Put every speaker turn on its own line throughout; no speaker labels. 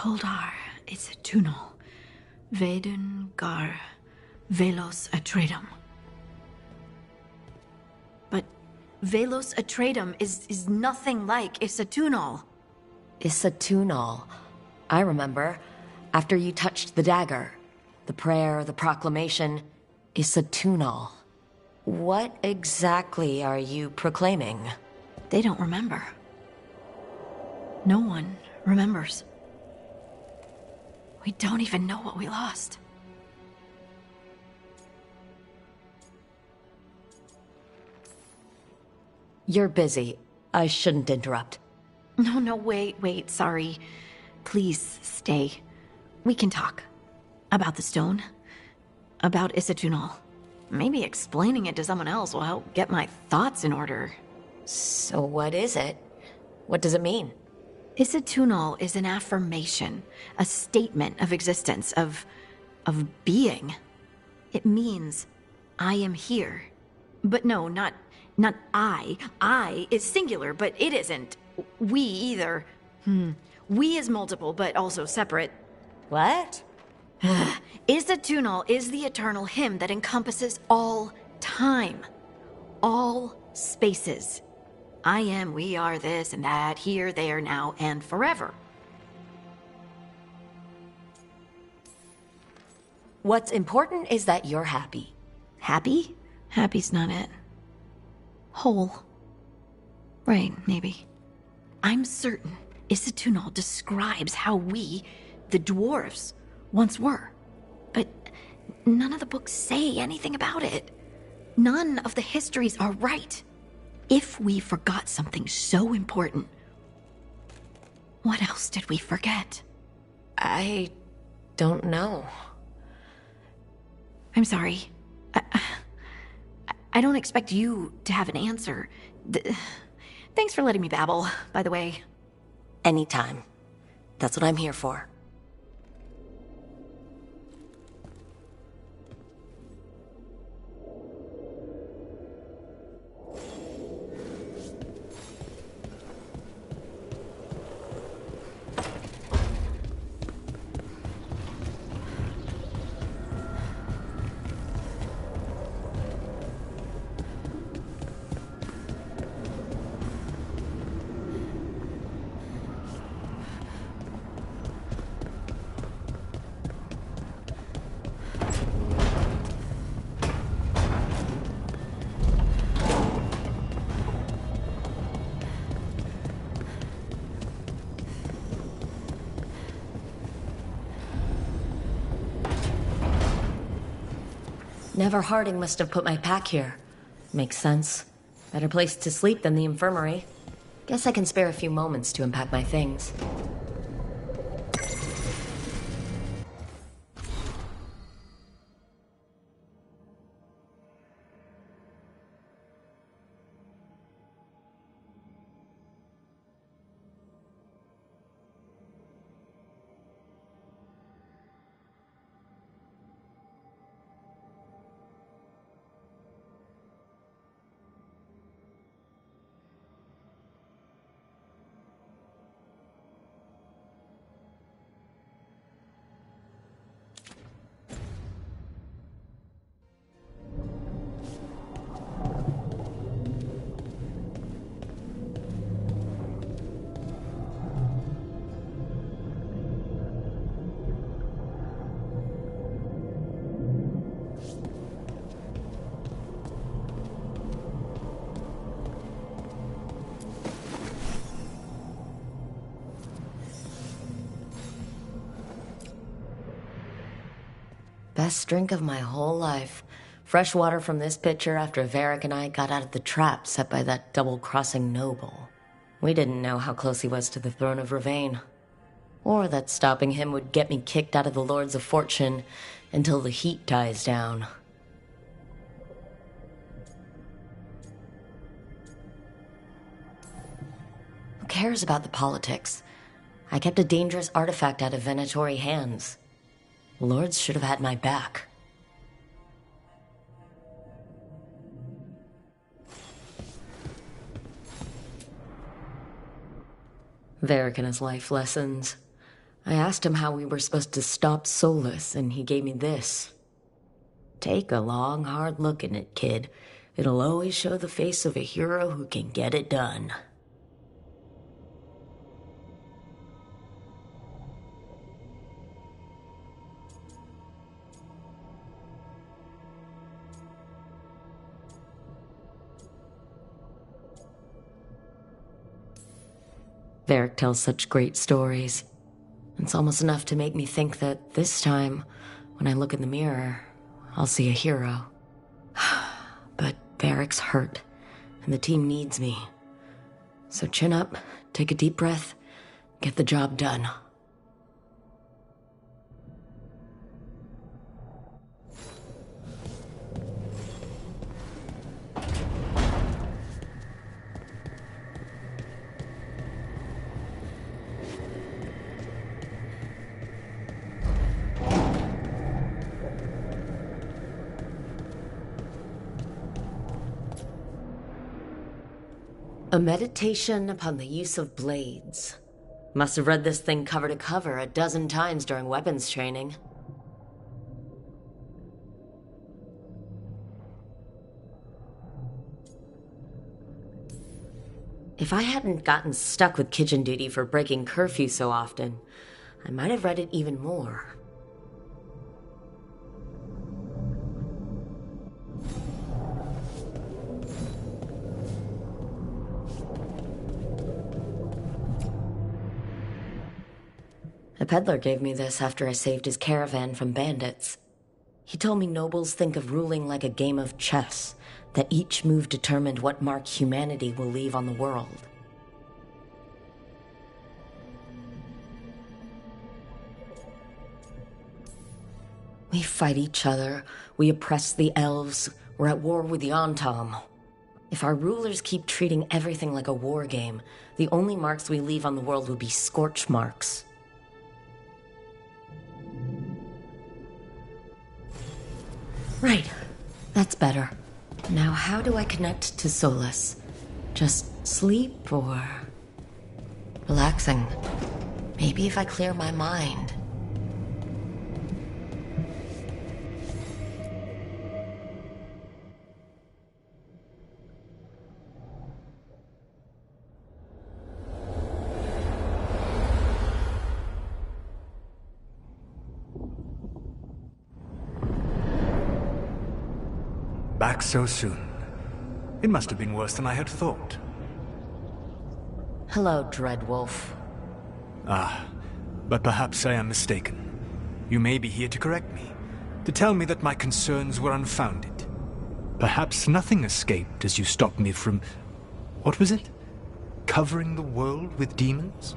Holdar, it's a tunel. Vedun gar velos atredum. But velos atredum is nothing like Isatunal.
Isatunal. I remember. After you touched the dagger. The prayer, the proclamation. Isatunal. What exactly are you proclaiming?
They don't remember. No one remembers. We don't even know what we lost.
You're busy. I shouldn't interrupt.
No, wait, sorry. Please stay. We can talk. About the stone. About Isatunal. Maybe explaining it to someone else will help get my thoughts in order.
So what is it? What does it mean?
Isatunal is an affirmation, a statement of existence, of being. It means, I am here. But no, not I. I is singular, but it isn't. We either. We is multiple, but also separate.
What?
Isatunal is the eternal hymn that encompasses all time. All spaces. I am, we are, this and that, here, there, now, and forever.
What's important is that you're happy.
Happy? Happy's not it. Whole. Right, maybe. I'm certain Isatunal describes how we, the dwarves, once were. But none of the books say anything about it. None of the histories are right. If we forgot something so important, what else did we forget?
I don't know.
I'm sorry. I don't expect you to have an answer. Thanks for letting me babble, by the way.
Anytime. That's what I'm here for. Never Harding must have put my pack here. Makes sense. Better place to sleep than the infirmary. Guess I can spare a few moments to unpack my things. Best drink of my whole life. Fresh water from this pitcher after Varric and I got out of the trap set by that double-crossing noble. We didn't know how close he was to the throne of Ravain. Or that stopping him would get me kicked out of the Lords of Fortune until the heat dies down. Who cares about the politics? I kept a dangerous artifact out of Venatori hands. Lords should have had my back. Varric and his life lessons. I asked him how we were supposed to stop Solus, and he gave me this. Take a long, hard look at it, kid. It'll always show the face of a hero who can get it done. Varric tells such great stories. It's almost enough to make me think that this time, when I look in the mirror, I'll see a hero. But Varric's hurt, and the team needs me. So chin up, take a deep breath, get the job done. A meditation upon the use of blades. Must have read this thing cover to cover a dozen times during weapons training. If I hadn't gotten stuck with kitchen duty for breaking curfew so often, I might have read it even more. A peddler gave me this after I saved his caravan from bandits. He told me nobles think of ruling like a game of chess, that each move determined what mark humanity will leave on the world. We fight each other, we oppress the elves, we're at war with the Antam. If our rulers keep treating everything like a war game, the only marks we leave on the world will be scorch marks. Right. That's better. Now how do I connect to Solus? Just sleep or... relaxing? Maybe if I clear my mind.
Back so soon. It must have been worse than I had thought.
Hello, Dreadwolf.
Ah, but perhaps I am mistaken. You may be here to correct me, to tell me that my concerns were unfounded. Perhaps nothing escaped as you stopped me from... what was it? Covering the world with demons?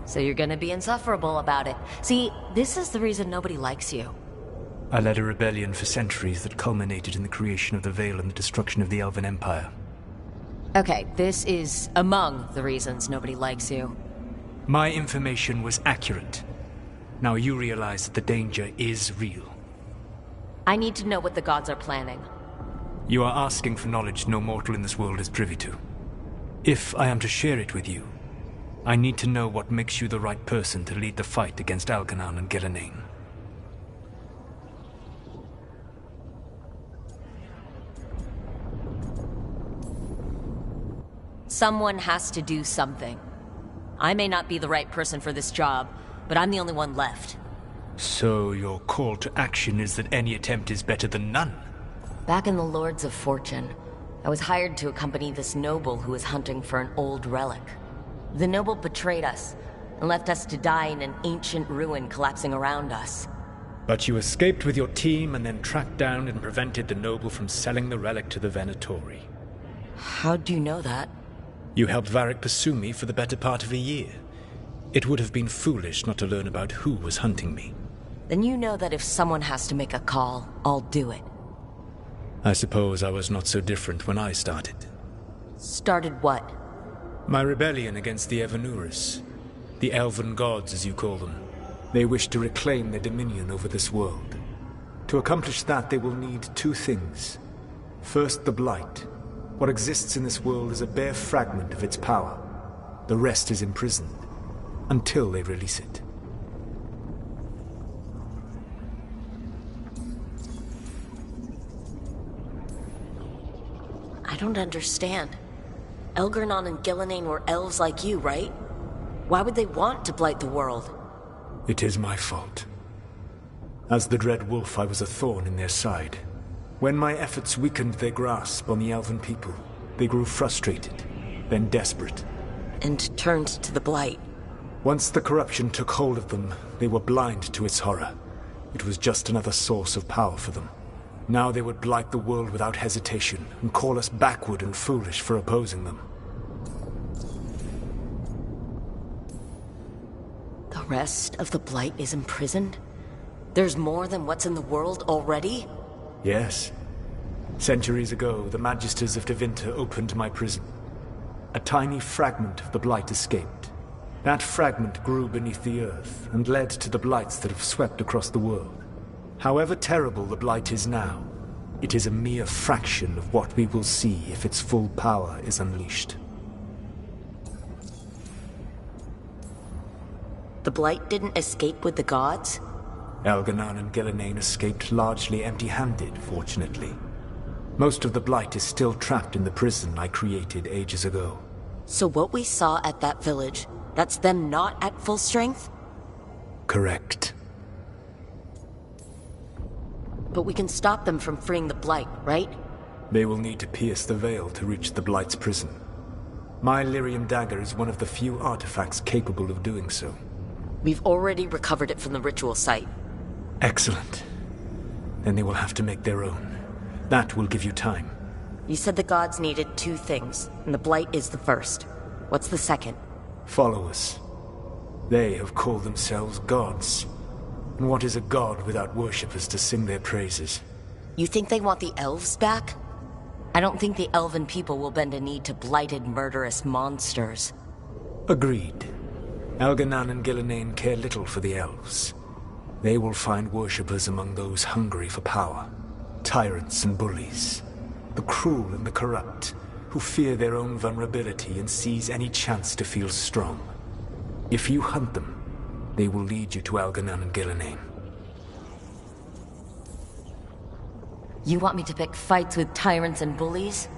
So you're gonna be insufferable about it. See, this is the reason nobody likes you.
I led a rebellion for centuries that culminated in the creation of the Veil and the destruction of the Elven Empire.
Okay, this is among the reasons nobody likes you.
My information was accurate. Now you realize that the danger is real.
I need to know what the gods are planning.
You are asking for knowledge no mortal in this world is privy to. If I am to share it with you, I need to know what makes you the right person to lead the fight against Algernon and Gillenane.
Someone has to do something. I may not be the right person for this job, but I'm the only one left.
So your call to action is that any attempt is better than none?
Back in the Lords of Fortune, I was hired to accompany this noble who was hunting for an old relic. The noble betrayed us and left us to die in an ancient ruin collapsing around us.
But you escaped with your team and then tracked down and prevented the noble from selling the relic to the Venatori.
How'd you know that?
You helped Varric pursue me for the better part of a year. It would have been foolish not to learn about who was hunting me.
Then you know that if someone has to make a call, I'll do it.
I suppose I was not so different when I started.
Started what?
My rebellion against the Evanuris. The Elven Gods, as you call them. They wish to reclaim their dominion over this world. To accomplish that, they will need two things. First, the Blight. What exists in this world is a bare fragment of its power. The rest is imprisoned, until they release it.
I don't understand. Elgernon and Gillenane were elves like you, right? Why would they want to blight the world?
It is my fault. As the Dread Wolf, I was a thorn in their side. When my efforts weakened their grasp on the elven people, they grew frustrated, then desperate.
And turned to the blight.
Once the corruption took hold of them, they were blind to its horror. It was just another source of power for them. Now they would blight the world without hesitation, and call us backward and foolish for opposing them.
The rest of the blight is imprisoned? There's more than what's in the world already?
Yes. Centuries ago, the Magisters of Tevinter opened my prison. A tiny fragment of the blight escaped. That fragment grew beneath the earth, and led to the blights that have swept across the world. However terrible the blight is now, it is a mere fraction of what we will see if its full power is unleashed.
The blight didn't escape with the gods?
Elgernon and Gillenane escaped largely empty-handed, fortunately. Most of the blight is still trapped in the prison I created ages ago.
So what we saw at that village, that's them not at full strength?
Correct.
But we can stop them from freeing the blight, right?
They will need to pierce the veil to reach the blight's prison. My lyrium dagger is one of the few artifacts capable of doing so.
We've already recovered it from the ritual site.
Excellent. Then they will have to make their own. That will give you time.
You said the gods needed 2 things, and the blight is the first. What's the second?
Followers. They have called themselves gods. And what is a god without worshippers to sing their praises?
You think they want the elves back? I don't think the elven people will bend a knee to blighted, murderous monsters.
Agreed. Elgernon and Gillenane care little for the elves. They will find worshippers among those hungry for power. Tyrants and bullies. The cruel and the corrupt, who fear their own vulnerability and seize any chance to feel strong. If you hunt them, they will lead you to Elgernon and Gillenane.
You want me to pick fights with tyrants and bullies?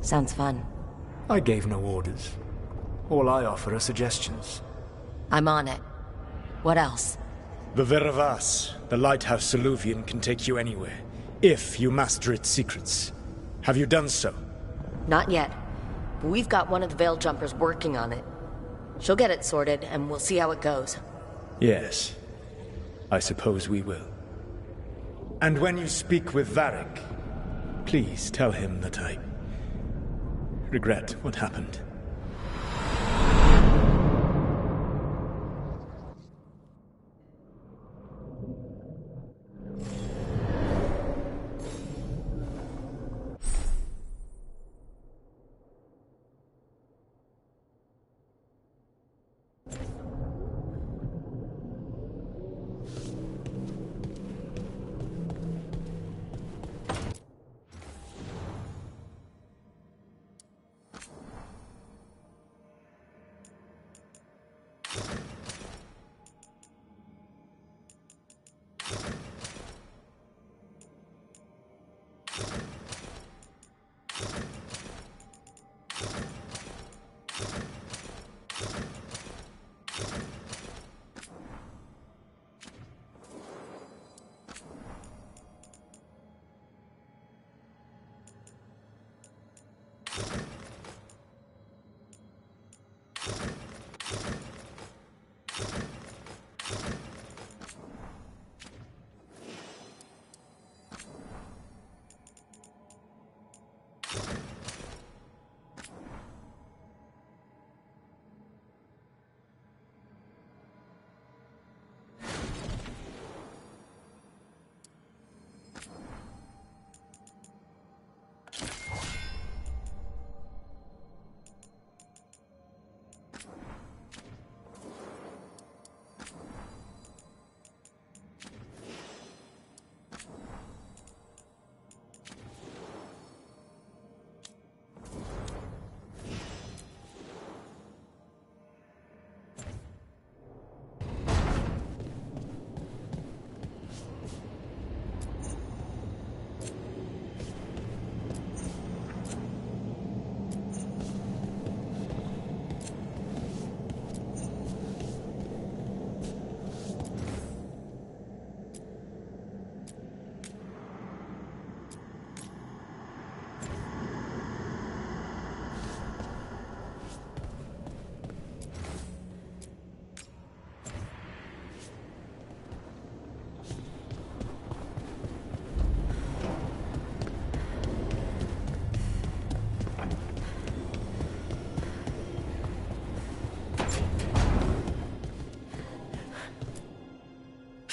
Sounds fun.
I gave no orders. All I offer are suggestions.
I'm on it. What else?
The Veravas, the lighthouse Soluvian, can take you anywhere, if you master its secrets. Have you done so?
Not yet. But we've got one of the Veil Jumpers working on it. She'll get it sorted, and we'll see how it goes.
Yes. I suppose we will. And when you speak with Varric, please tell him that I regret what happened.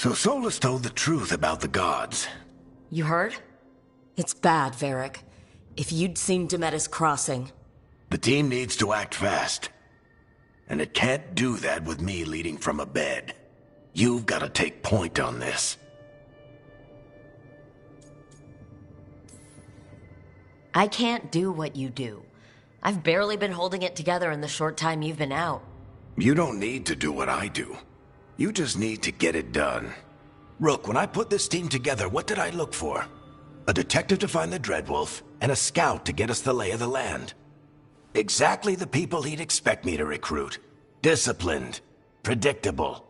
So Solus told the truth about the gods.
You heard? It's bad, Varric. If you'd seen Demeter's crossing...
The team needs to act fast. And it can't do that with me leading from a bed. You've got to take point on this.
I can't do what you do. I've barely been holding it together in the short time you've been out.
You don't need to do what I do. You just need to get it done. Rook, when I put this team together, what did I look for? A detective to find the Dreadwolf, and a scout to get us the lay of the land. Exactly the people he'd expect me to recruit. Disciplined, predictable.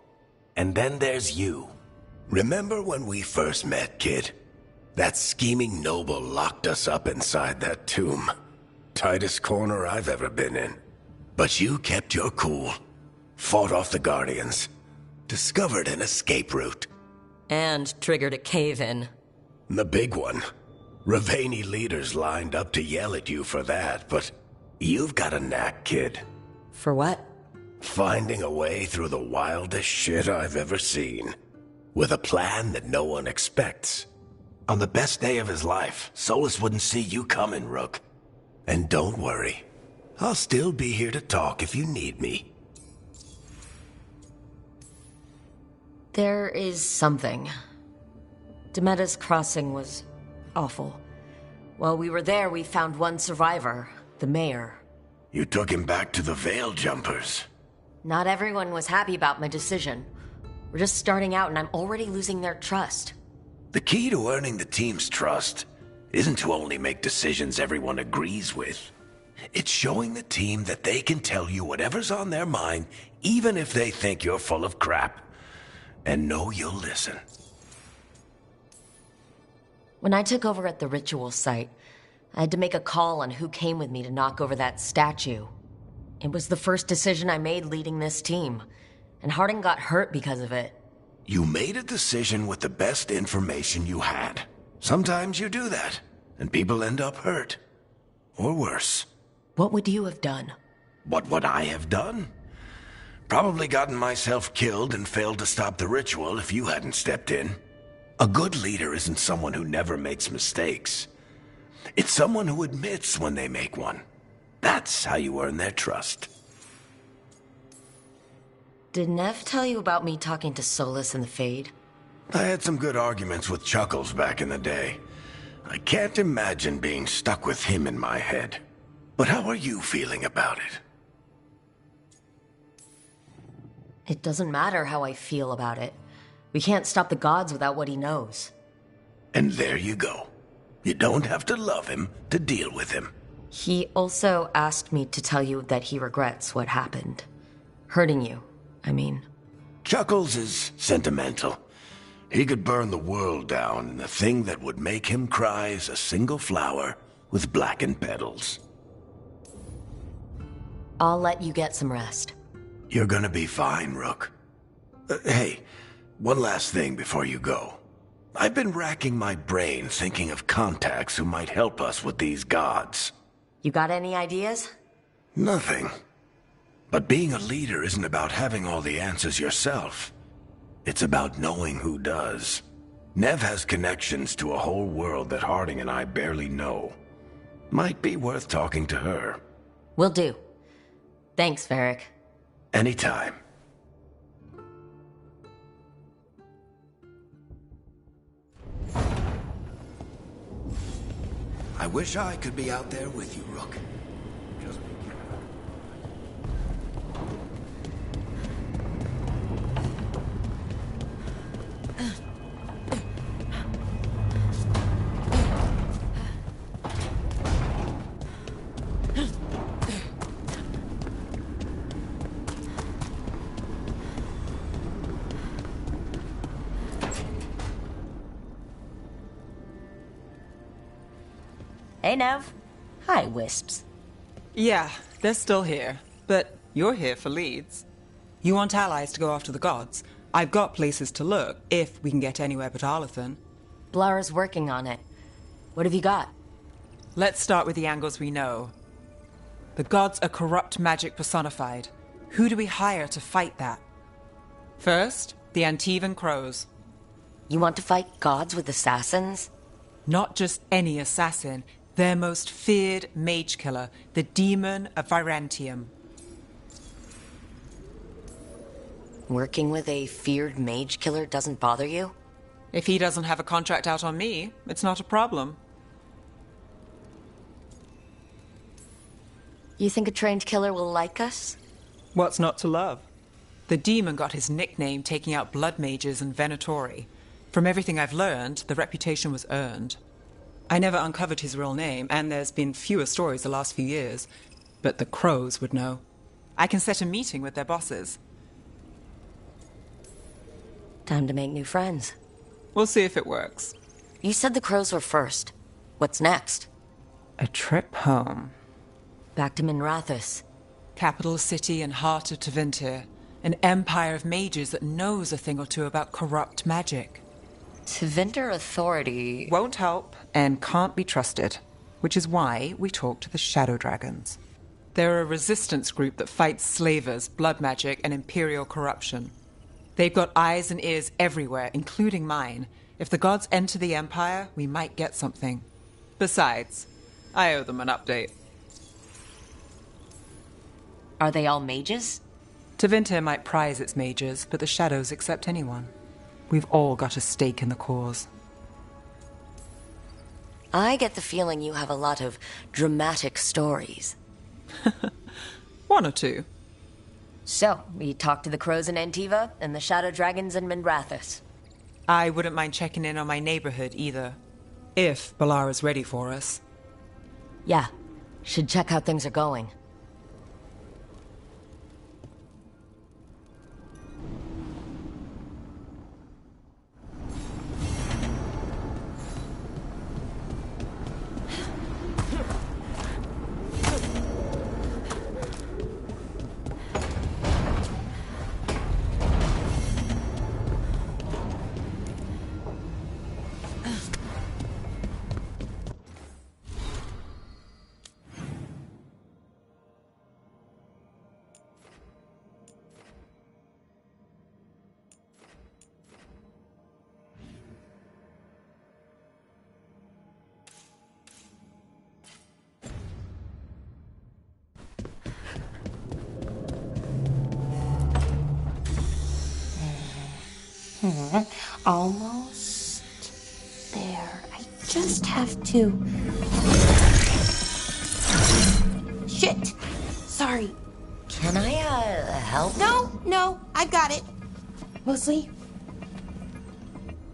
And then there's you. Remember when we first met, kid? That scheming noble locked us up inside that tomb. Tightest corner I've ever been in. But you kept your cool. Fought off the Guardians. Discovered an escape route.
And triggered a cave-in.
The big one. Ravani leaders lined up to yell at you for that, but you've got a knack, kid.
For what?
Finding a way through the wildest shit I've ever seen. With a plan that no one expects. On the best day of his life, Solus wouldn't see you coming, Rook. And don't worry. I'll still be here to talk if you need me.
There is something. Demeter's crossing was awful. While we were there, we found one survivor, the mayor.
You took him back to the Veil Jumpers.
Not everyone was happy about my decision. We're just starting out and I'm already losing their trust.
The key to earning the team's trust isn't to only make decisions everyone agrees with. It's showing the team that they can tell you whatever's on their mind, even if they think you're full of crap. And know you'll listen.
When I took over at the ritual site, I had to make a call on who came with me to knock over that statue. It was the first decision I made leading this team, and Harding got hurt because of it.
You made a decision with the best information you had. Sometimes you do that, and people end up hurt. Or worse.
What would you have done?
What would I have done? Probably gotten myself killed and failed to stop the ritual if you hadn't stepped in. A good leader isn't someone who never makes mistakes. It's someone who admits when they make one. That's how you earn their trust.
Did Nev tell you about me talking to Solus in the Fade?
I had some good arguments with Chuckles back in the day. I can't imagine being stuck with him in my head. But how are you feeling about it?
It doesn't matter how I feel about it. We can't stop the gods without what he knows.
And there you go. You don't have to love him to deal with him.
He also asked me to tell you that he regrets what happened. Hurting you, I mean.
Chuckles is sentimental. He could burn the world down, and the thing that would make him cry is a single flower with blackened petals.
I'll let you get some rest.
You're gonna be fine, Rook. Hey, one last thing before you go. I've been racking my brain thinking of contacts who might help us with these gods.
You got any ideas?
Nothing. But being a leader isn't about having all the answers yourself. It's about knowing who does. Nev has connections to a whole world that Harding and I barely know. Might be worth talking to her.
Will do. Thanks, Varric.
Anytime. I wish I could be out there with you, Rook. Just be careful.
Hey, Nev. Hi, Wisps.
Yeah, they're still here. But you're here for leads. You want allies to go after the gods? I've got places to look, if we can get anywhere but Arlathan.
Blara's working on it. What have you got?
Let's start with the angles we know. The gods are corrupt magic personified. Who do we hire to fight that? First, the Antivan Crows.
You want to fight gods with assassins?
Not just any assassin, their most feared mage killer, the Demon of Virantium.
Working with a feared mage killer doesn't bother you?
If he doesn't have a contract out on me, it's not a problem.
You think a trained killer will like us?
What's not to love? The demon got his nickname taking out blood mages and Venatori. From everything I've learned, the reputation was earned. I never uncovered his real name, and there's been fewer stories the last few years. But the crows would know. I can set a meeting with their bosses.
Time to make new friends.
We'll see if it works.
You said the crows were first. What's next?
A trip home.
Back to Minrathous.
Capital city and heart of Tevinter. An empire of mages that knows a thing or two about corrupt magic.
Tevinter authority...
Won't help and can't be trusted. Which is why we talk to the Shadow Dragons. They're a resistance group that fights slavers, blood magic, and imperial corruption. They've got eyes and ears everywhere, including mine. If the gods enter the Empire, we might get something. Besides, I owe them an update.
Are they all mages?
Tevinter might prize its mages, but the Shadows accept anyone. We've all got a stake in the cause.
I get the feeling you have a lot of dramatic stories.
One or two.
So, we talked to the crows in Antiva and the Shadow Dragons in Minrathous.
I wouldn't mind checking in on my neighborhood either. If Balara's ready for us.
Yeah, should check how things are going.
Almost there. I just have to... Shit! Sorry.
Can I, help?
No, I got it. Mostly,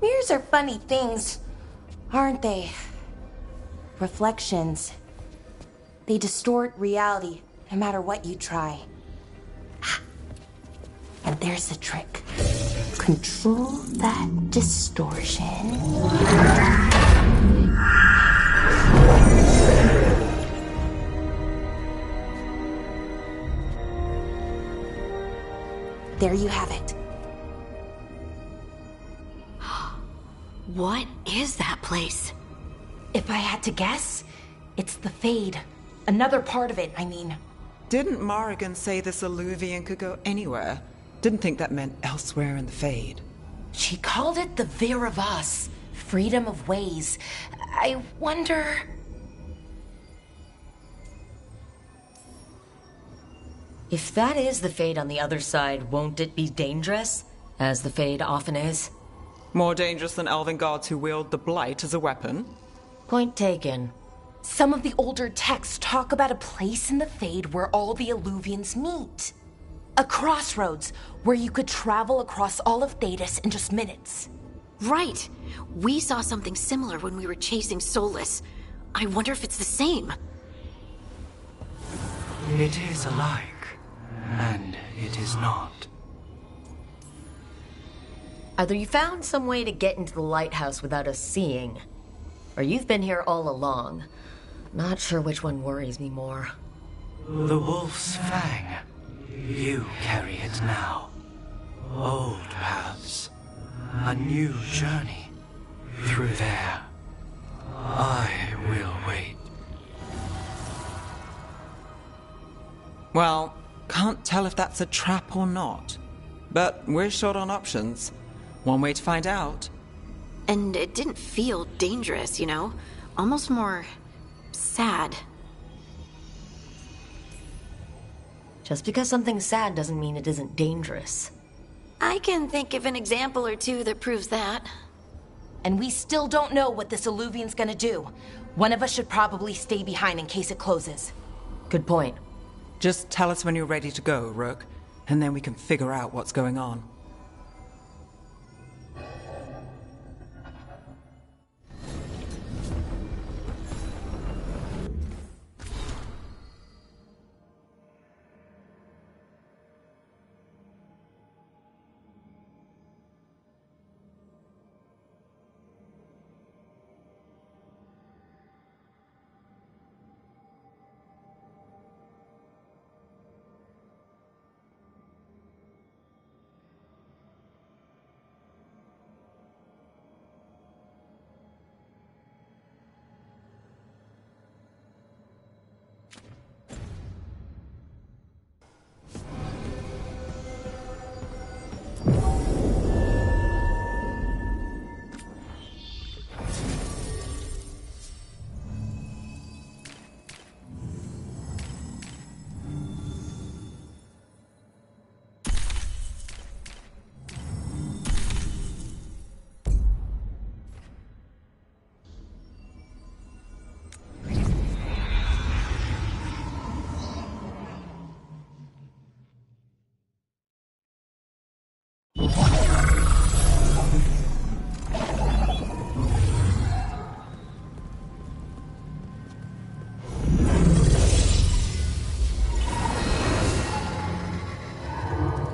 mirrors are funny things, aren't they? Reflections. They distort reality, no matter what you try. And there's the trick. Control that distortion. There you have it.
What is that place?
If I had to guess, it's the Fade. Another part of it, I mean.
Didn't Morrigan say this Alluvian could go anywhere? Didn't think that meant elsewhere in the Fade.
She called it the Viravas, freedom of ways. I wonder...
If that is the Fade on the other side, won't it be dangerous? As the Fade often is.
More dangerous than elven gods who wield the Blight as a weapon?
Point taken.
Some of the older texts talk about a place in the Fade where all the Alluvians meet. A crossroads where you could travel across all of Thedas in just minutes.
Right. We saw something similar when we were chasing Solus. I wonder if it's the same.
It is alike, and it is not.
Either you found some way to get into the lighthouse without us seeing, or you've been here all along. Not sure which one worries me more.
The wolf's fang. You carry it now. Old paths. A new journey. Through there. I will wait.
Well, can't tell if that's a trap or not. But we're short on options. One way to find out.
And it didn't feel dangerous, you know? Almost more sad.
Just because something's sad doesn't mean it isn't dangerous.
I can think of an example or two that proves that.
And we still don't know what this Alluvian's gonna do. One of us should probably stay behind in case it closes.
Good point.
Just tell us when you're ready to go, Rook, and then we can figure out what's going on.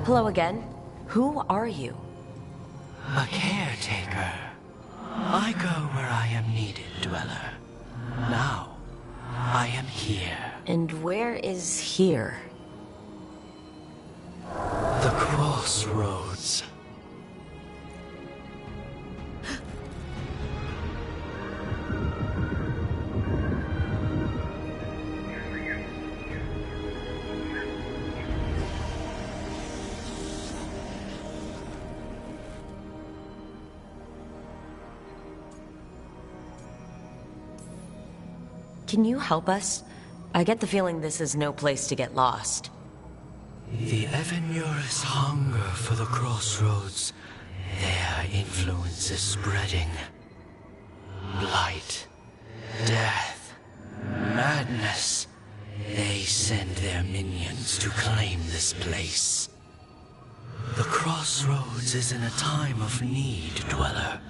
Hello again. Who are you?
A caretaker. I go where I am needed, Dweller. Now, I am here.
And where is here?
The crossroads.
Can you help us? I get the feeling this is no place to get lost.
The Evenur's hunger for the crossroads. Their influence is spreading. Blight, death, madness. They send their minions to claim this place. The crossroads is in a time of need, Dweller.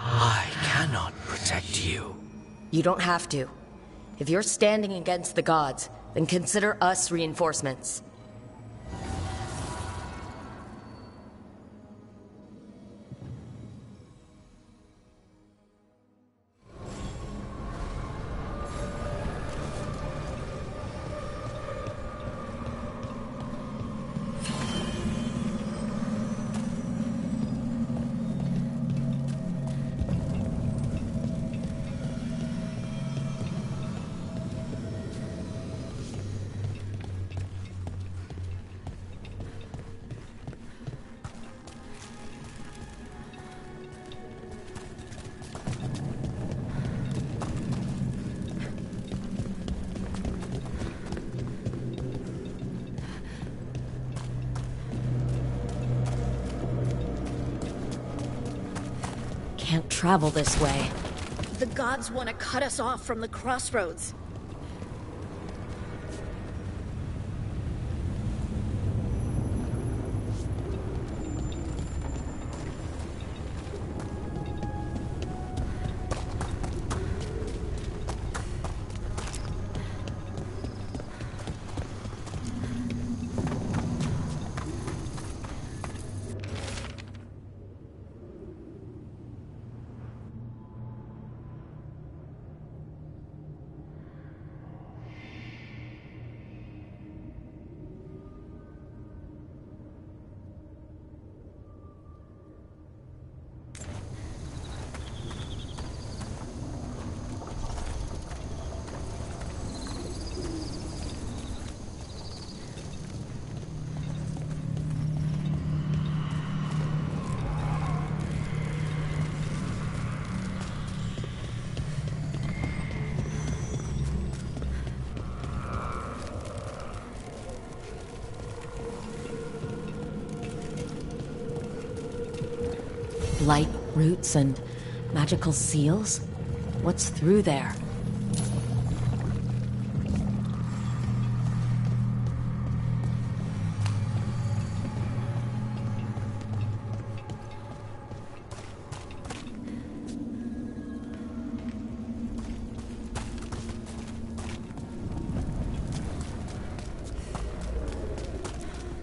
I cannot protect you.
You don't have to. If you're standing against the gods, then consider us reinforcements. Can't travel this way.
The gods want to cut us off from the crossroads.
Light roots and magical seals? What's through there?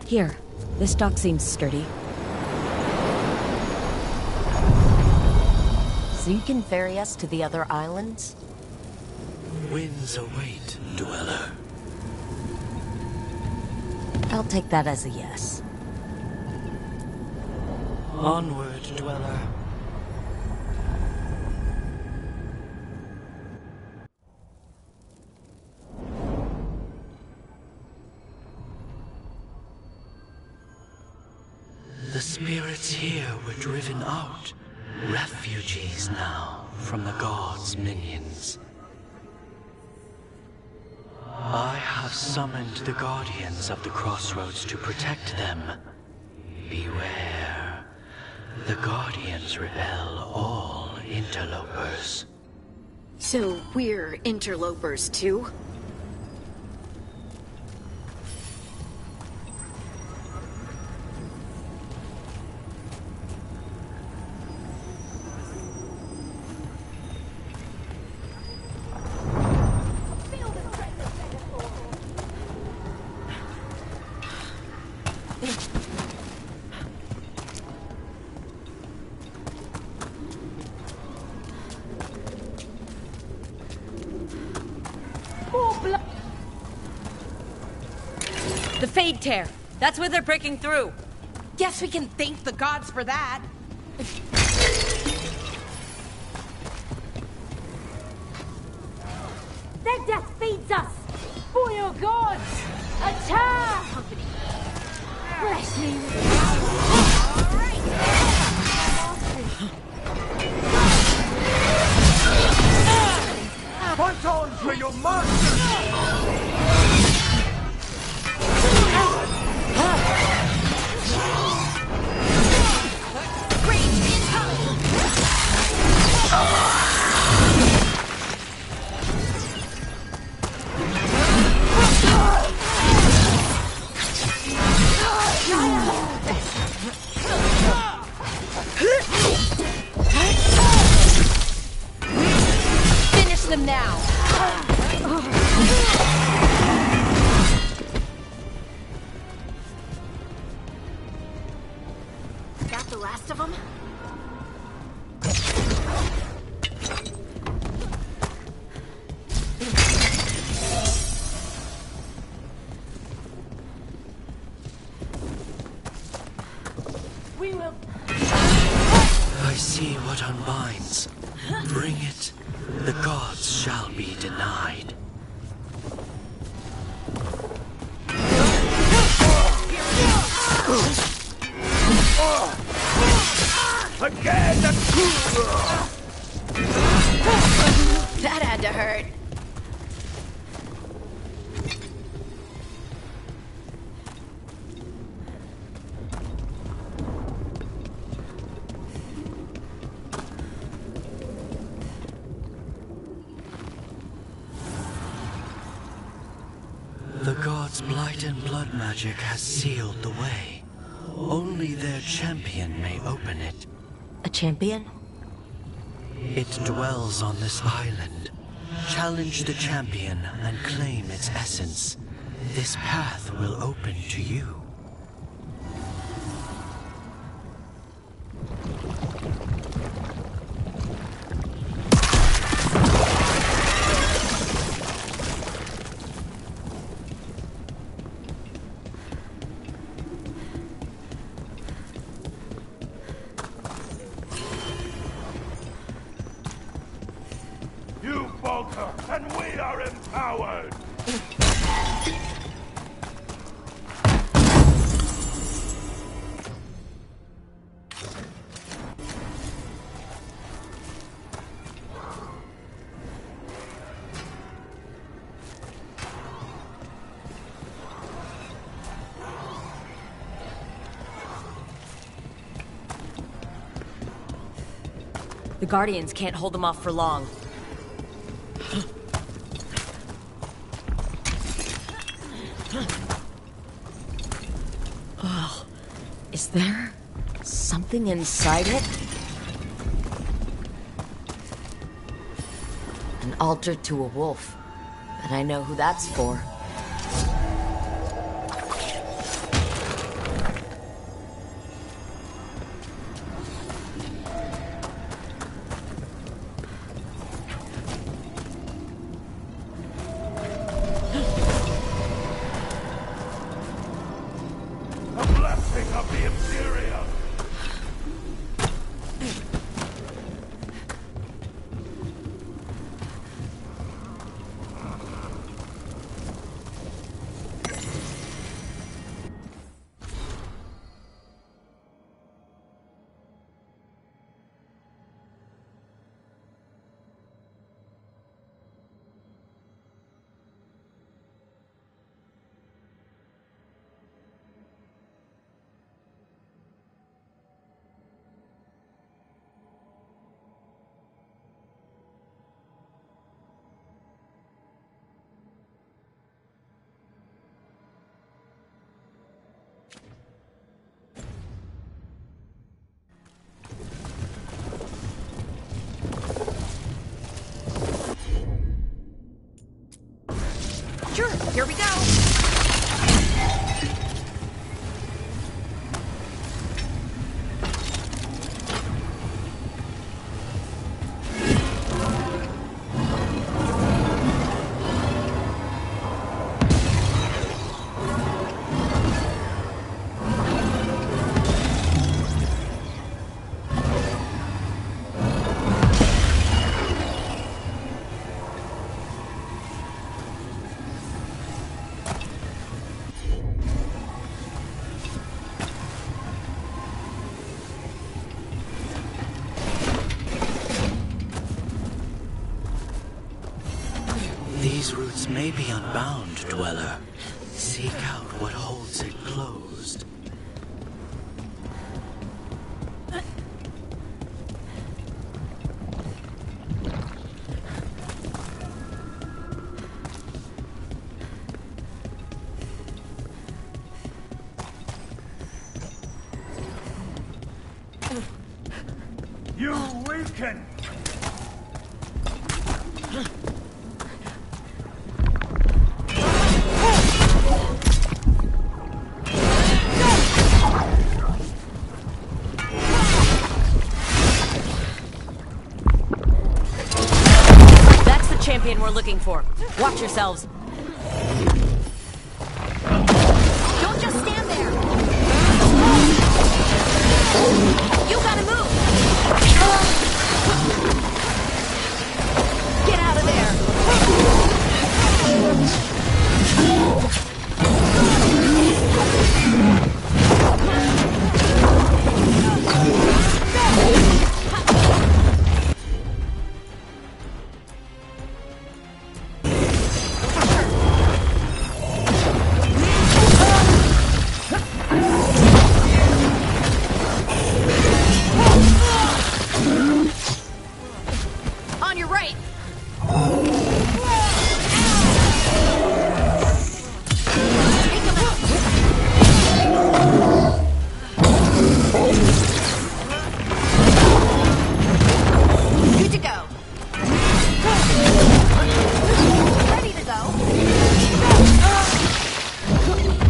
Here, this dock seems sturdy. So you can ferry us to the other islands?
Winds await, Dweller.
I'll take that as a yes.
Onward, Dweller. The spirits here were driven out. Refugees now from the gods' minions. I have summoned the guardians of the crossroads to protect them. Beware. The guardians repel all interlopers.
So we're interlopers too?
The Fade Tear! That's where they're breaking through!
Guess we can thank the gods for that.
Their death feeds us! For your gods! Attack! Bless me with
Fight on for your master!
Finish them now.
Got the last of them?
We will...
I see what unbinds. Bring it. The gods shall be denied.
Again!
That had to hurt.
The gods' blight and blood magic has sealed the way. Only their champion may open it.
A champion?
It dwells on this island. Challenge the champion and claim its essence. This path will open to you.
You falter, and we are empowered!
The Guardians can't hold them off for long. Oh, is there something inside it? An altar to a wolf. But I know who that's for.
Sure, here we go.
These roots may be unbound, Dweller. Seek out what holds it closed.
You weaken!
That's the champion we're looking for. Watch yourselves.
Don't just stand there. You gotta move. Get out of there. On your right. Take him out. Good to go. Ready to go.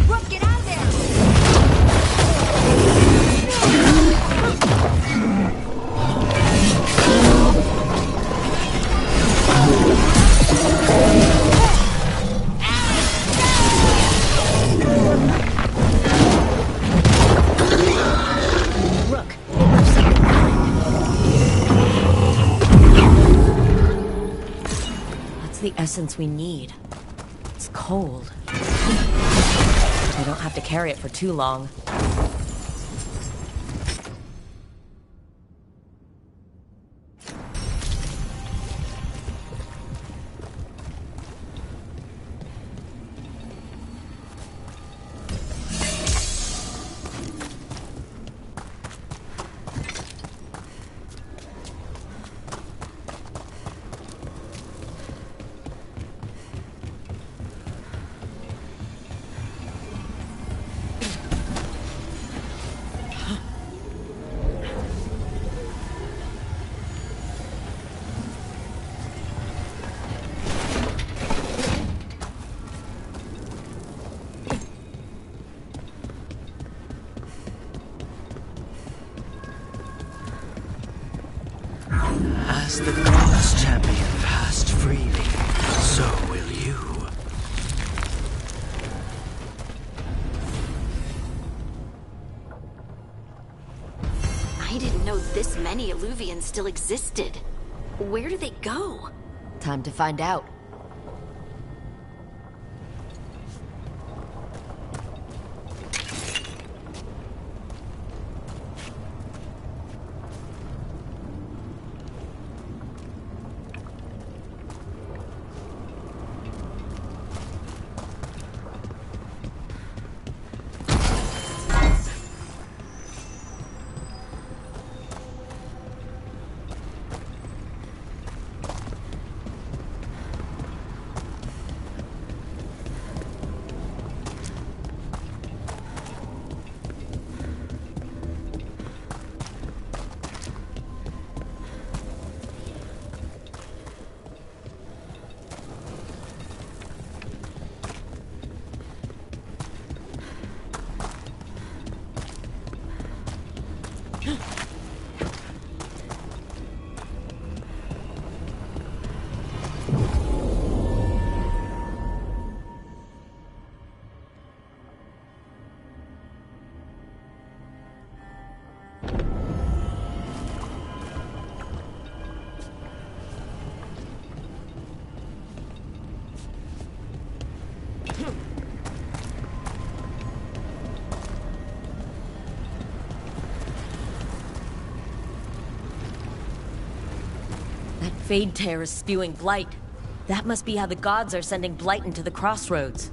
Brooke, get out of there.
Look, they left something behind. That's the essence we need. It's cold. We don't have to carry it for too long.
As the God's champion passed freely, so will you.
I didn't know this many Illuvians still existed. Where do they go?
Time to find out. Fade Tear is spewing blight. That must be how the gods are sending blight into the crossroads.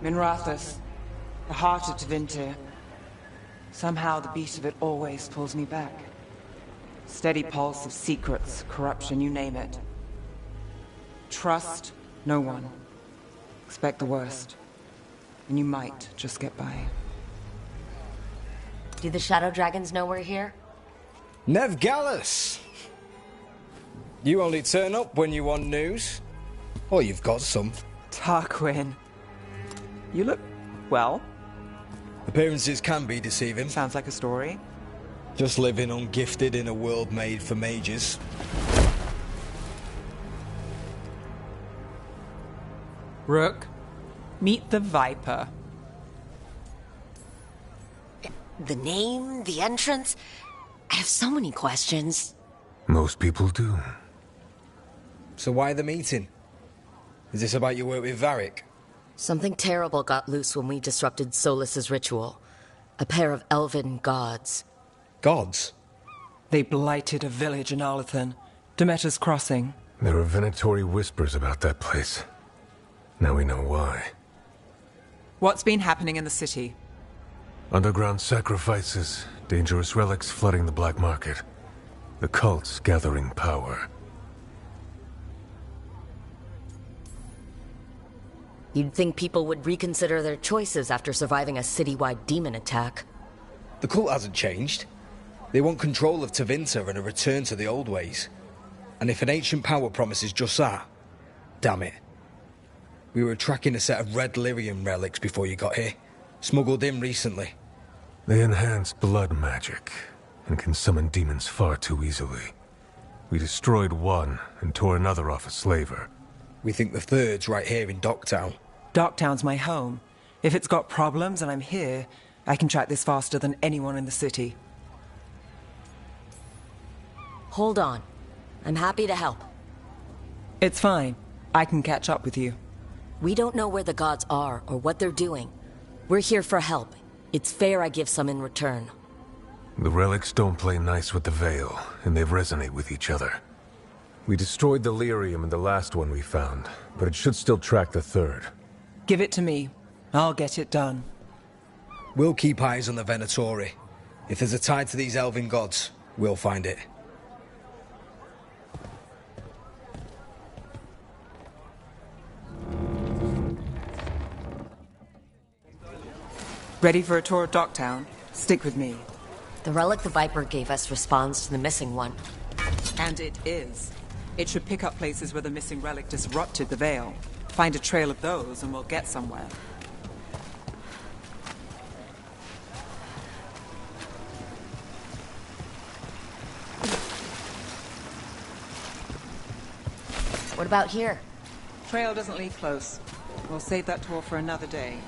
Minrathous, the heart of Tevinter. Somehow the beat of it always pulls me back. Steady pulse of secrets, corruption, you name it. Trust no one. Expect the worst. And you might just get by.
Do the Shadow Dragons know we're here?
Nev Gallus! You only turn up when you want news. Or you've got some.
Tarquin. You look... well.
Appearances can be deceiving.
Sounds like a story.
Just living ungifted in a world made for mages.
Rook, meet the Viper.
The name, the entrance... I have so many questions.
Most people do.
So why the meeting? Is this about your work with Varric?
Something terrible got loose when we disrupted Solus's ritual. A pair of elven gods.
Gods?
They blighted a village in Arlathan, Demeter's Crossing.
There are venatory whispers about that place. Now we know why.
What's been happening in the city?
Underground sacrifices, dangerous relics flooding the black market. The cults gathering power.
You'd think people would reconsider their choices after surviving a citywide demon attack.
The cult hasn't changed. They want control of Tevinter and a return to the old ways. And if an ancient power promises just that, damn it. We were tracking a set of red lyrium relics before you got here. Smuggled in recently.
They enhance blood magic and can summon demons far too easily. We destroyed one and tore another off a slaver.
We think the third's right here in Docktown.
Docktown's my home. If it's got problems and I'm here, I can track this faster than anyone in the city.
Hold on. I'm happy to help.
It's fine. I can catch up with you.
We don't know where the gods are or what they're doing. We're here for help. It's fair I give some in return.
The relics don't play nice with the Veil, and they resonate with each other. We destroyed the lyrium in the last one we found, but it should still track the third.
Give it to me. I'll get it done.
We'll keep eyes on the Venatori. If there's a tie to these elven gods, we'll find it.
Ready for a tour of Docktown? Stick with me.
The relic the Viper gave us responds to the missing one.
And it is. It should pick up places where the missing relic disrupted the Veil. Find a trail of those and we'll get somewhere.
What about here?
Trail doesn't lead close. We'll save that tour for another day.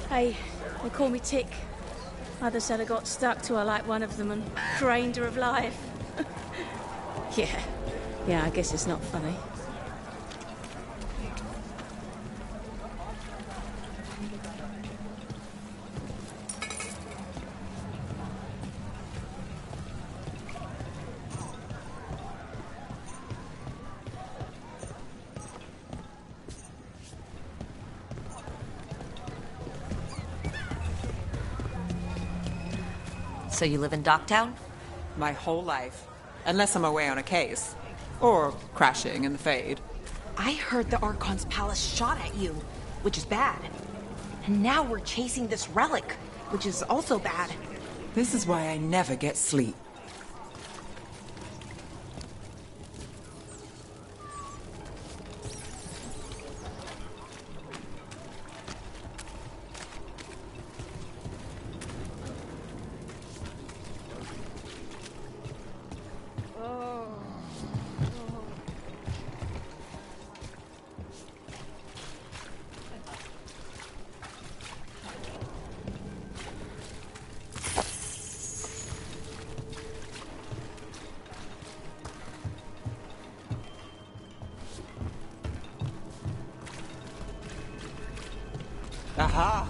Hey, they call me Tick. Mother said I got stuck to her like one of them and drained her of life. Yeah, I guess it's not funny.
So you live in Docktown?
My whole life. Unless I'm away on a case. Or crashing in the Fade.
I heard the Archon's palace shot at you, which is bad. And now we're chasing this relic, which is also bad.
This is why I never get sleep. Aha!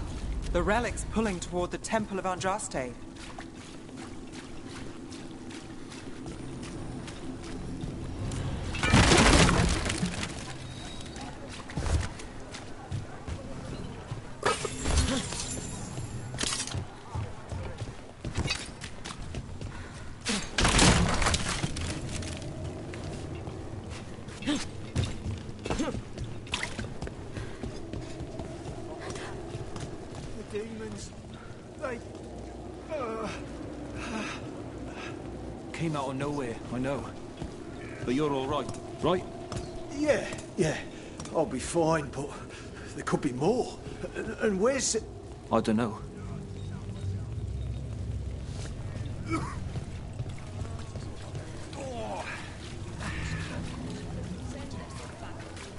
The relic's pulling toward the Temple of Andraste.
Came out of nowhere, I know. But you're all right?
Yeah. I'll be fine, but there could be more. And where's it?
I don't know.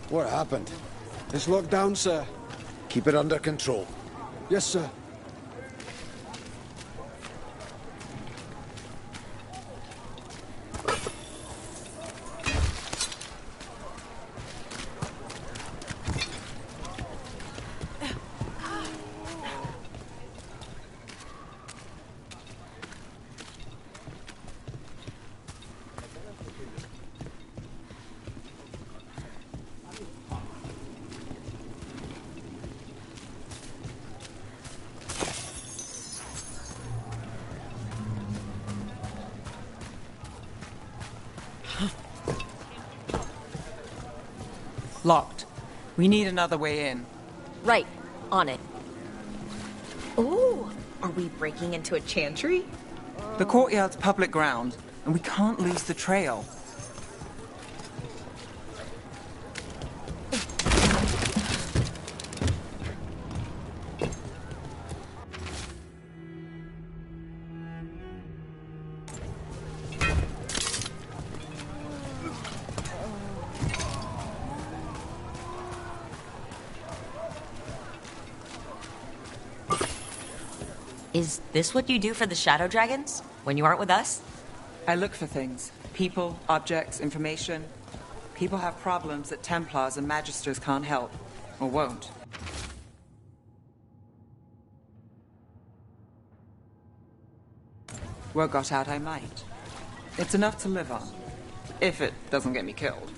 What happened? It's locked down, sir.
Keep it under control.
Yes, sir.
Locked. We need another way in.
Right. On it. Ooh, are we breaking into a chantry?
The courtyard's public ground, and we can't lose the trail.
Is this what you do for the Shadow Dragons? When you aren't with us?
I look for things. People, objects, information. People have problems that Templars and Magisters can't help. Or won't. Well, got out I might. It's enough to live on. If it doesn't get me killed.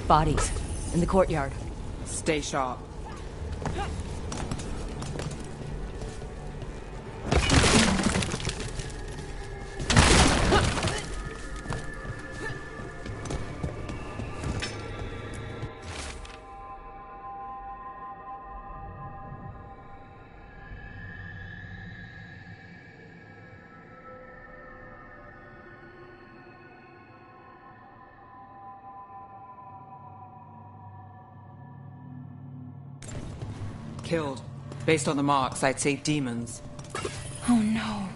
Bodies. In the courtyard.
Stay sharp. Killed. Based on the marks, I'd say demons.
Oh no.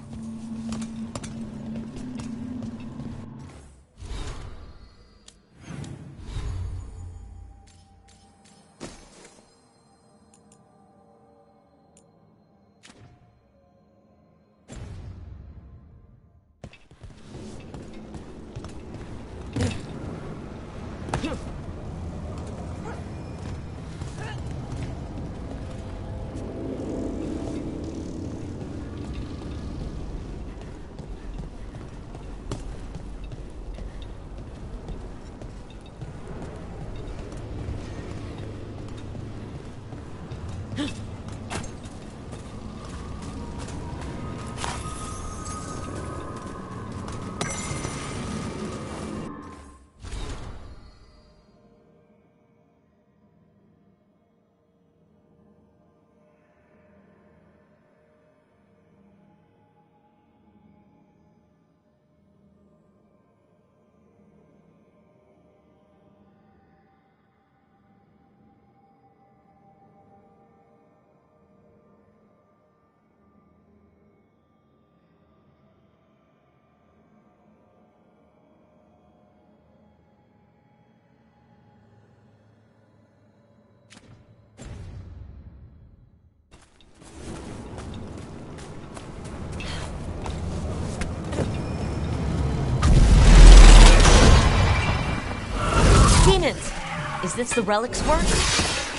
this the relic's work?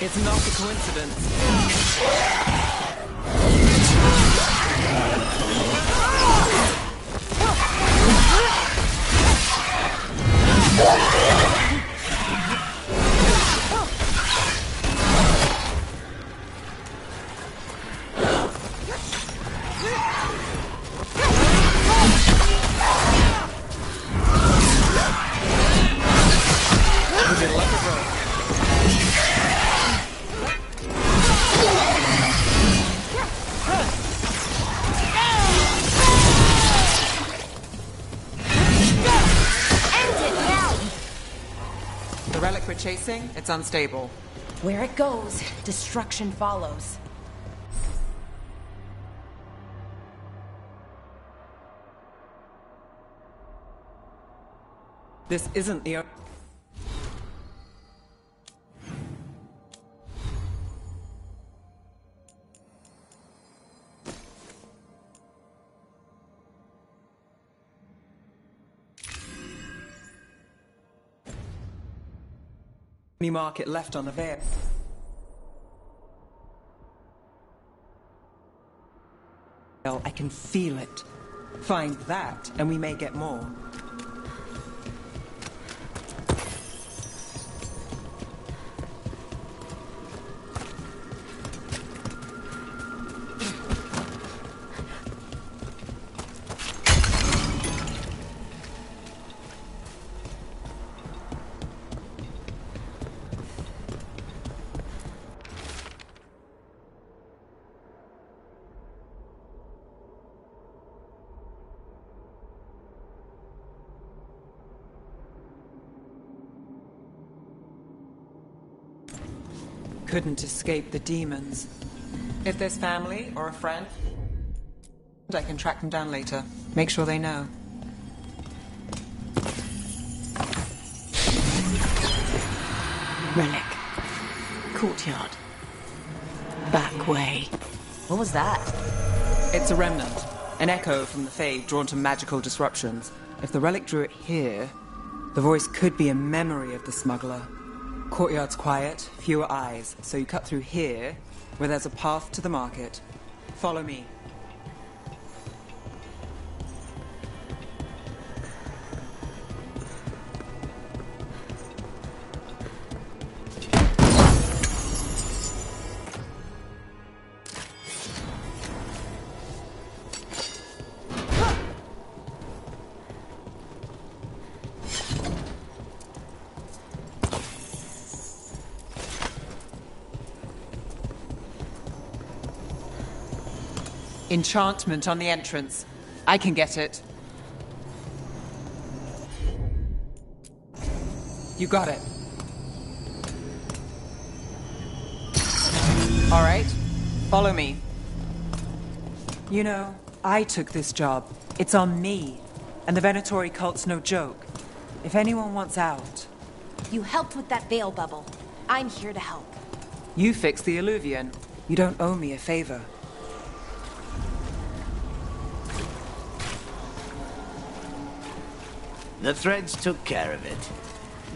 It's not a coincidence. Chasing, it's unstable.
Where it goes, destruction follows.
This isn't the... only market left on the Veil. I can feel it. Find that, and we may get more. Couldn't escape the demons. If there's family or a friend, I can track them down later. Make sure they know.
Relic. Courtyard. Back way.
What was that?
It's a remnant. An echo from the Fade drawn to magical disruptions. If the relic drew it here, the voice could be a memory of the smuggler. Courtyard's quiet, fewer eyes, so you cut through here, where there's a path to the market. Follow me. Enchantment on the entrance. I can get it. You got it. All right, follow me. You know, I took this job. It's on me. And the Venatori cult's no joke. If anyone wants out...
You helped with that veil bubble. I'm here to help.
You fixed the Illuvian. You don't owe me a favor.
The threads took care of it.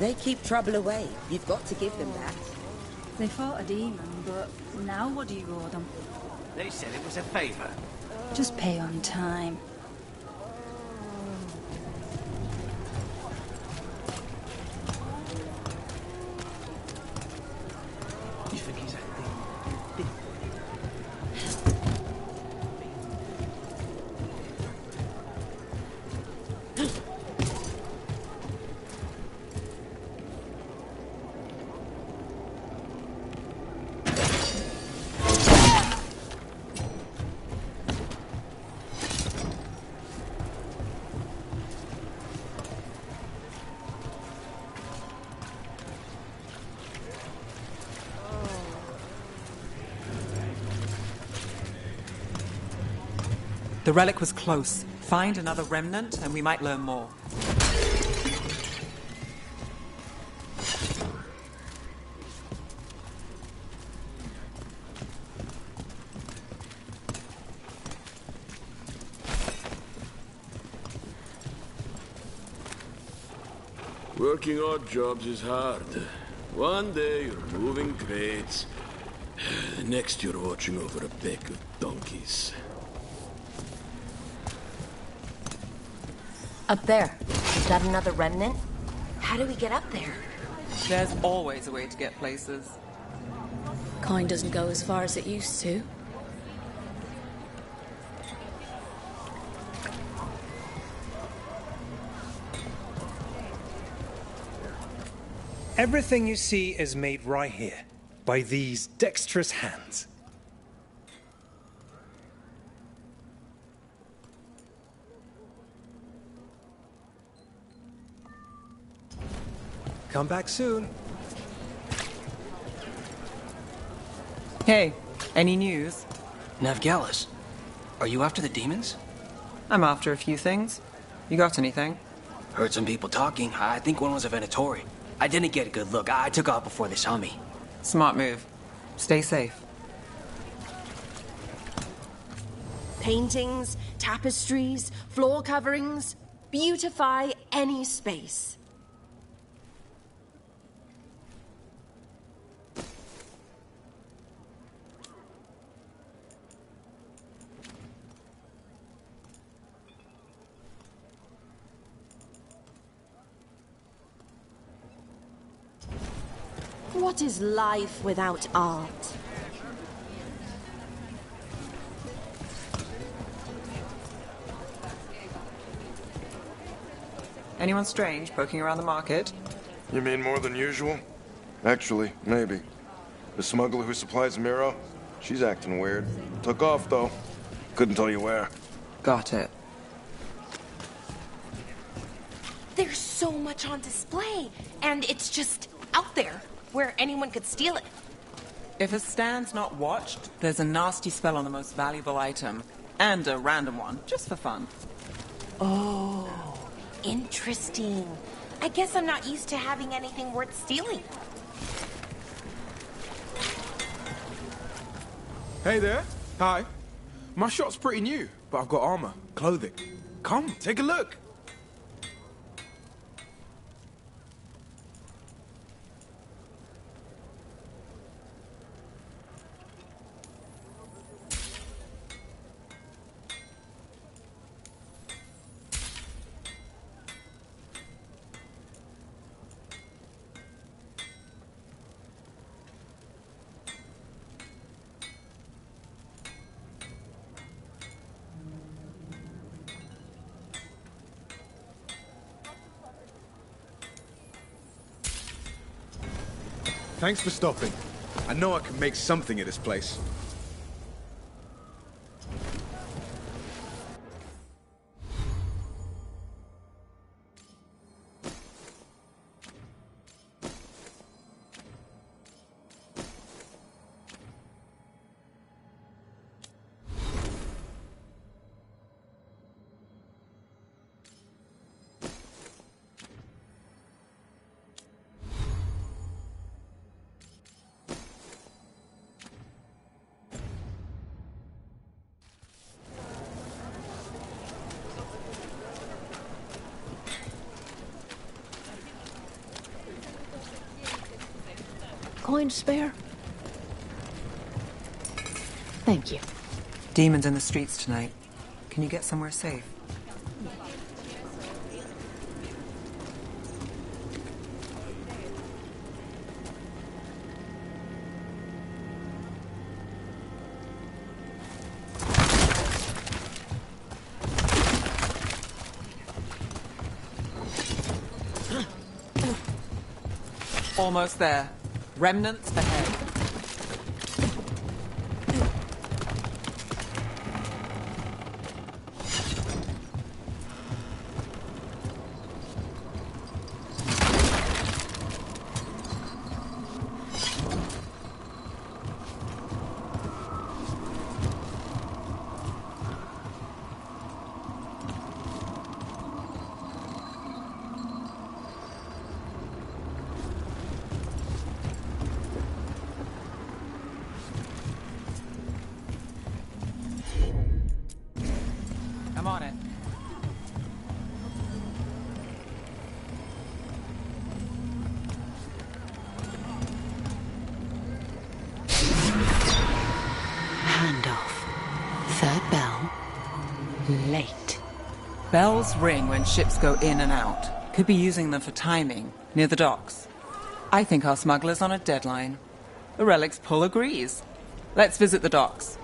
They keep trouble away. You've got to give them that.
They fought a demon, but now what do you owe them?
They said it was a favor.
Just pay on time.
You think he's acting?
The relic was close. Find another remnant, and we might learn more.
Working odd jobs is hard. One day you're moving crates. The next you're watching over a pack of donkeys.
Up there. Is that another remnant? How do we get up there?
There's always a way to get places.
Coin doesn't go as far as it used to.
Everything you see is made right here, by these dexterous hands. Come back soon.
Hey, any news?
Navgalis, are you after the demons?
I'm after a few things. You got anything?
Heard some people talking. I think one was a Venatori. I didn't get a good look. I took off before they saw me.
Smart move. Stay safe.
Paintings, tapestries, floor coverings. Beautify any space. What is life without art?
Anyone strange poking around the market?
You mean more than usual? Actually, maybe. The smuggler who supplies Miro, she's acting weird. Took off, though. Couldn't tell you where.
Got it.
There's so much on display, and it's just out there, where anyone could steal it.
If a stand's not watched, there's a nasty spell on the most valuable item. And a random one, just for fun.
Oh, interesting. I guess I'm not used to having anything worth stealing.
Hey there. Hi. My shop's pretty new, but I've got armor, clothing. Come, take a look.
Thanks for stopping. I know I can make something of this place.
Coin to spare? Thank you.
Demons in the streets tonight. Can you get somewhere safe? Almost there. Remnants ahead.
late.
Bells ring when ships go in and out. Could be using them for timing, near the docks. I think our smuggler's on a deadline. The Relic's pull agrees. Let's visit the docks.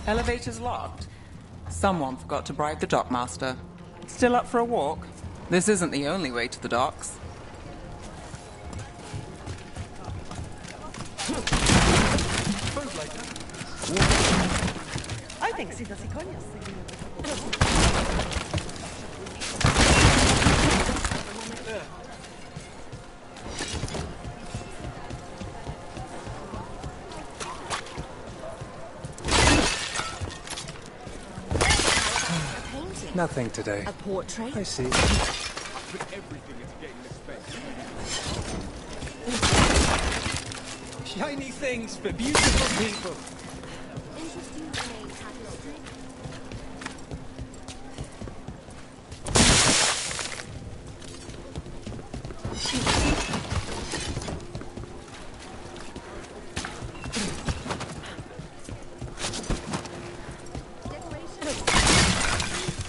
Elevator's locked. Someone forgot to bribe the dockmaster. Still up for a walk? This isn't the only way to the docks.
I think sí, sí, coño.
Nothing today.
A portrait?
I see.
Shiny things for beautiful people.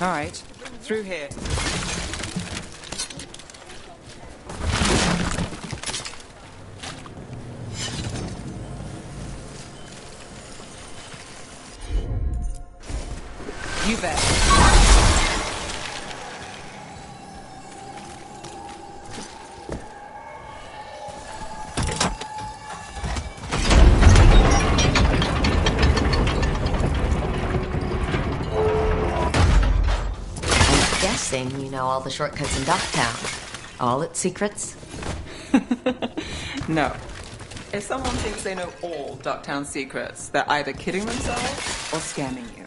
All right, through here. You bet.
You know all the shortcuts in Ducktown. All its secrets?
No. If someone thinks they know all Ducktown secrets, they're either kidding themselves or scamming you.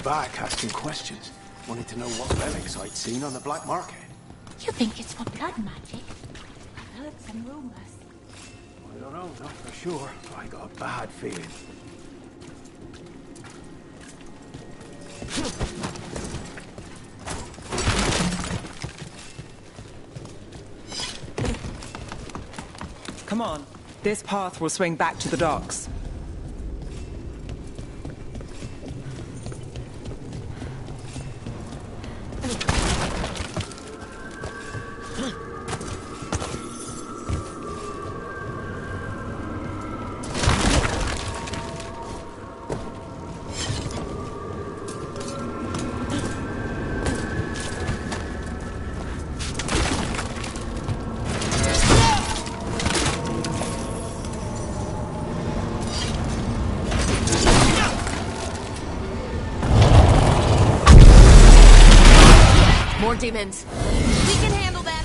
Back asking questions. Wanted to know what relics I'd seen on the black market.
You think it's for blood magic? I've heard some rumors.
I don't know, not for sure. I got a bad feeling.
Come on. This path will swing back to the docks.
More demons. We can handle them.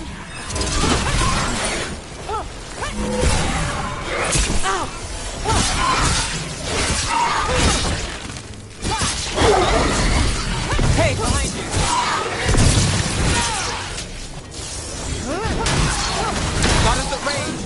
Hey, behind you! Got us at range!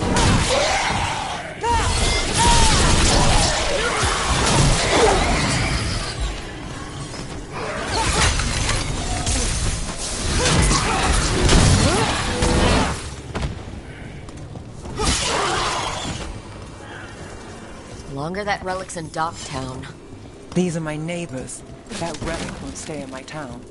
Longer that relic's in Docktown.
These are my neighbors. That relic won't stay in my town.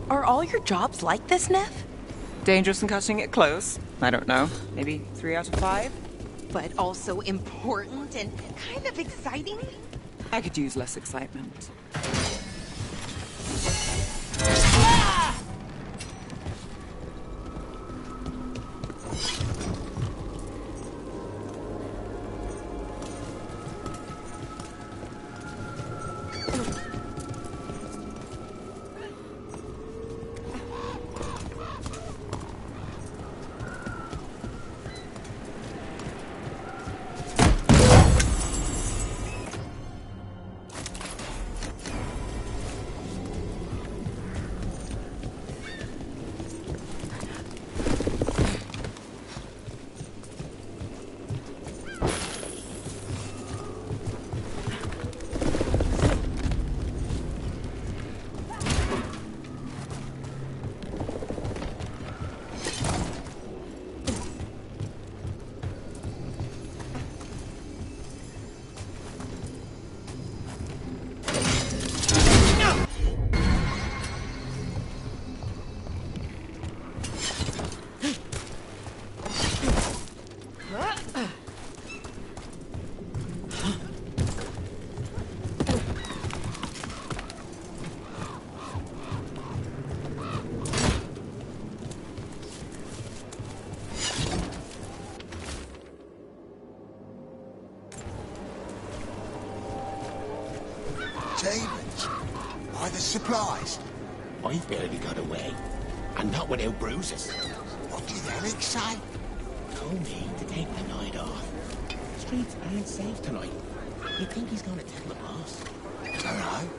Are all your jobs like this, Neff?
Dangerous and cutting it close. I don't know. Maybe 3 out of 5?
But also important and kind of exciting?
I could use less excitement.
Demons? Why, the supplies?
I've barely got away, and not without bruises.
What did Eric say?
Told me to take the night off. Streets aren't safe tonight. You think he's gonna tell the boss?
Dunno.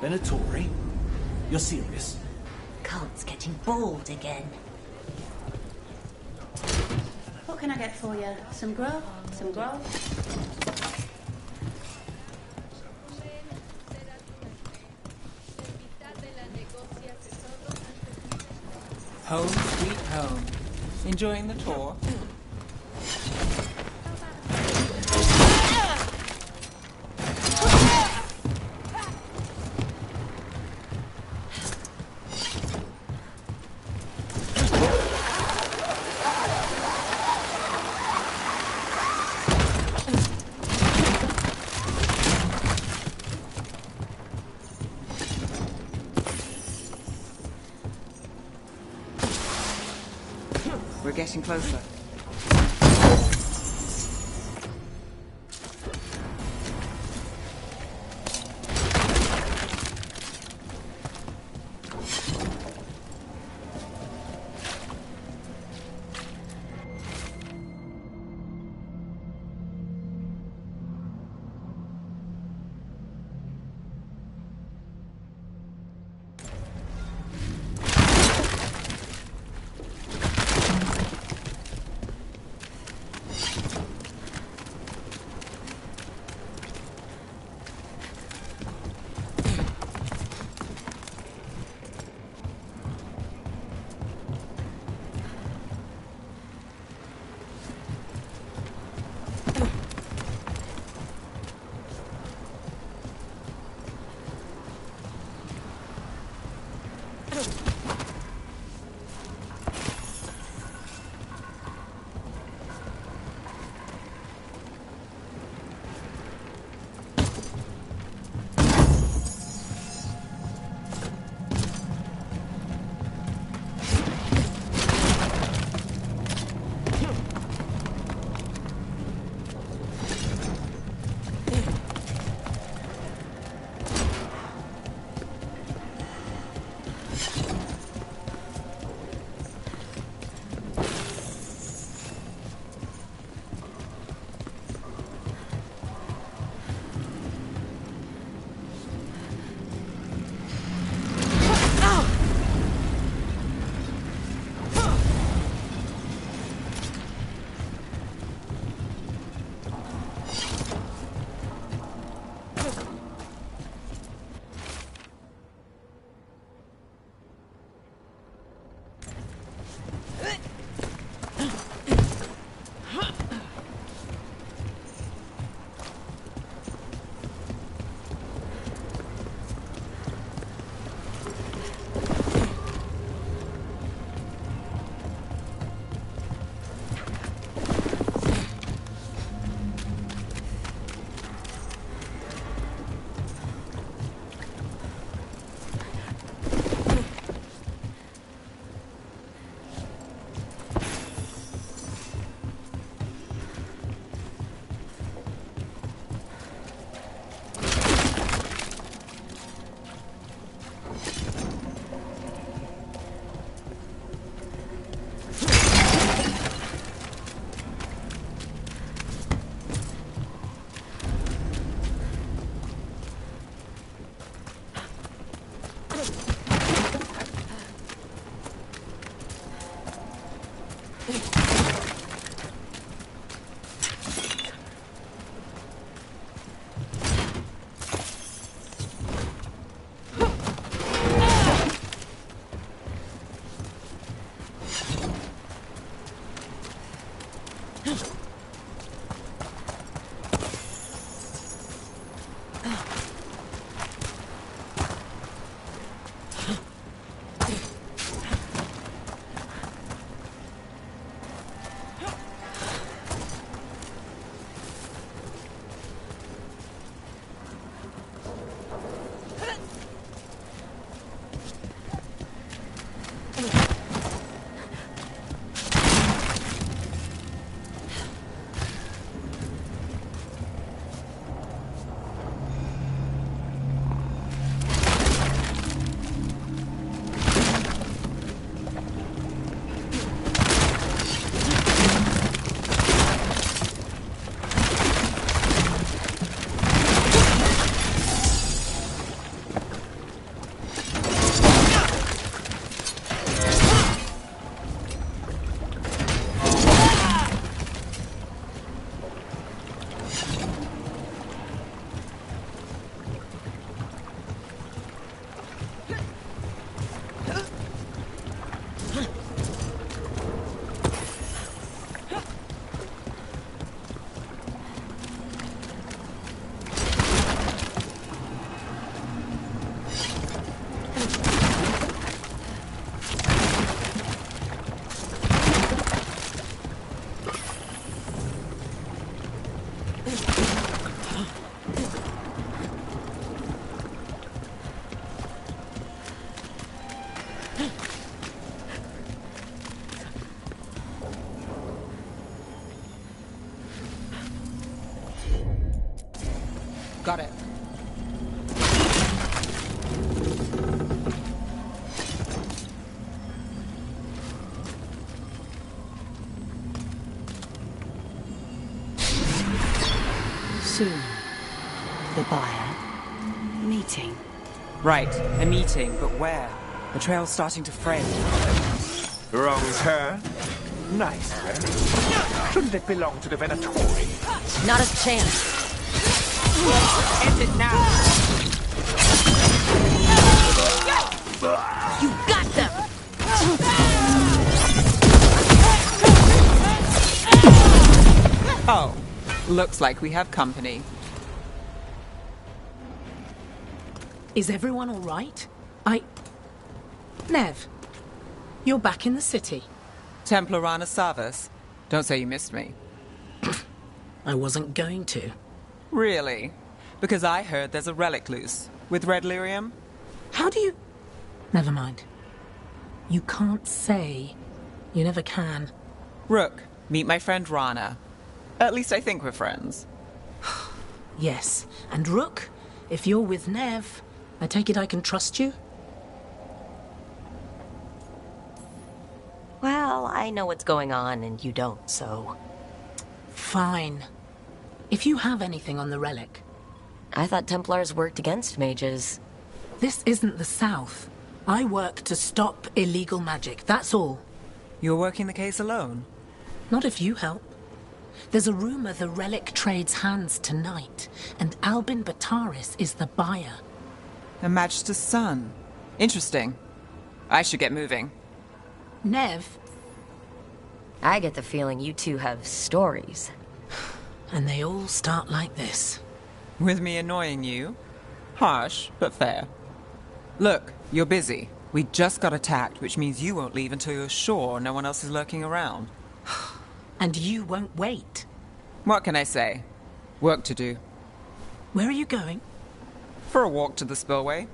Venatori? You're serious?
Cult's getting bold again. What can I get for you? Some grub? Some grub?
Home sweet home. Enjoying the tour? We're getting closer. Got it.
Soon, the buyer. Meeting.
Right, a meeting, but where? The trail's starting to fray.
Wrong turn. Nice turn. Shouldn't it belong to the Venatori?
Not a chance.
End it now!
You got them!
Oh, looks like we have company.
Is everyone all right? Nev, you're back in the city.
Templar Rana Savas. Don't say you missed me.
I wasn't going to.
Really? Because I heard there's a relic loose. With red lyrium?
How do you... Never mind. You can't say. You never can.
Rook, meet my friend Rana. At least I think we're friends.
Yes, and Rook, if you're with Nev, I take it I can trust you?
I know what's going on and you don't, so...
Fine. If you have anything on the relic...
I thought Templars worked against mages.
This isn't the South. I work to stop illegal magic, that's all.
You're working the case alone?
Not if you help. There's a rumor the relic trades hands tonight, and Albin Bataris is the buyer.
A Magister's son. Interesting. I should get moving.
Nev?
I get the feeling you two have stories.
And they all start like this.
With me annoying you? Harsh, but fair. Look, you're busy. We just got attacked, which means you won't leave until you're sure no one else is lurking around.
And you won't wait.
What can I say? Work to do.
Where are you going?
For a walk to the spillway.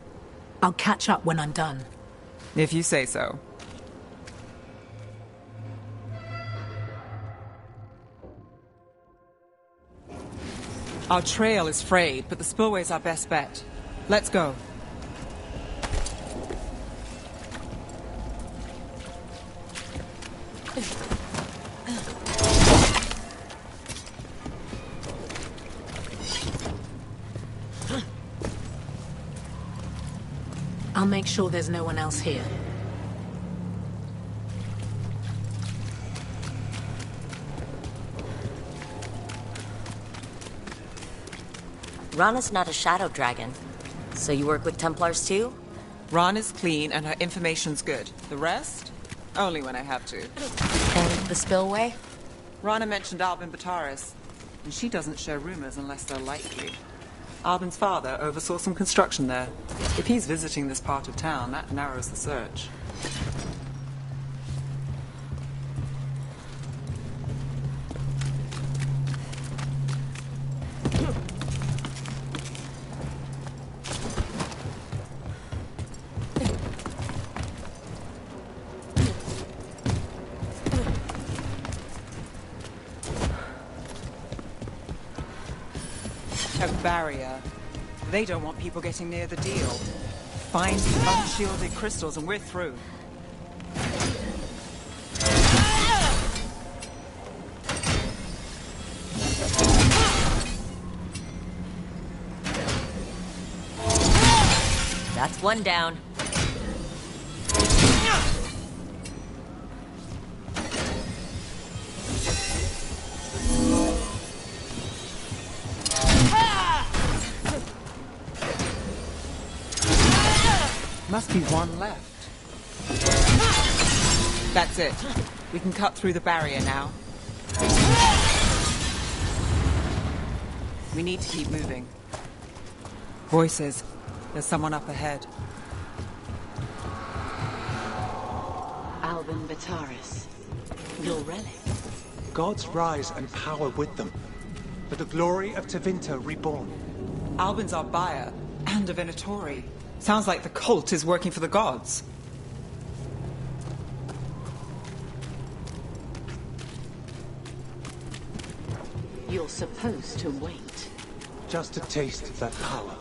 I'll catch up when I'm done.
If you say so. Our trail is frayed, but the spillway's our best bet. Let's go.
I'll make sure there's no one else here.
Rana's not a shadow dragon. So you work with Templars too?
Rana's clean and her information's good. The rest? Only when I have to.
And the spillway?
Rana mentioned Albin Bataris, and she doesn't share rumors unless they're likely. Albin's father oversaw some construction there. If he's visiting this part of town, that narrows the search. A barrier. They don't want people getting near the deal. Find the unshielded crystals and we're through.
That's one down.
Must be one left. That's it. We can cut through the barrier now. We need to keep moving. Voices. There's someone up ahead.
Albin Bataris. Your relic.
Gods rise and power with them. For the glory of Tevinter reborn.
Albin's our buyer, and a Venatori. Sounds like the cult is working for the gods.
You're supposed to wait.
Just to taste that power.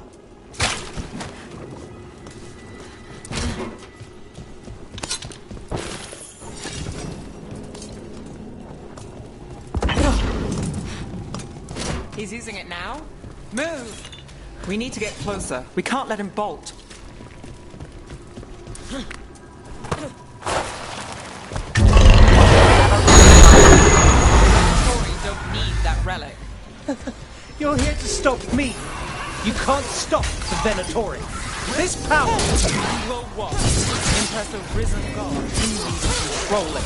He's using it now? Move! We need to get closer. We can't let him bolt. Don't need that relic.
You're here to stop me. You can't stop the Venatori. This power
will what? Impress a risen god. You need to control it.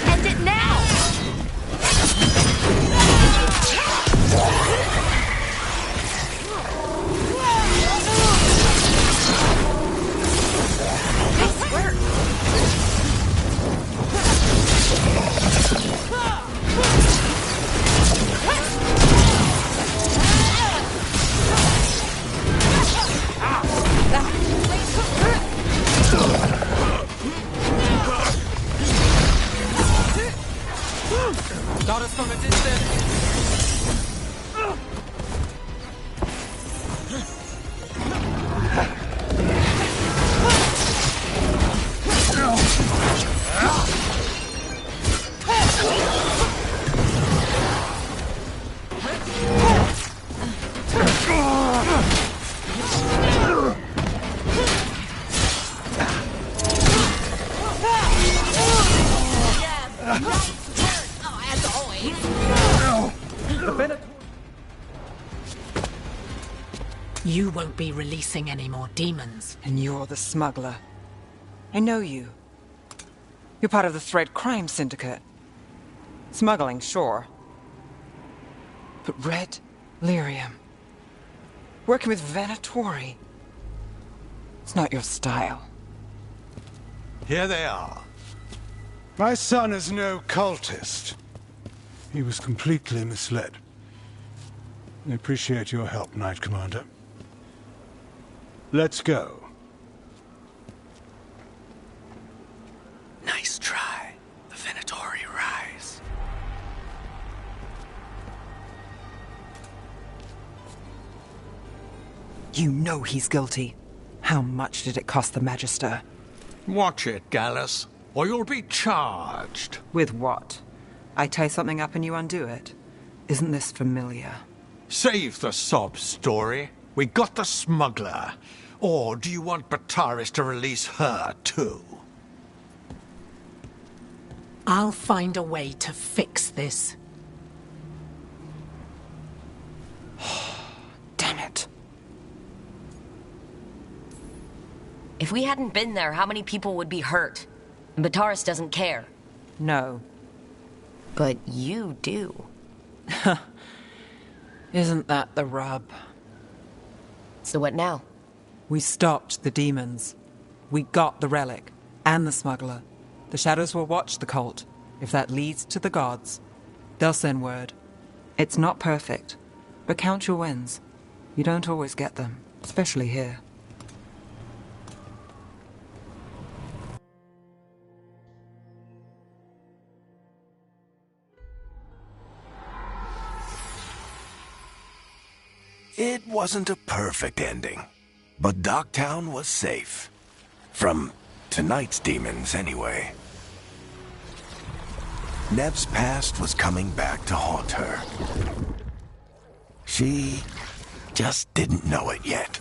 End it now! Nice work!
You won't be releasing any more demons.
And you're the smuggler. I know you. You're part of the Thread crime syndicate. Smuggling, sure. But red lyrium. Working with Venatori. It's not your style.
Here they are. My son is no cultist. He was completely misled. I appreciate your help, Knight Commander. Let's go.
Nice try. The Venatori rise.
You know he's guilty. How much did it cost the Magister?
Watch it, Gallus, or you'll be charged.
With what? I tie something up and you undo it. Isn't this familiar?
Save the sob story. We got the smuggler. Or do you want Bataris to release her, too?
I'll find a way to fix this.
Damn it.
If we hadn't been there, how many people would be hurt? And Bataris doesn't care.
No.
But you do.
Isn't that the rub?
So what now?
We stopped the demons. We got the relic. And the smuggler. The shadows will watch the cult. If that leads to the gods, they'll send word. It's not perfect, but count your wins. You don't always get them, especially here.
It wasn't a perfect ending, but Docktown was safe. From tonight's demons, anyway. Nev's past was coming back to haunt her. She just didn't know it yet.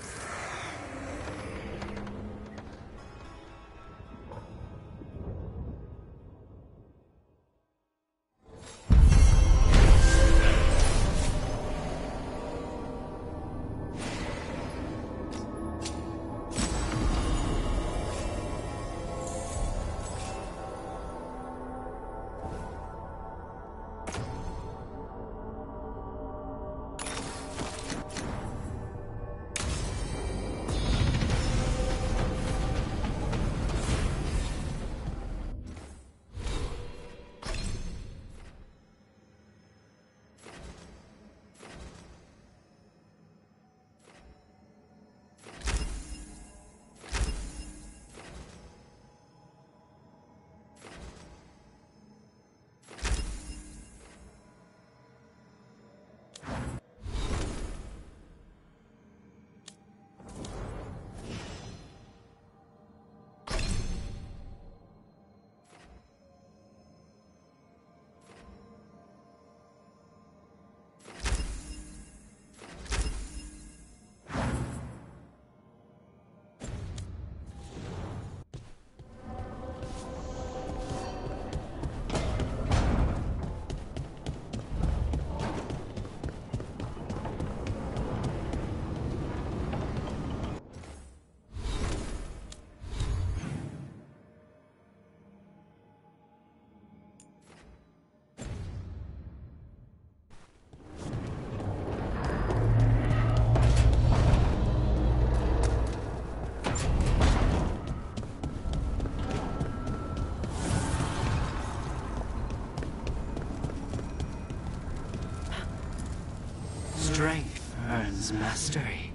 Strength earns mastery.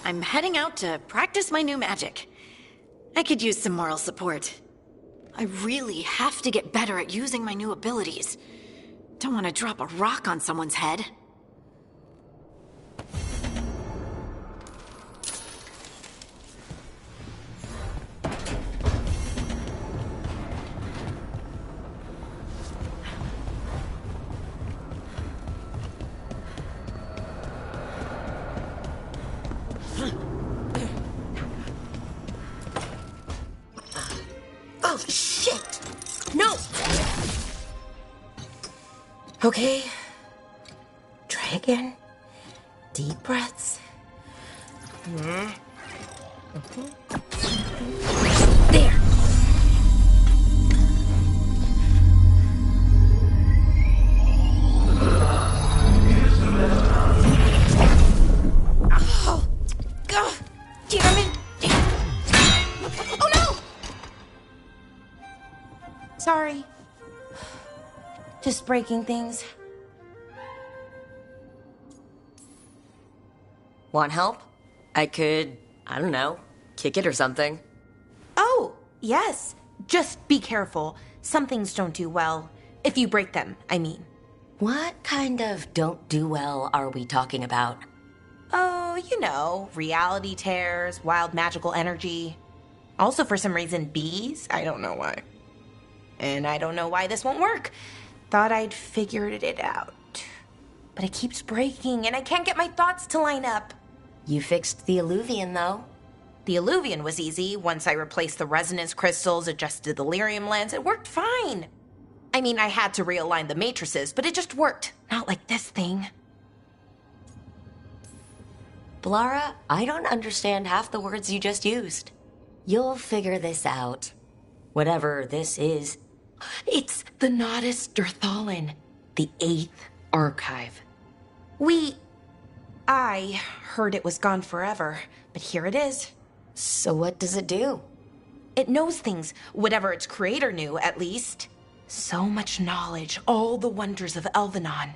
I'm heading out to practice my new magic. I could use some moral support. I really have to get better at using my new abilities. Don't want to drop a rock on someone's head.
Oh, shit! No! Okay. Try again. Deep breaths. There. Oh, God, damn it! Oh no! Sorry. Just breaking things.
Want help? I could, I don't know, kick it or something.
Oh, yes. Just be careful. Some things don't do well. If you break them, I mean.
What kind of don't do well are we talking about?
Oh, you know, reality tears, wild magical energy. Also, for some reason, bees. I don't know why. And I don't know why this won't work. Thought I'd figured it out. But it keeps breaking, and I can't get my thoughts to line up.
You fixed the Illuvian, though.
The Illuvian was easy. Once I replaced the resonance crystals, adjusted the lyrium lens, it worked fine. I mean, I had to realign the matrices, but it just worked. Not like this thing.
Blara, I don't understand half the words you just used. You'll figure this out. Whatever this is.
It's the Nodus Durthalin, the 8th archive. I heard it was gone forever, but here it is.
So what does it do?
It knows things, whatever its creator knew, at least. So much knowledge, all the wonders of Elvenon.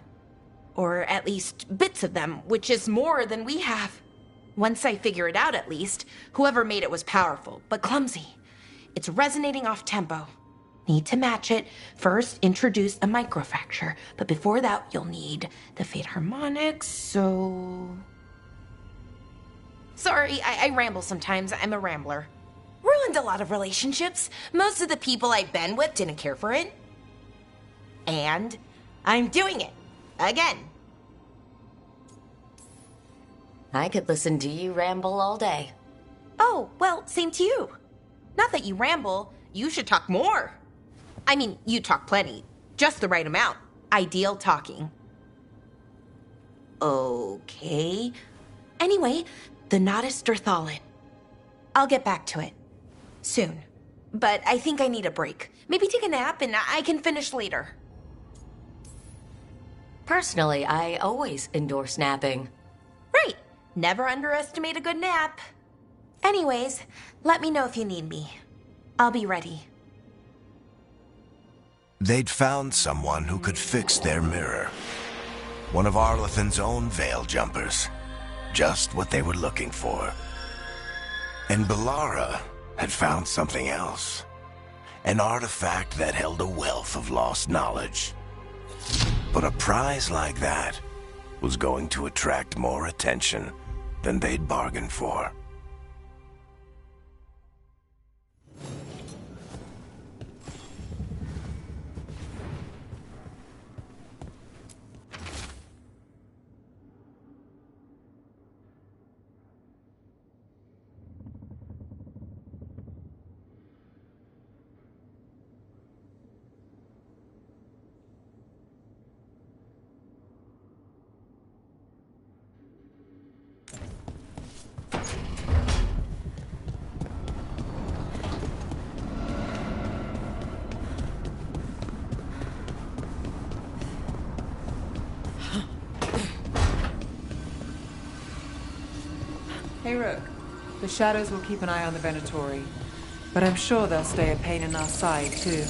Or at least bits of them, which is more than we have. Once I figure it out, at least, whoever made it was powerful, but clumsy. It's resonating off tempo. Need to match it. First, introduce a microfracture, but before that, you'll need the Fate harmonics, so... Sorry, I ramble sometimes. I'm a rambler. Ruined a lot of relationships. Most of the people I've been with didn't care for it. And I'm doing it. Again.
I could listen to you ramble all day.
Oh, well, same to you. Not that you ramble. You should talk more. I mean, you talk plenty. Just the right amount. Ideal talking. Okay. Anyway, the Nodus Durthalin. I'll get back to it. Soon. But I think I need a break. Maybe take a nap and I can finish later.
Personally, I always endorse napping.
Right. Never underestimate a good nap. Anyways, let me know if you need me. I'll be ready.
They'd found someone who could fix their mirror. One of Arlathan's own Veil Jumpers. Just what they were looking for. And Blara had found something else. An artifact that held a wealth of lost knowledge. But a prize like that was going to attract more attention than they'd bargained for.
Hey, Rook. The Shadows will keep an eye on the Venatori, but I'm sure they'll stay a pain in our side, too.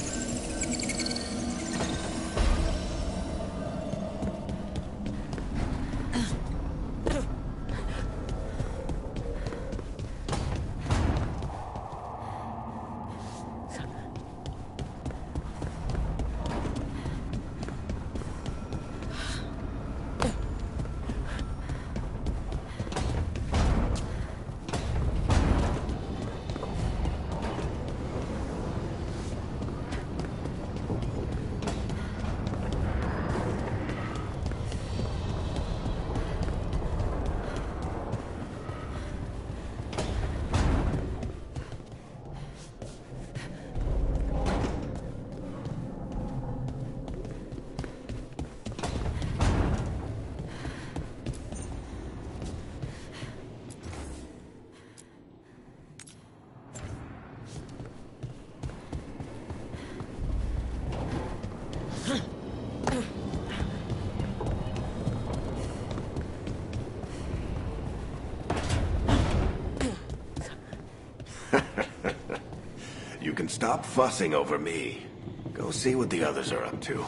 Stop fussing over me. Go see what the others are up to.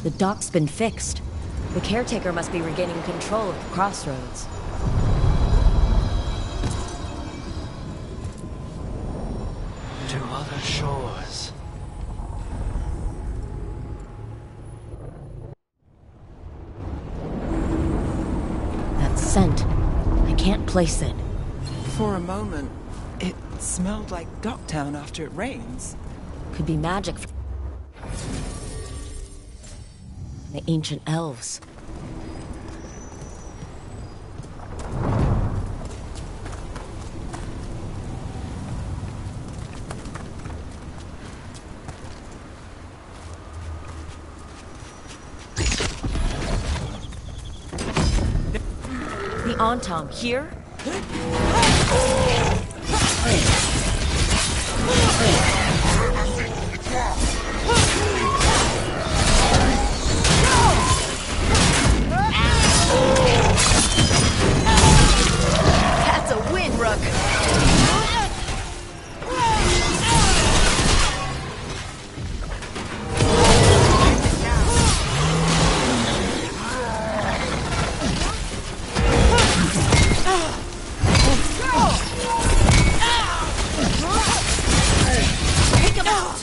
The dock's been fixed. The caretaker must be regaining control of the crossroads.
To other shores.
That scent. I can't place it.
For a moment, it smelled like Docktown after it rains.
Could be magic. The ancient elves. The Antom here?
That's a win, Rook. Take him out.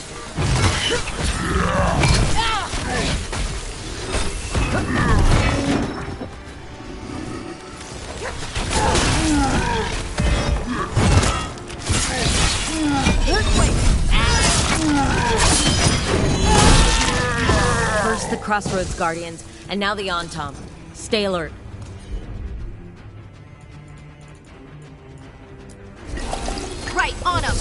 First the Crossroads Guardians, and now the Antom. Stay alert.
Right on him.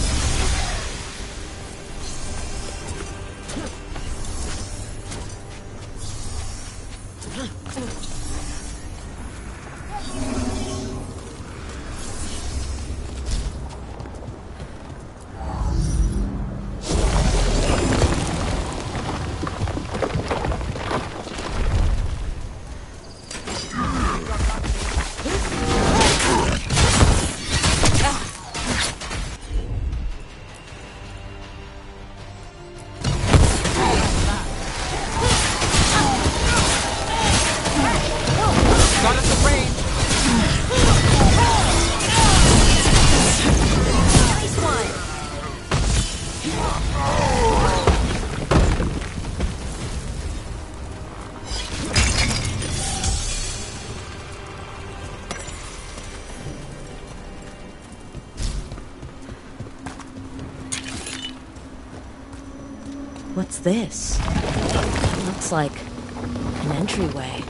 Got us a range.
Nice one.
What's this? It looks like an entryway.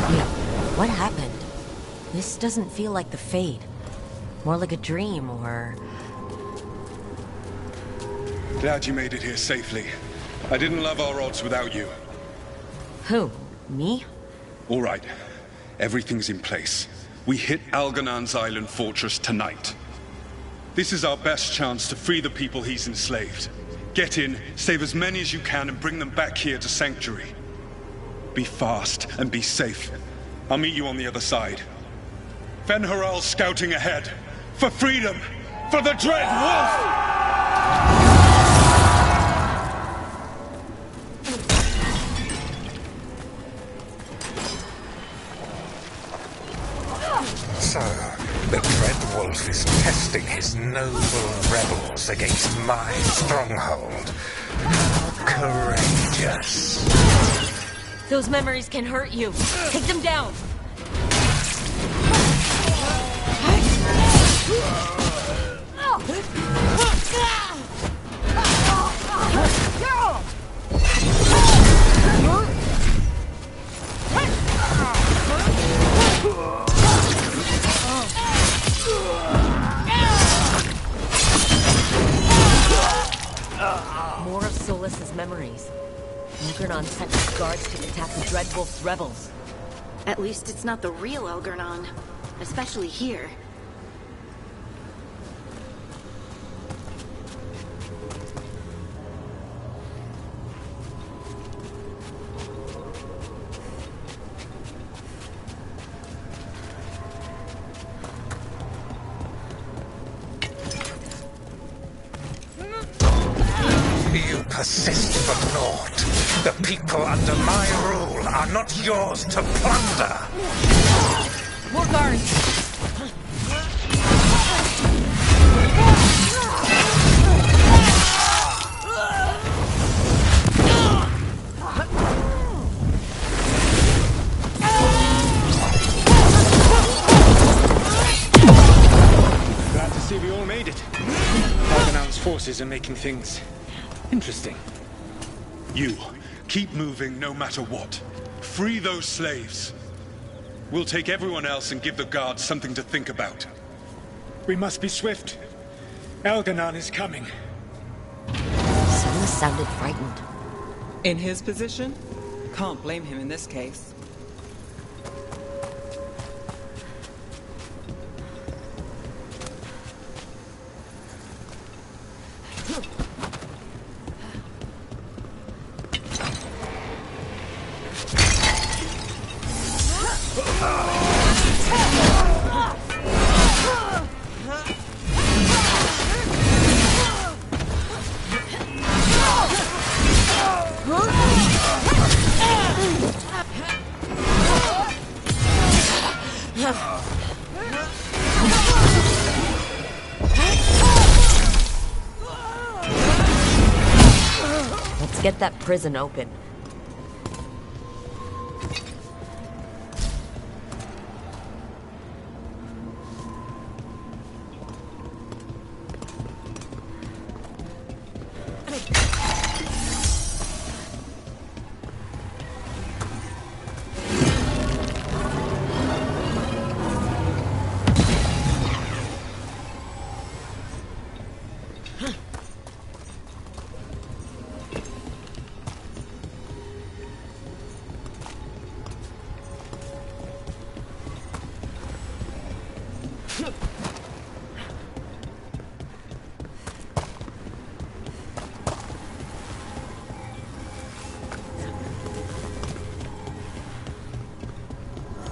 Wait, what happened? This doesn't feel like the Fade. More like a dream, or...
Glad you made it here safely. I didn't love our odds without you.
Who? Me?
All right. Everything's in place. We hit Algernon's island fortress tonight. This is our best chance to free the people he's enslaved. Get in, save as many as you can, and bring them back here to Sanctuary. Be fast and be safe. I'll meet you on the other side. Fen-Haral scouting ahead. For freedom! For the Dread Wolf!
So, the Dread Wolf is testing his noble rebels against my stronghold. How courageous.
Those memories can hurt you. Take them down. More of Solus's memories. Algernon sent his guards to attack the Dreadwolf's rebels.
At least it's not the real Algernon. Especially here.
You persist for naught. The people under my rule are not yours to plunder.
More guards!
Glad to see we all made it. Argonau's forces are making things interesting.
You, keep moving no matter what. Free those slaves. We'll take everyone else and give the guards something to think about.
We must be swift. Algernon is coming.
Solus sounded frightened.
In his position? Can't blame him in this case.
Let's get that prison open.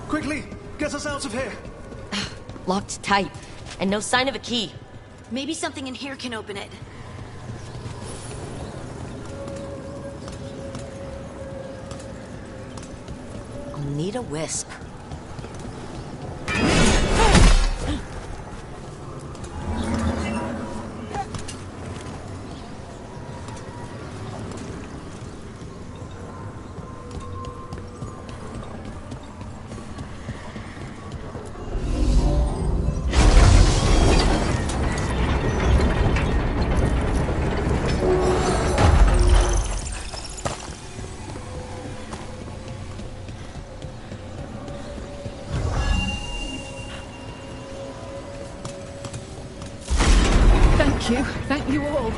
Quickly! Get us out of here!
Locked tight, and no sign of a key.
Maybe something in here can open it.
I'll need a wisp.
Thank you all.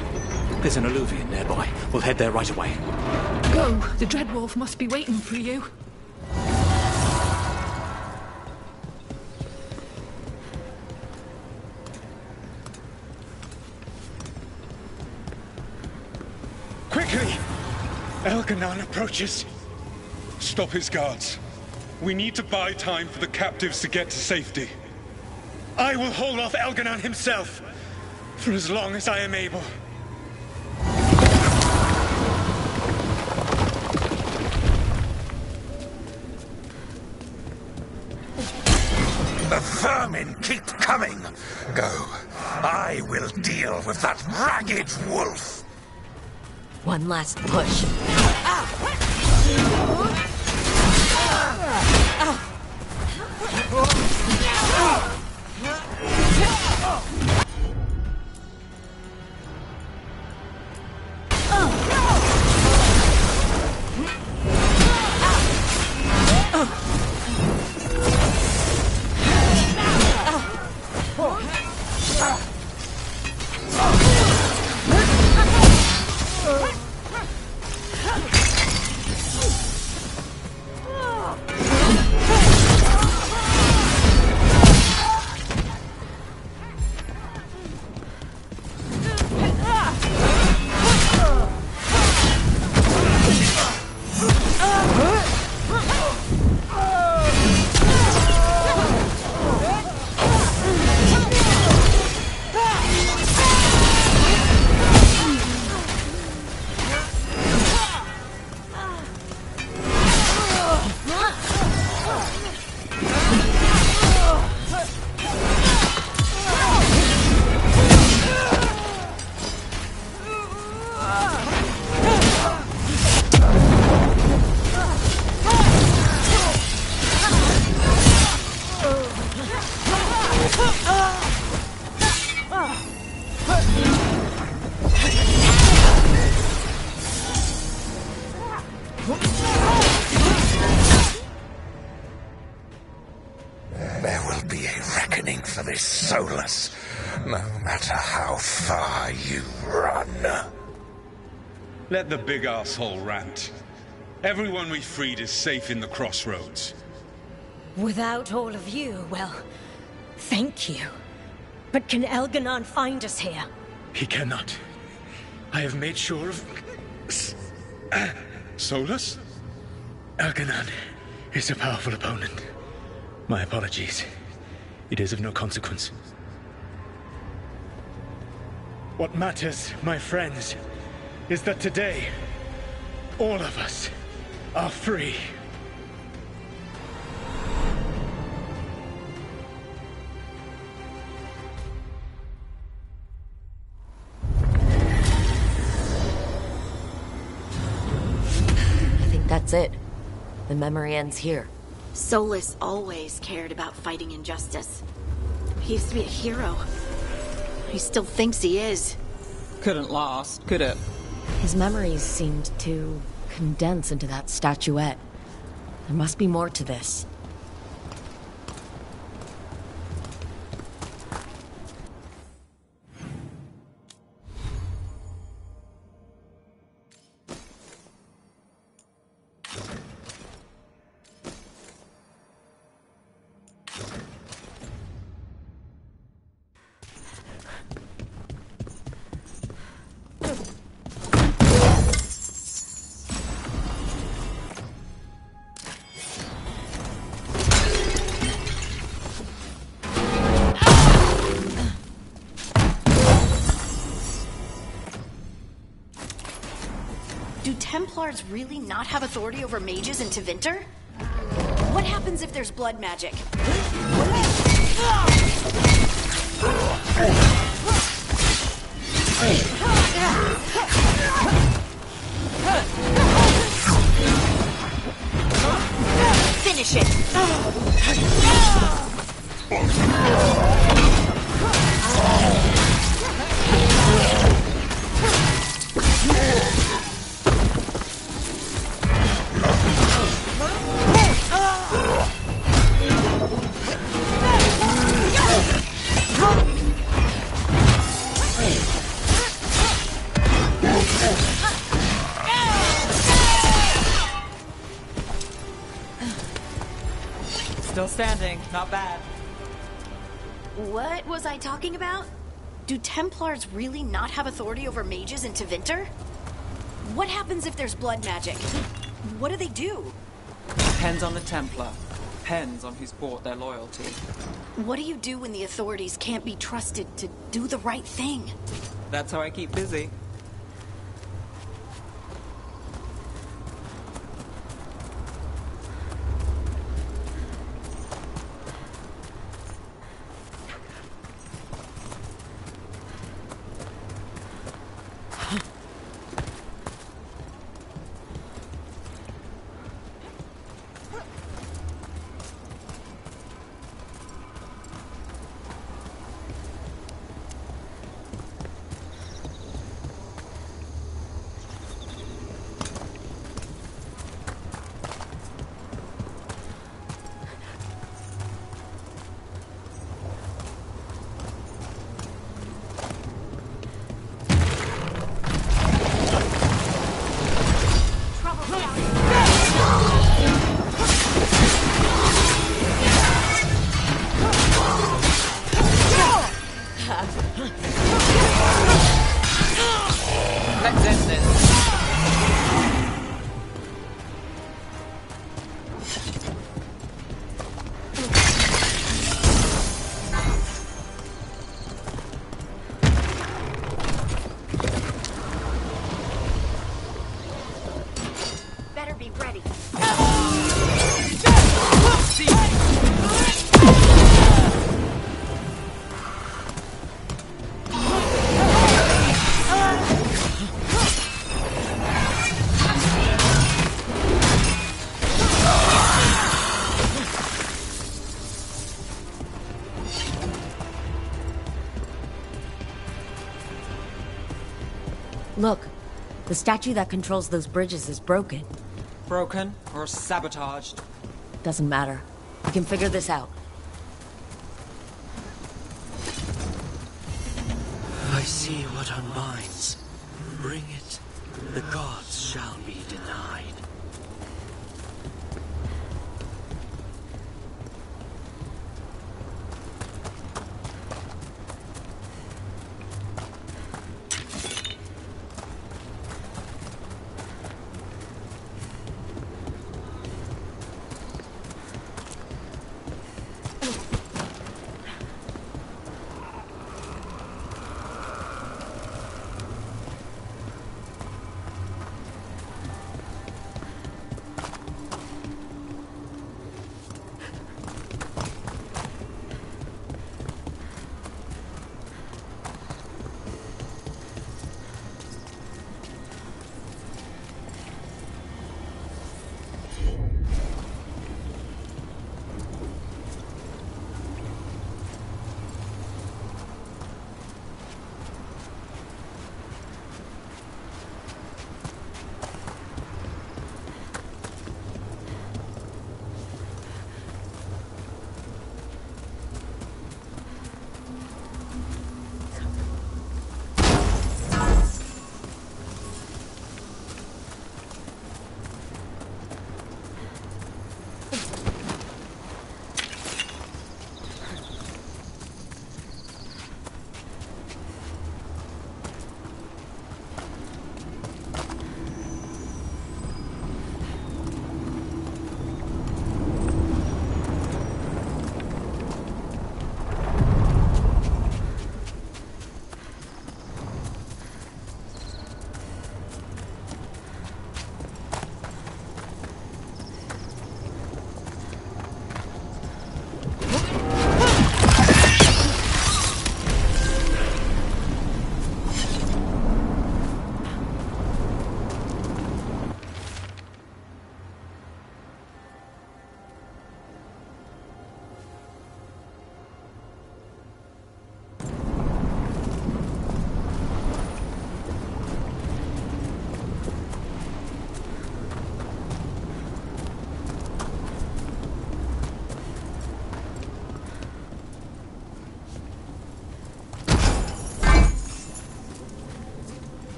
There's an alluvion nearby. We'll head there right away.
Go. The Dreadwolf must be waiting for you.
Quickly! Algernon approaches. Stop his guards. We need to buy time for the captives to get to safety. I will hold off Algernon himself for as long as I am able.
The vermin keep coming. Go. I will deal with that ragged wolf.
One last push.
There will be a reckoning for this Solus, no matter how far you run.
Let the big asshole rant. Everyone we freed is safe in the crossroads.
Without all of you, well, thank you. But can Elganon find us here?
He cannot. I have made sure of...
Solus?
Elganon is a powerful opponent. My apologies. It is of no consequence. What matters, my friends, is that today, all of us are free.
I think that's it. The memory ends here.
Solus always cared about fighting injustice. He used to be a hero. He still thinks he is.
Couldn't last, could it?
His memories seemed to condense into that statuette. There must be more to this.
Do Templars really not have authority over mages in Tevinter? What happens if there's blood magic? Finish it!
Still standing, not bad.
What was I talking about? Do Templars really not have authority over mages in Tevinter? What happens if there's blood magic? What do they do?
Depends on the Templar. Depends on who's bought their loyalty.
What do you do when the authorities can't be trusted to do the right thing?
That's how I keep busy. Let's end this.
Better be ready.
Look, the statue that controls those bridges is broken.
Broken or sabotaged?
Doesn't matter. We can figure this out.
I see what unbinds. Bring it. The gods shall be denied.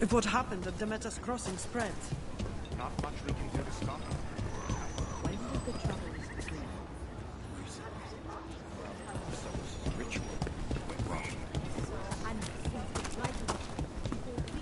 If what happened at Demeter's Crossing spreads.
Not much we can do to stop it.
When did the troubles begin?
Ritual went wrong.
And since the flight of people we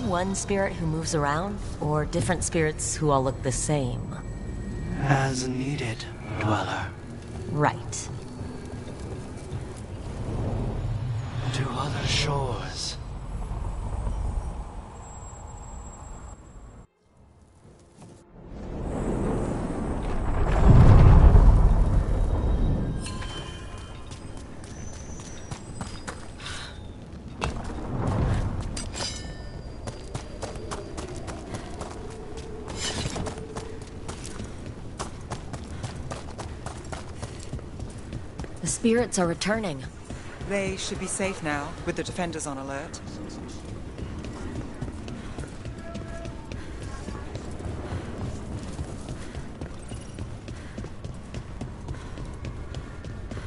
one spirit who moves around, or different spirits who all look the same?
As needed, Dweller.
Right.
To other shores.
The spirits are returning.
They should be safe now, with the defenders on alert.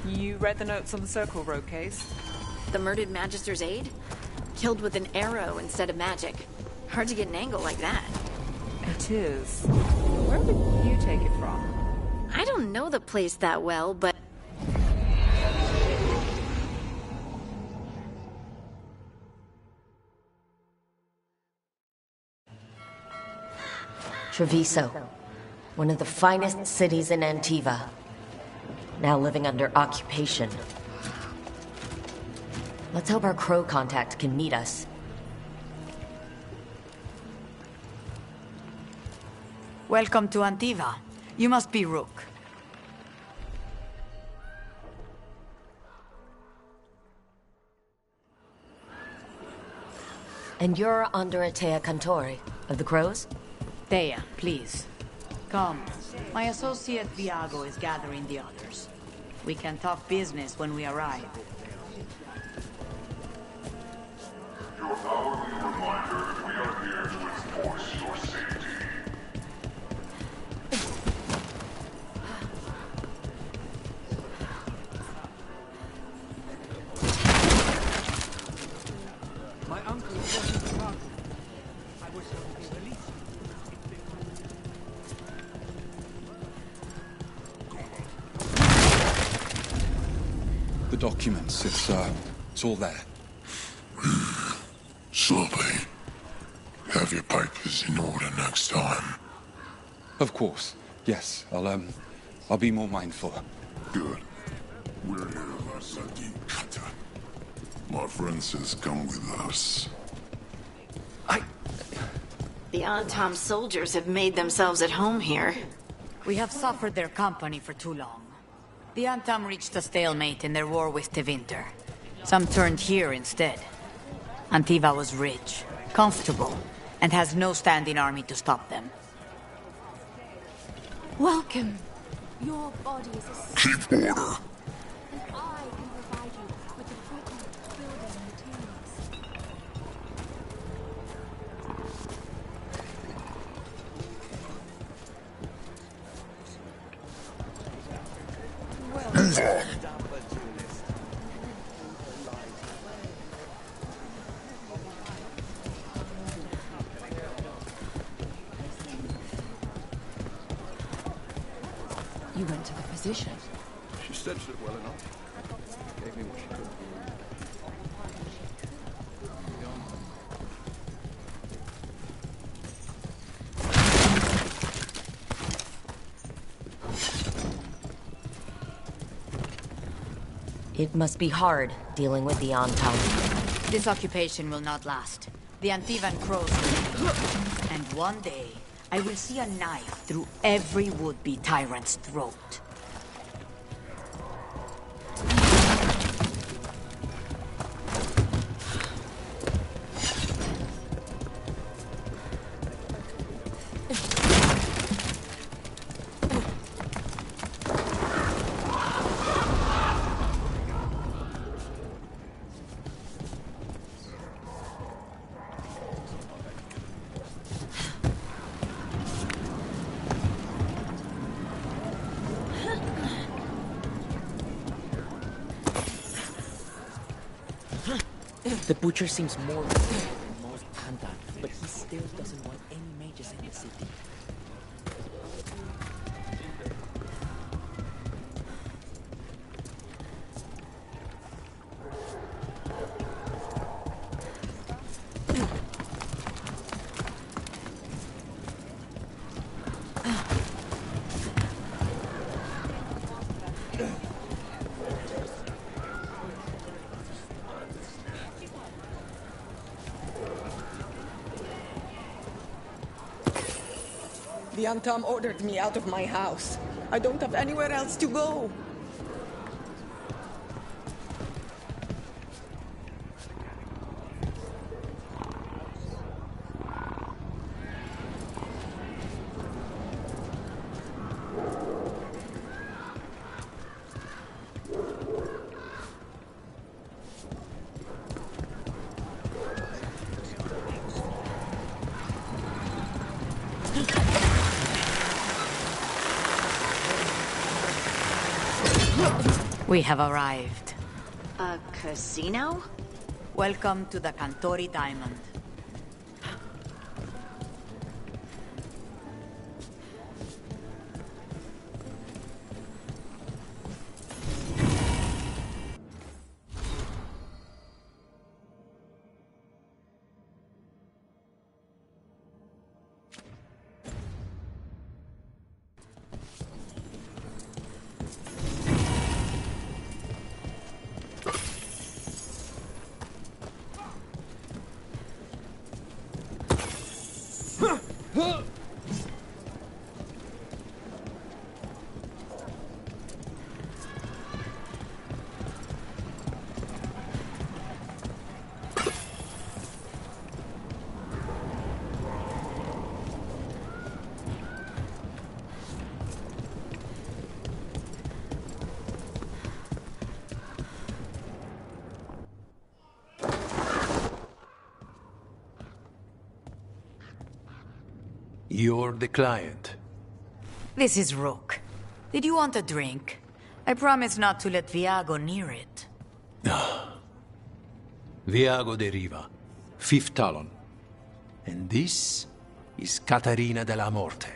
You read the notes on the Circle Road case?
The murdered Magister's aide? Killed with an arrow instead of magic. Hard to get an angle like that.
It is. Where did you take it from?
I don't know the place that well, but...
Treviso, one of the finest cities in Antiva, now living under occupation. Let's hope our crow contact can meet us.
Welcome to Antiva. You must be Rook.
And you're Andreatea Cantori, of the Crows?
Thea, please. Come. My associate Viago is gathering the others. We can talk business when we arrive.
Your hourly reminder that we are here to enforce your safety.
My uncle was in the park. I was released.
The documents, it's all there.
Slowly. Have your papers in order next time.
Of course. Yes, I'll be more mindful.
Good. We're here, Lasaki. My friend says come with us.
The Antam soldiers have made themselves at home here.
We have suffered their company for too long. The Antam reached a stalemate in their war with Tevinter. Some turned here instead. Antiva was rich, comfortable, and has no standing army to stop them.
Welcome. Your body is a...
Keep order.
And I can provide you with equipment, building materials.
You went to the physician.
She said it well enough. Gave me what she could.
It must be hard dealing with the Antam.
This occupation will not last. The Antivan crows will. And one day, I will see a knife through every would-be tyrant's throat.
The butcher seems more than most Panda, but he still doesn't want any mages in the city.
The Antam ordered me out of my house. I don't have anywhere else to go.
We have arrived.
A casino?
Welcome to the Cantori Diamond.
You're the client.
This is Rook. Did you want a drink? I promise not to let Viago near it.
Viago de Riva, 5th Talon. And this is Catarina de la Morte,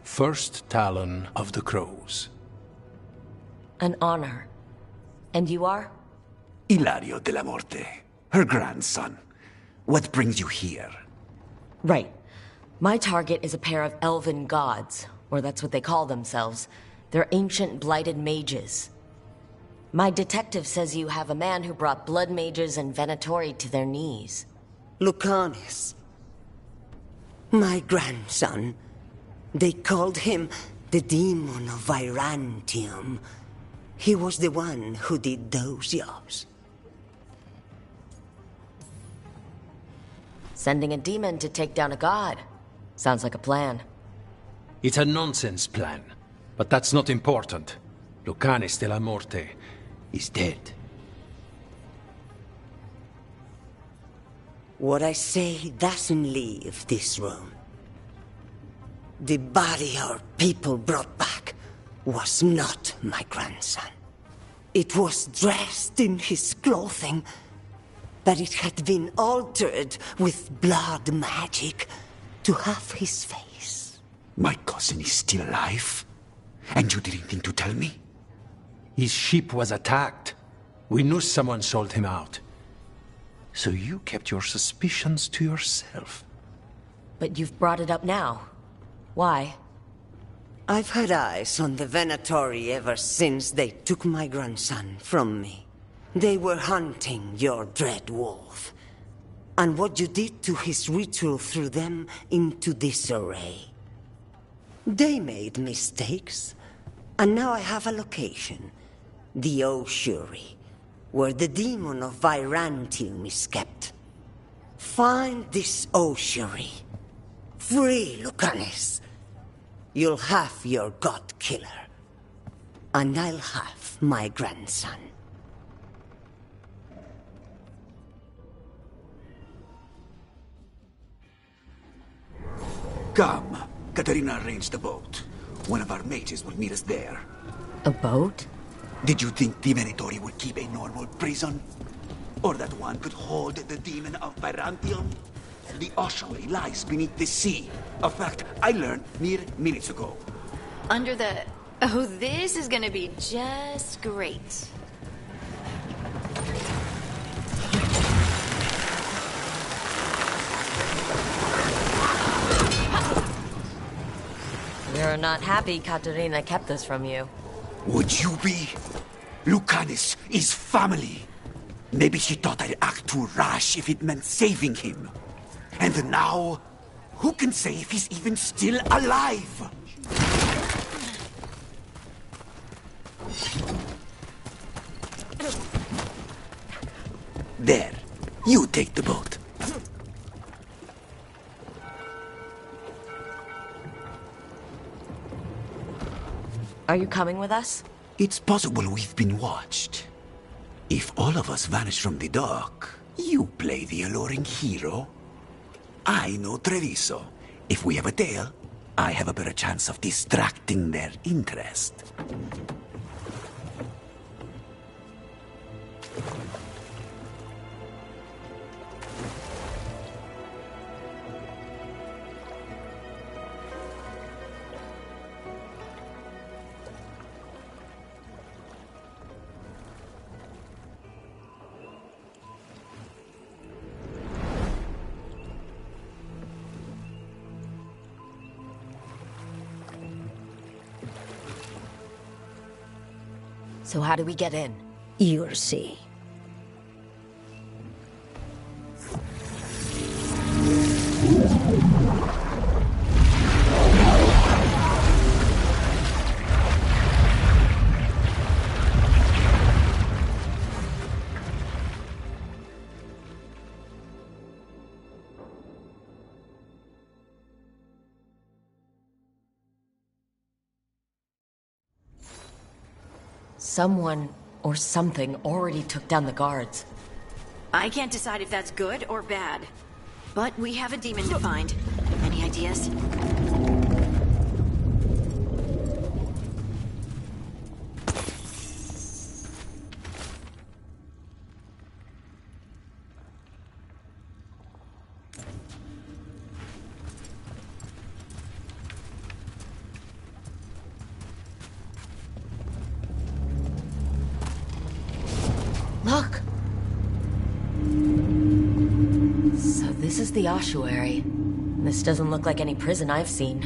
1st Talon of the Crows.
An honor. And you are?
Ilario de la Morte, her grandson. What brings you here?
Right. My target is a pair of elven gods, or that's what they call themselves. They're ancient blighted mages. My detective says you have a man who brought blood mages and Venatori to their knees.
Lucanis. My grandson. They called him the Demon of Virantium. He was the one who did those jobs.
Sending a demon to take down a god. Sounds like a plan.
It's a nonsense plan, but that's not important. Lucanis de la Morte is dead.
What I say doesn't leave this room. The body our people brought back was not my grandson. It was dressed in his clothing, but it had been altered with blood magic to have his face.
My cousin is still alive? And you didn't think to tell me?
His ship was attacked. We knew someone sold him out. So you kept your suspicions to yourself.
But you've brought it up now. Why?
I've had eyes on the Venatori ever since they took my grandson from me. They were hunting your dread wolf. And what you did to his ritual threw them into disarray. They made mistakes, and now I have a location. The ossuary, where the demon of Virantium is kept. Find this ossuary. Free Lucanis. You'll have your god killer. And I'll have my grandson.
Come. Katarina arranged a boat. One of our mages will meet us there.
A boat?
Did you think the Venatori would keep a normal prison? Or that one could hold the demon of Virantium? The ossuary lies beneath the sea. A fact I learned mere minutes ago.
Under the... Oh, this is gonna be just great.
You're not happy Katarina kept this from you.
Would you be? Lucanis is family. Maybe she thought I'd act too rash if it meant saving him. And now, who can say if he's even still alive? There, you take the boat.
Are you coming with us?
It's possible we've been watched. If all of us vanish from the dock, you play the alluring hero. I know Treviso. If we have a tail, I have a better chance of distracting their interest.
So how do we get in?
You'll see.
Someone or something already took down the guards.
I can't decide if that's good or bad. But we have a demon to find. Any ideas?
Look! So this is the ossuary. This doesn't look like any prison I've seen.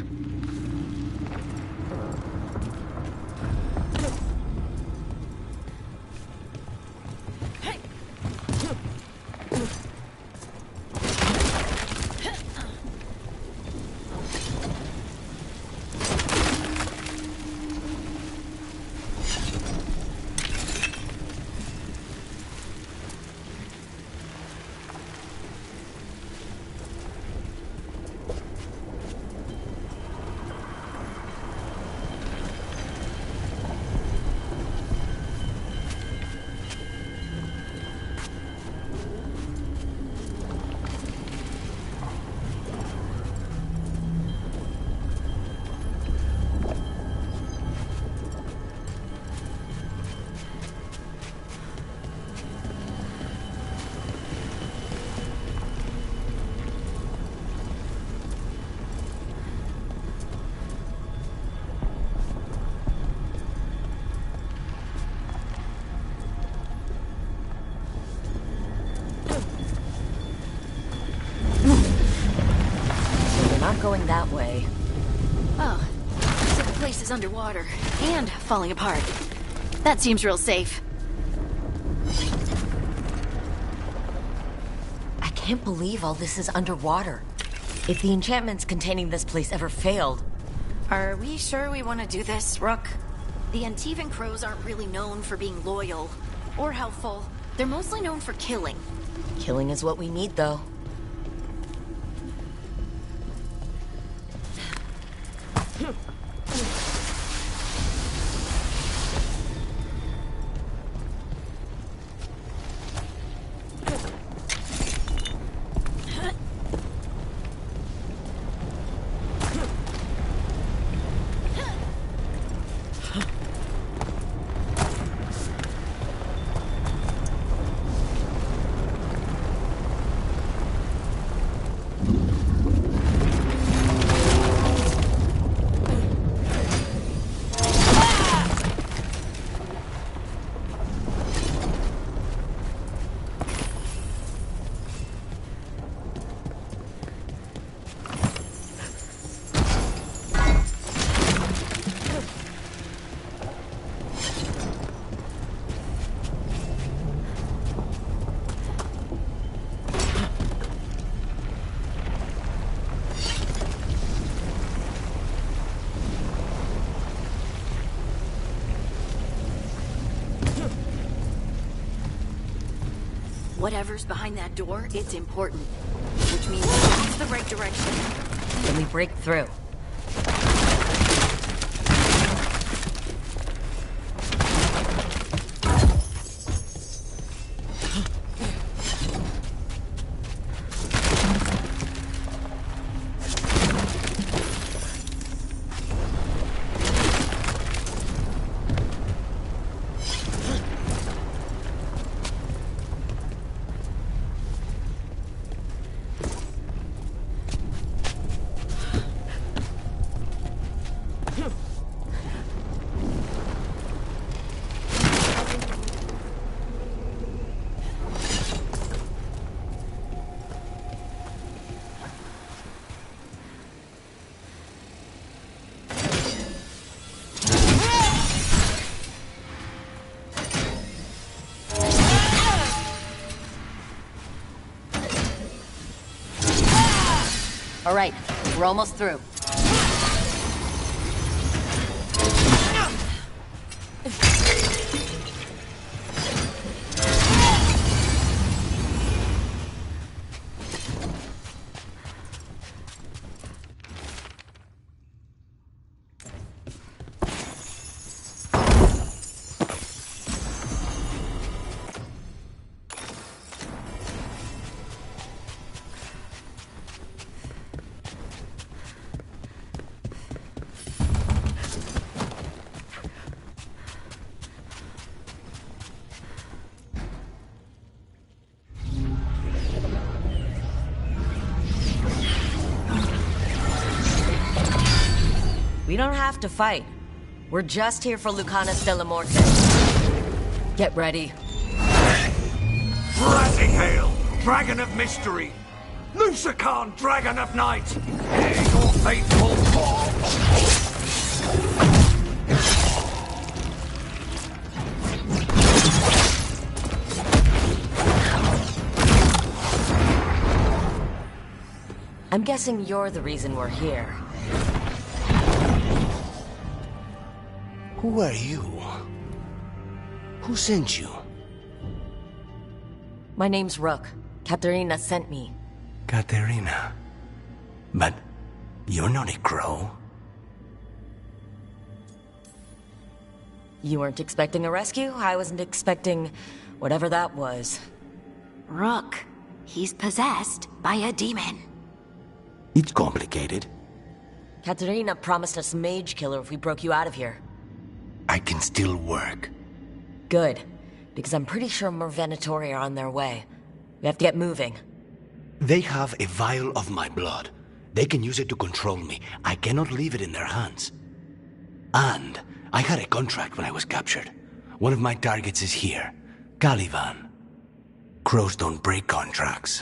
going that way.
Oh, so the place is underwater and falling apart. That seems real safe.
I can't believe all this is underwater. If the enchantments containing this place ever failed...
Are we sure we want to do this, Rook? The Antivan Crows aren't really known for being loyal or helpful. They're mostly known for killing.
Killing is what we need, though.
Whatever's behind that door, it's important. Which means it's the right direction.
Then we break through. All right, we're almost through. We don't have to fight. We're just here for Lucanus de la Morte. Get ready.
Razzie Hail, Dragon of Mystery! Lucican, Dragon of Night! Your faithful corpse!
I'm guessing you're the reason we're here.
Who are you? Who sent you?
My name's Rook. Katerina sent me.
Katerina. But you're not a crow.
You weren't expecting a rescue? I wasn't expecting whatever that was.
Rook. He's possessed by a demon.
It's complicated.
Katerina promised us Mage Killer if we broke you out of here.
I can still work.
Good. Because I'm pretty sure more Venatori are on their way. We have to get moving.
They have a vial of my blood. They can use it to control me. I cannot leave it in their hands. And I had a contract when I was captured. One of my targets is here. Caliban. Crows don't break contracts.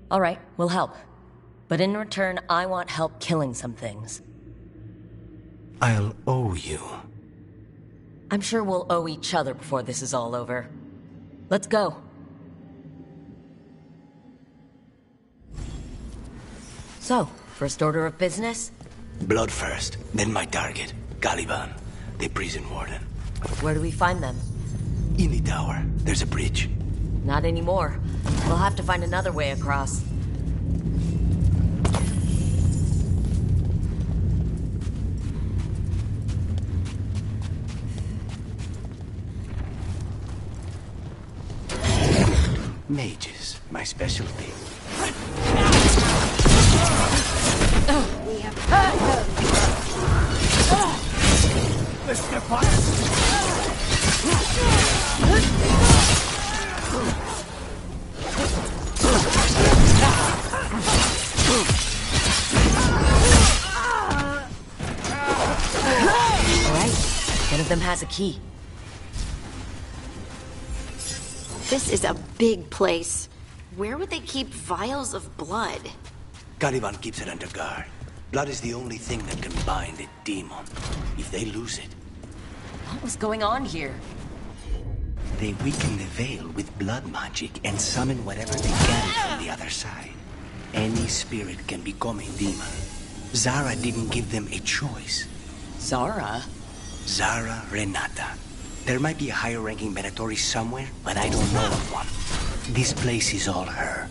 All right, we'll help. But in return, I want help killing some things.
I'll owe you.
I'm sure we'll owe each other before this is all over. Let's go. So, first order of business?
Blood first, then my target, Caliban, the prison warden.
Where do we find them?
In the tower. There's a bridge.
Not anymore. We'll have to find another way across.
Mages, my specialty.
Mr. Fire!
Alright, one of them has a key.
This is a big place. Where would they keep vials of blood?
Caliban keeps it under guard. Blood is the only thing that can bind a demon. If they lose it,
What was going on here?
they weaken the veil with blood magic and summon whatever they can from the other side. Any spirit can become a demon. Zara didn't give them a choice.
Zara?
Zara Renata. There might be a higher-ranking Venatori somewhere, but I don't know of one. This place is all her.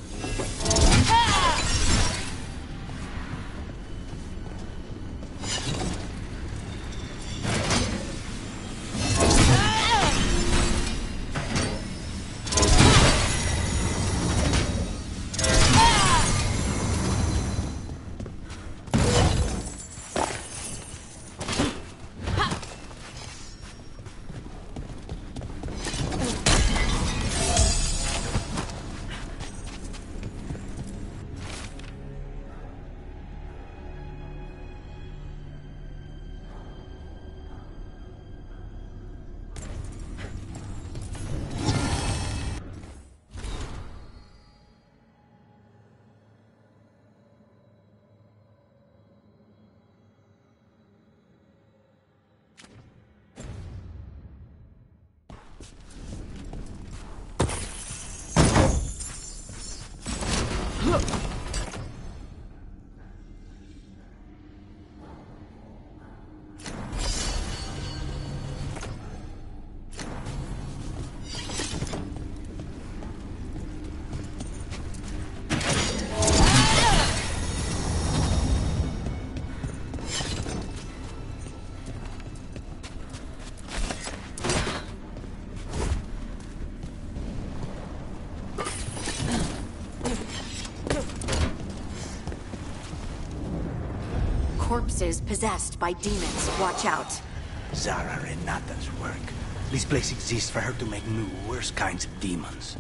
Corpses possessed by demons. Watch out.
Zara Renata's work. This place exists for her to make new, worse kinds of demons.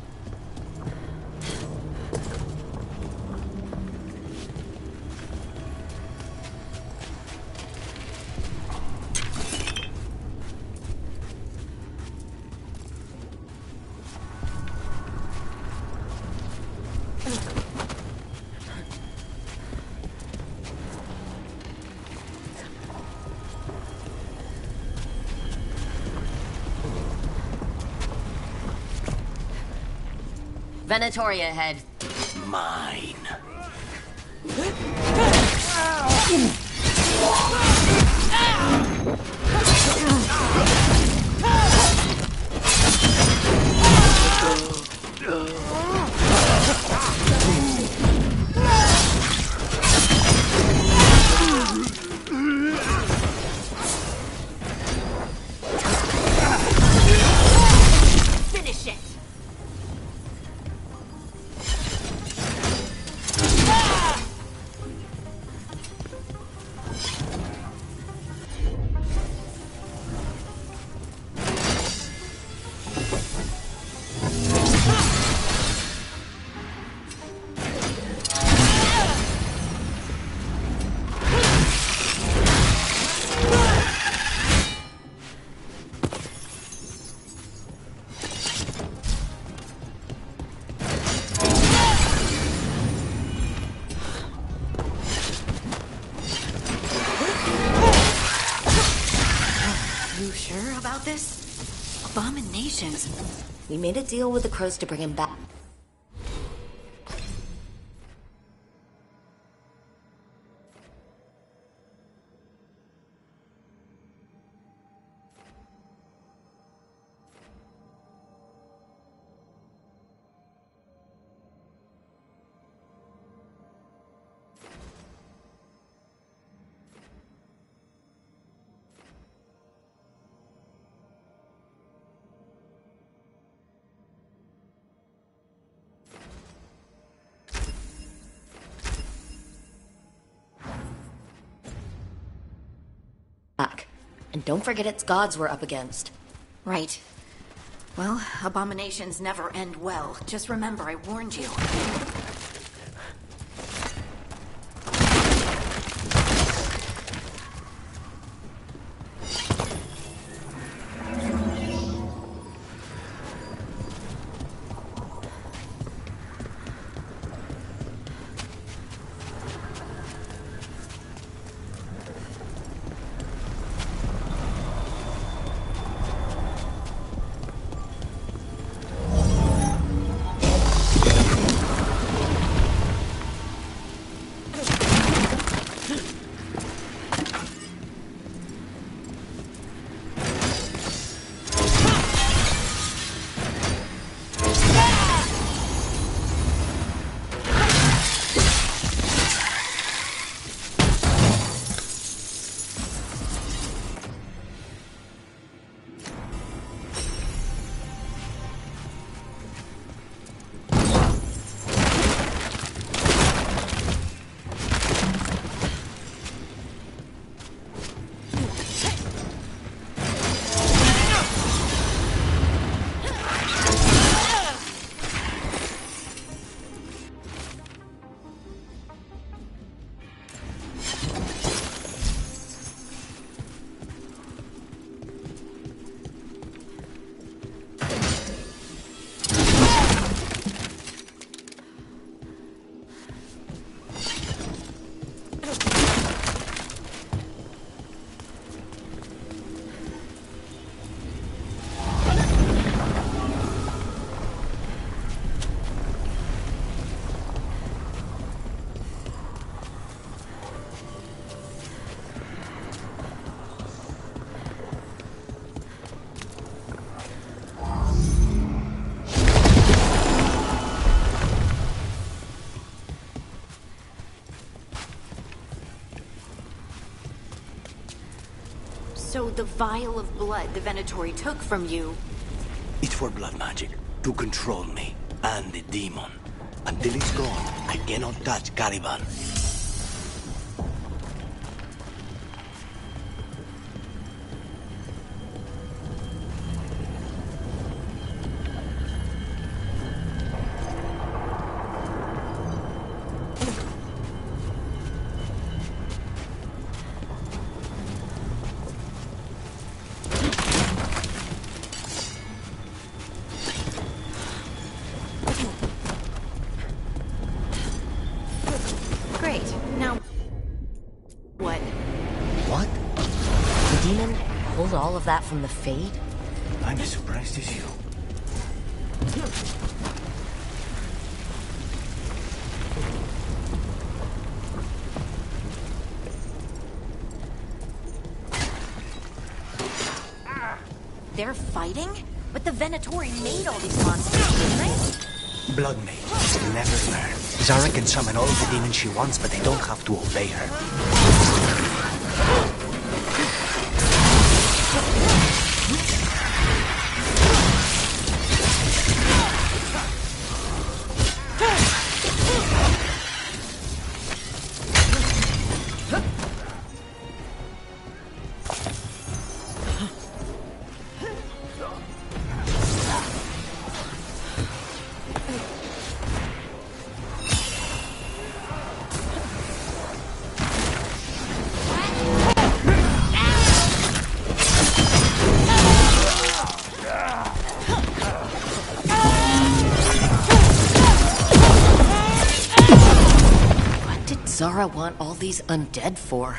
Venatoria ahead.
Mine.
Finish it. about this? Abominations.
We made a deal with the crows to bring him back. And don't forget it's gods we're up against.
Right. Well, abominations never end well. Just remember, I warned you. So the vial of blood the Venatori took from you...
It's for blood magic, to control me, and the demon. Until it's gone, I cannot touch Caliban.
All of that from the Fade?
I'm as surprised as you.
They're fighting? But the Venatori made all these monsters, didn't they?
Blood mages never learn. Zara can summon all the demons she wants, but they don't have to obey her.
Zara want all these undead for?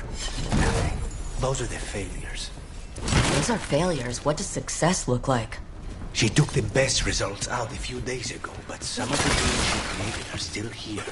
Nothing. Those are the failures. They
What's our failures? What does success look like?
She took the best results out a few days ago, but some of the things she created are still here.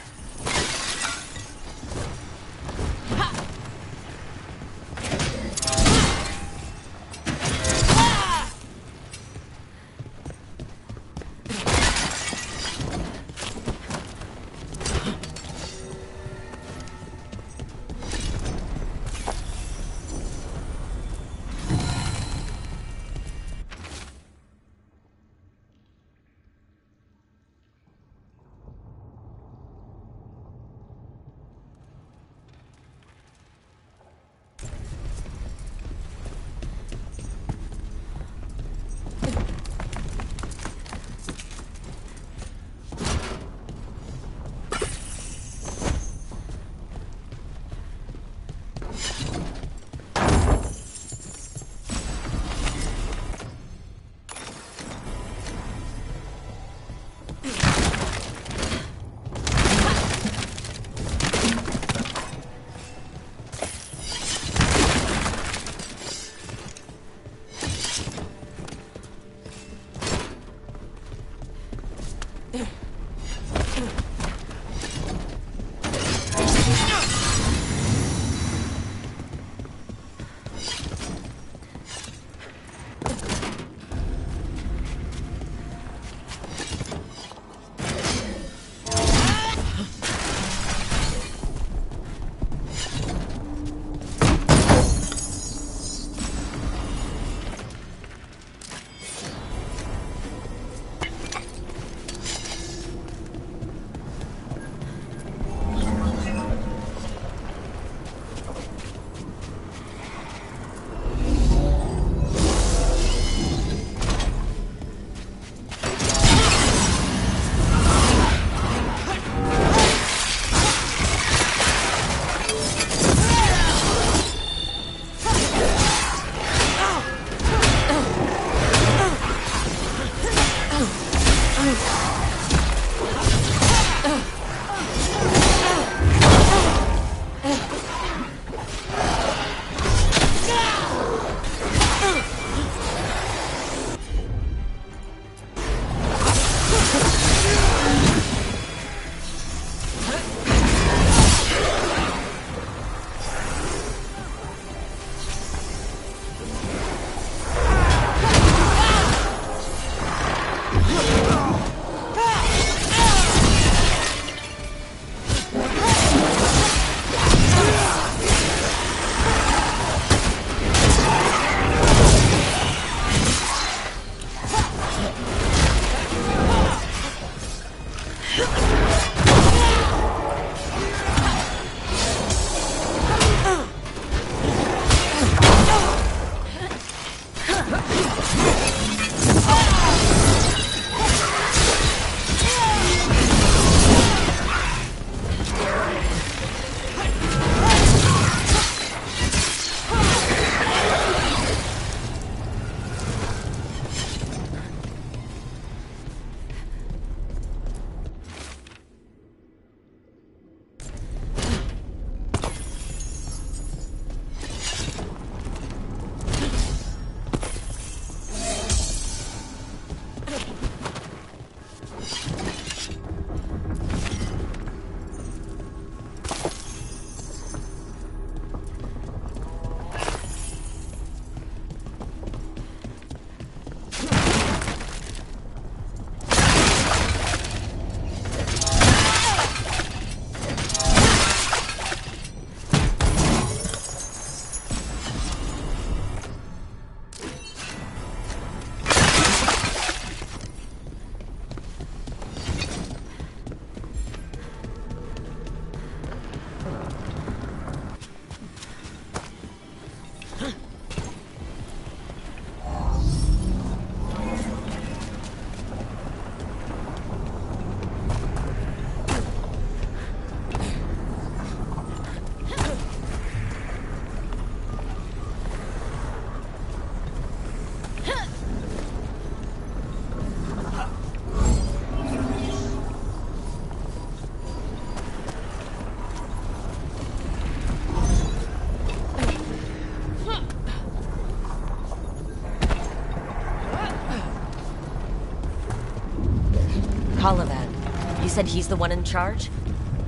said he's the one in charge?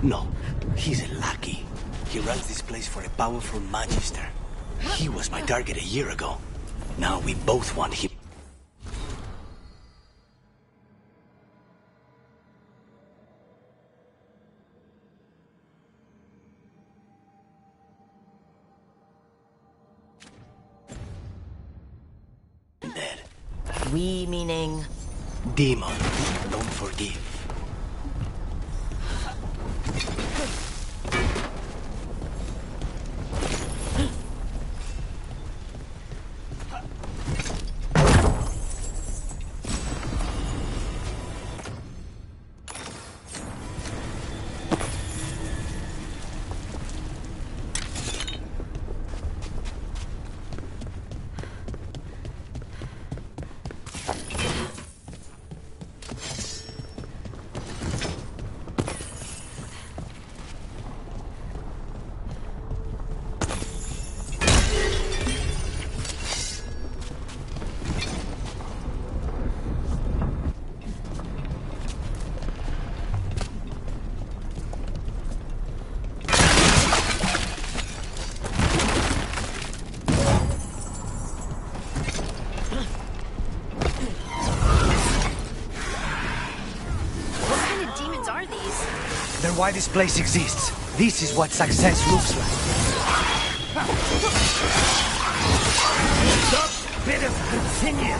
No, he's a lackey. He runs this place for a powerful magister. He was my target a year ago. Now we both want him. Dead.
We meaning?
Demons don't forgive.
They're why this place exists. This is what success looks like. Stop, bit of continue.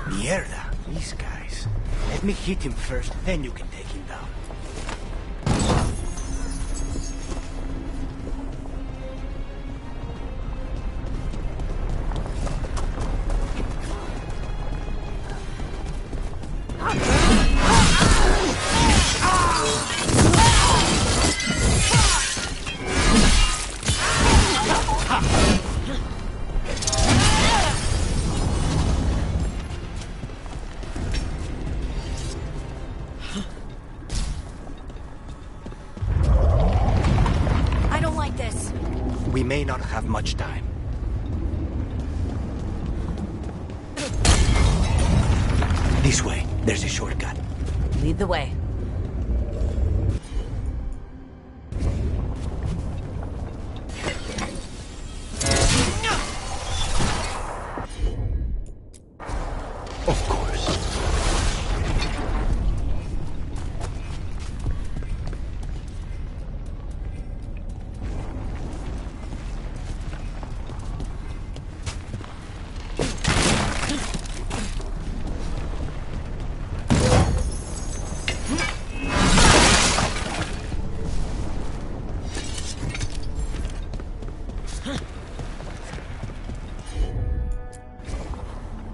Mierda, these guys. Let me hit him first, then you can take him down. We may not have much time. This way. There's a shortcut.
Lead the way.
Of course.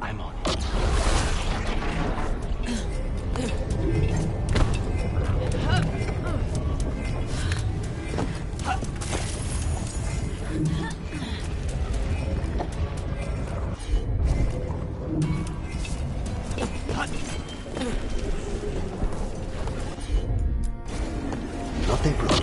I'm on it. Not a problem.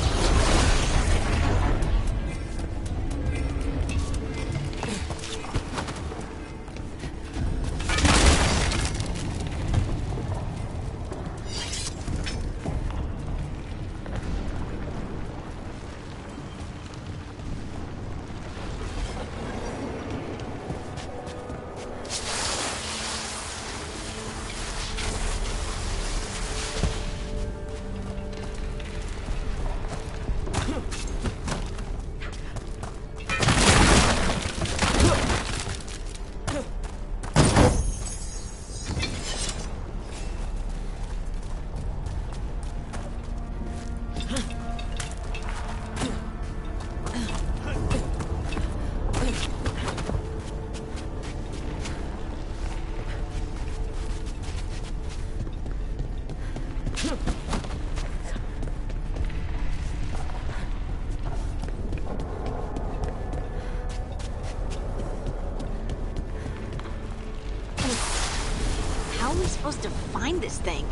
How are we supposed to find this thing?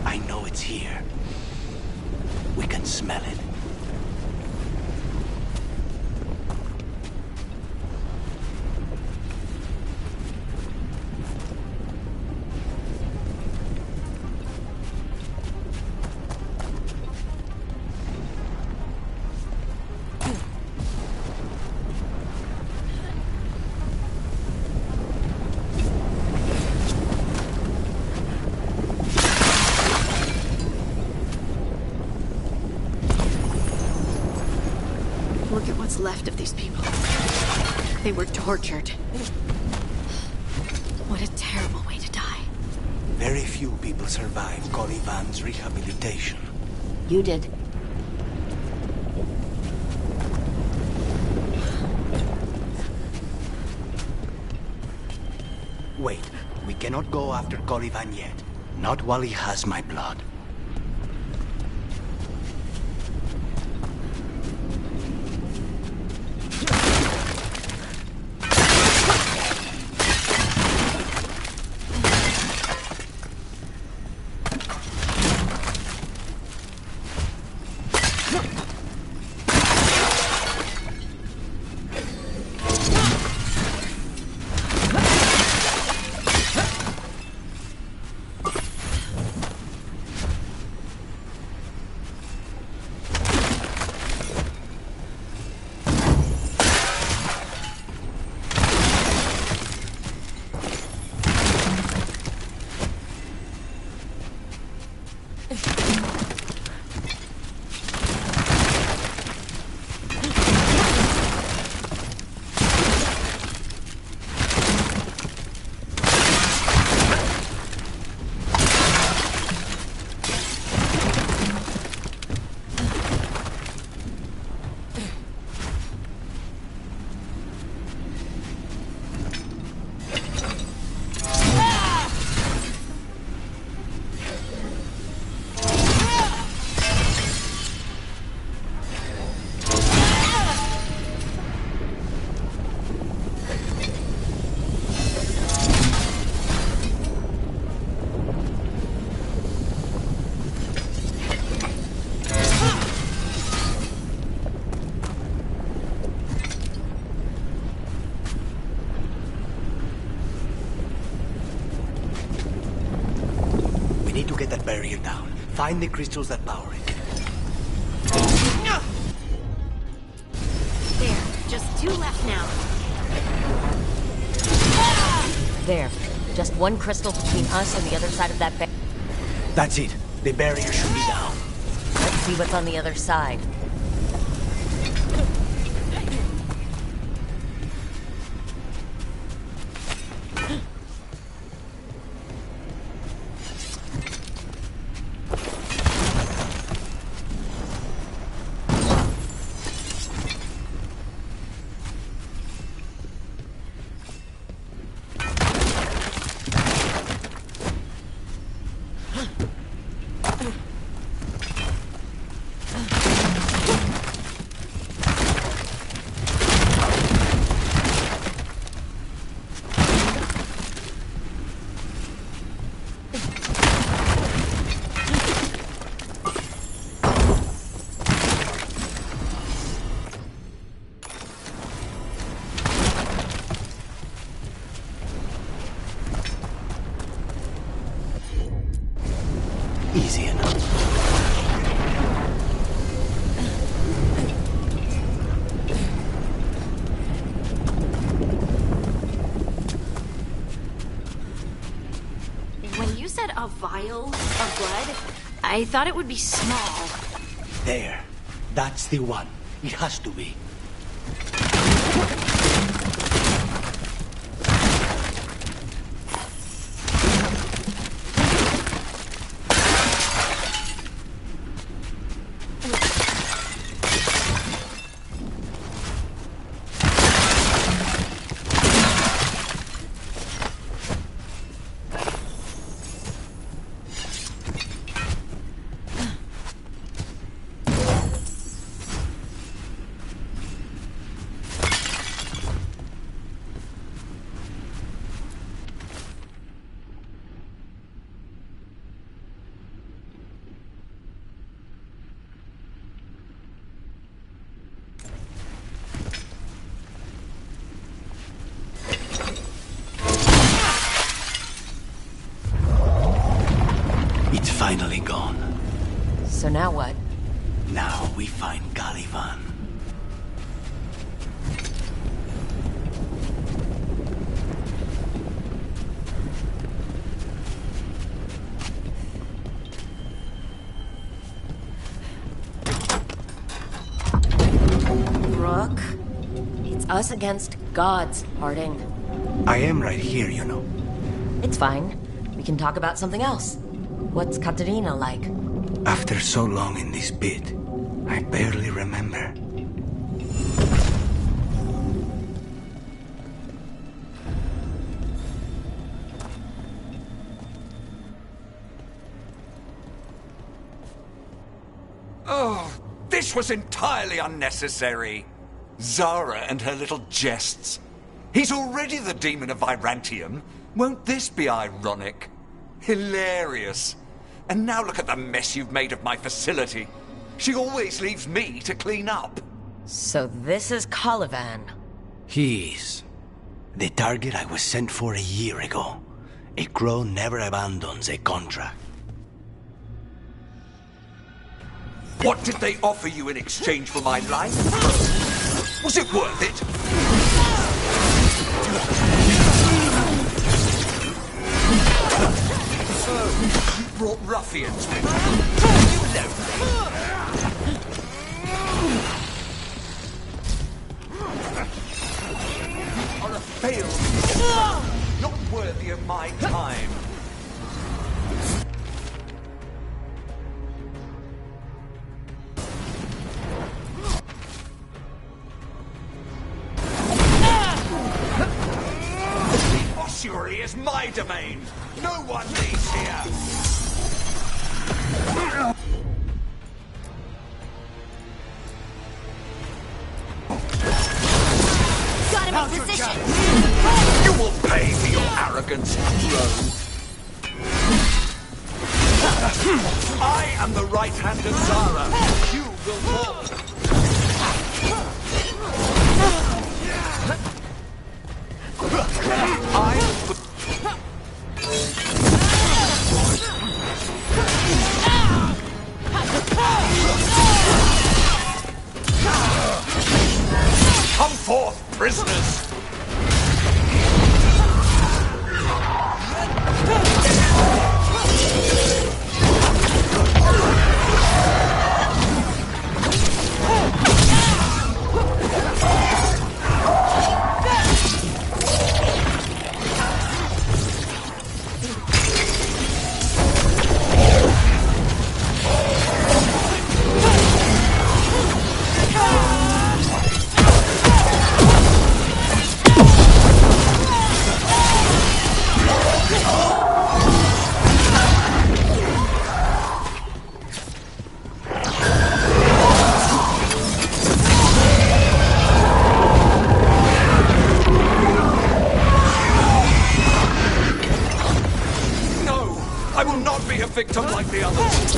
I know it's here. We can smell it.
Look at what's left of these people. They were tortured. What a terrible way to die.
Very few people survive Colivan's rehabilitation.
You did.
Wait, we cannot go after Colivan yet. Not while he has my blood. Find the crystals that power it.
There, just 2 left now.
There. Just one crystal between us and the other side of that barrier.
That's it. The barrier should be down.
Let's see what's on the other side.
Easy enough.
When you said a vial of blood, I thought it would be small.
There. That's the one. It has to be. It's finally gone.
So now what?
Now we find Caliban.
Brooke, it's us against gods, Harding.
I am right here, you know.
It's fine. We can talk about something else. What's Katerina like?
After so long in this pit, I barely remember.
Oh, this was entirely unnecessary. Zara and her little jests. He's already the demon of Virantium. Won't this be ironic? Hilarious. And now look at the mess you've made of my facility. She always leaves me to clean up.
So this is Caliban.
He is. The target I was sent for a year ago. A crow never abandons a contract.
What did they offer you in exchange for my life? Was it worth it? So, you brought ruffians with you. You know you are a failed, not worthy of my time. Ossuary is my domain. No one leaves here.
Got him in position.
You will pay for your arrogance, Crow. I am the right hand of Zara. You will fall. forth, prisoners! I will not be a victim like the others.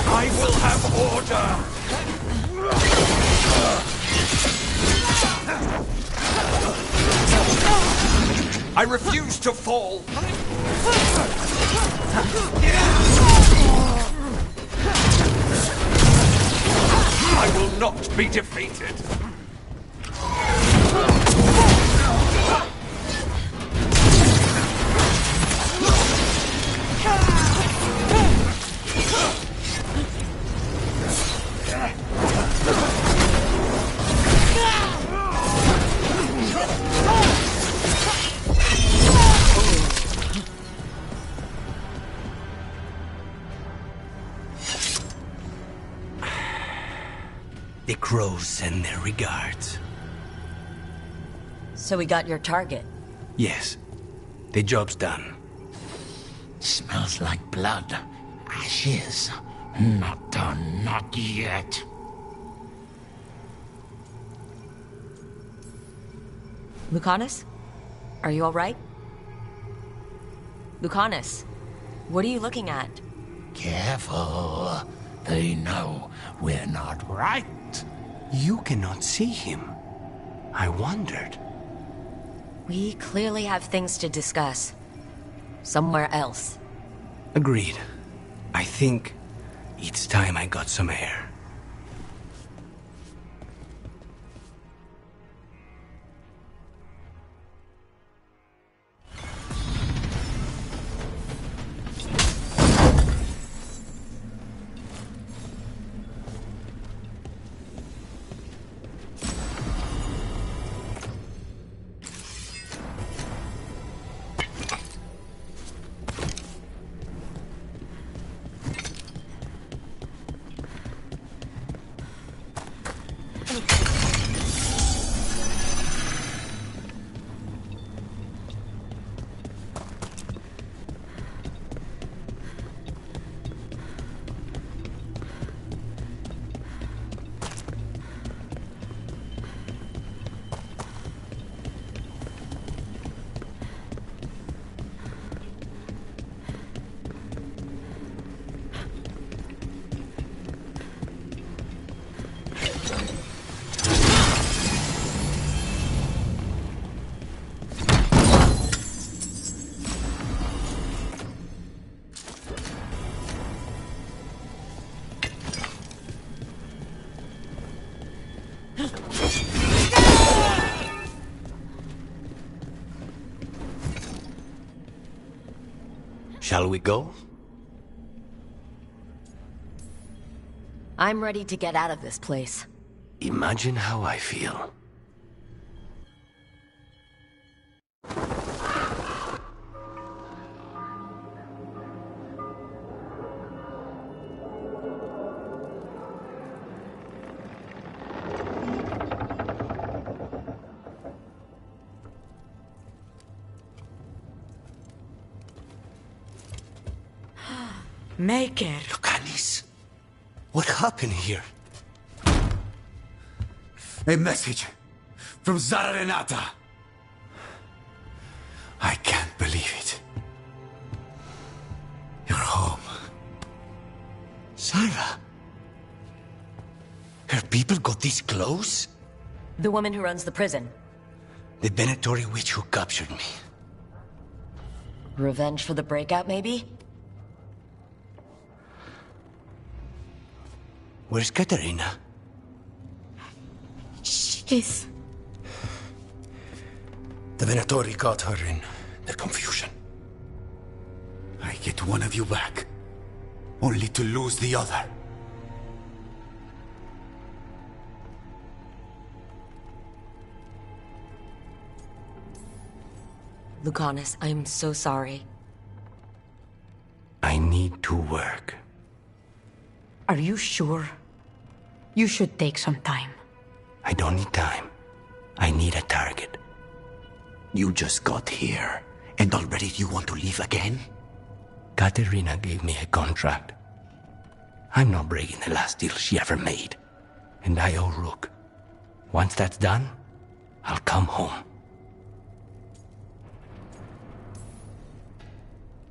I will have order. I refuse to fall. I will not be defeated.
The crows send their regards.
So we got your target.
Yes. The job's done.
Smells like blood. Ashes. Not done, not yet.
Lucanus? Are you alright? Lucanus, what are you looking at?
Careful. They know we're not right.
You cannot see him. I wondered.
We clearly have things to discuss. Somewhere else.
Agreed. I think it's time I got some air. Shall we go?
I'm ready to get out of this place.
Imagine how I feel.
Maker.
Lucanis, what happened here?
A message from Zara Renata. I can't believe it. You're home.
Sarah? Her people got this close?
The woman who runs the prison.
The Venatori witch who captured me.
Revenge for the breakout, maybe?
Where's Katerina?
She's...
The Venatori got her in their confusion.
I get one of you back, only to lose the other.
Lucanus, I'm so sorry.
I need to work.
Are you sure? You should take some time.
I don't need time. I need a target.
You just got here, and already you want to leave again?
Katerina gave me a contract. I'm not breaking the last deal she ever made. And I owe Rook. Once that's done, I'll come home.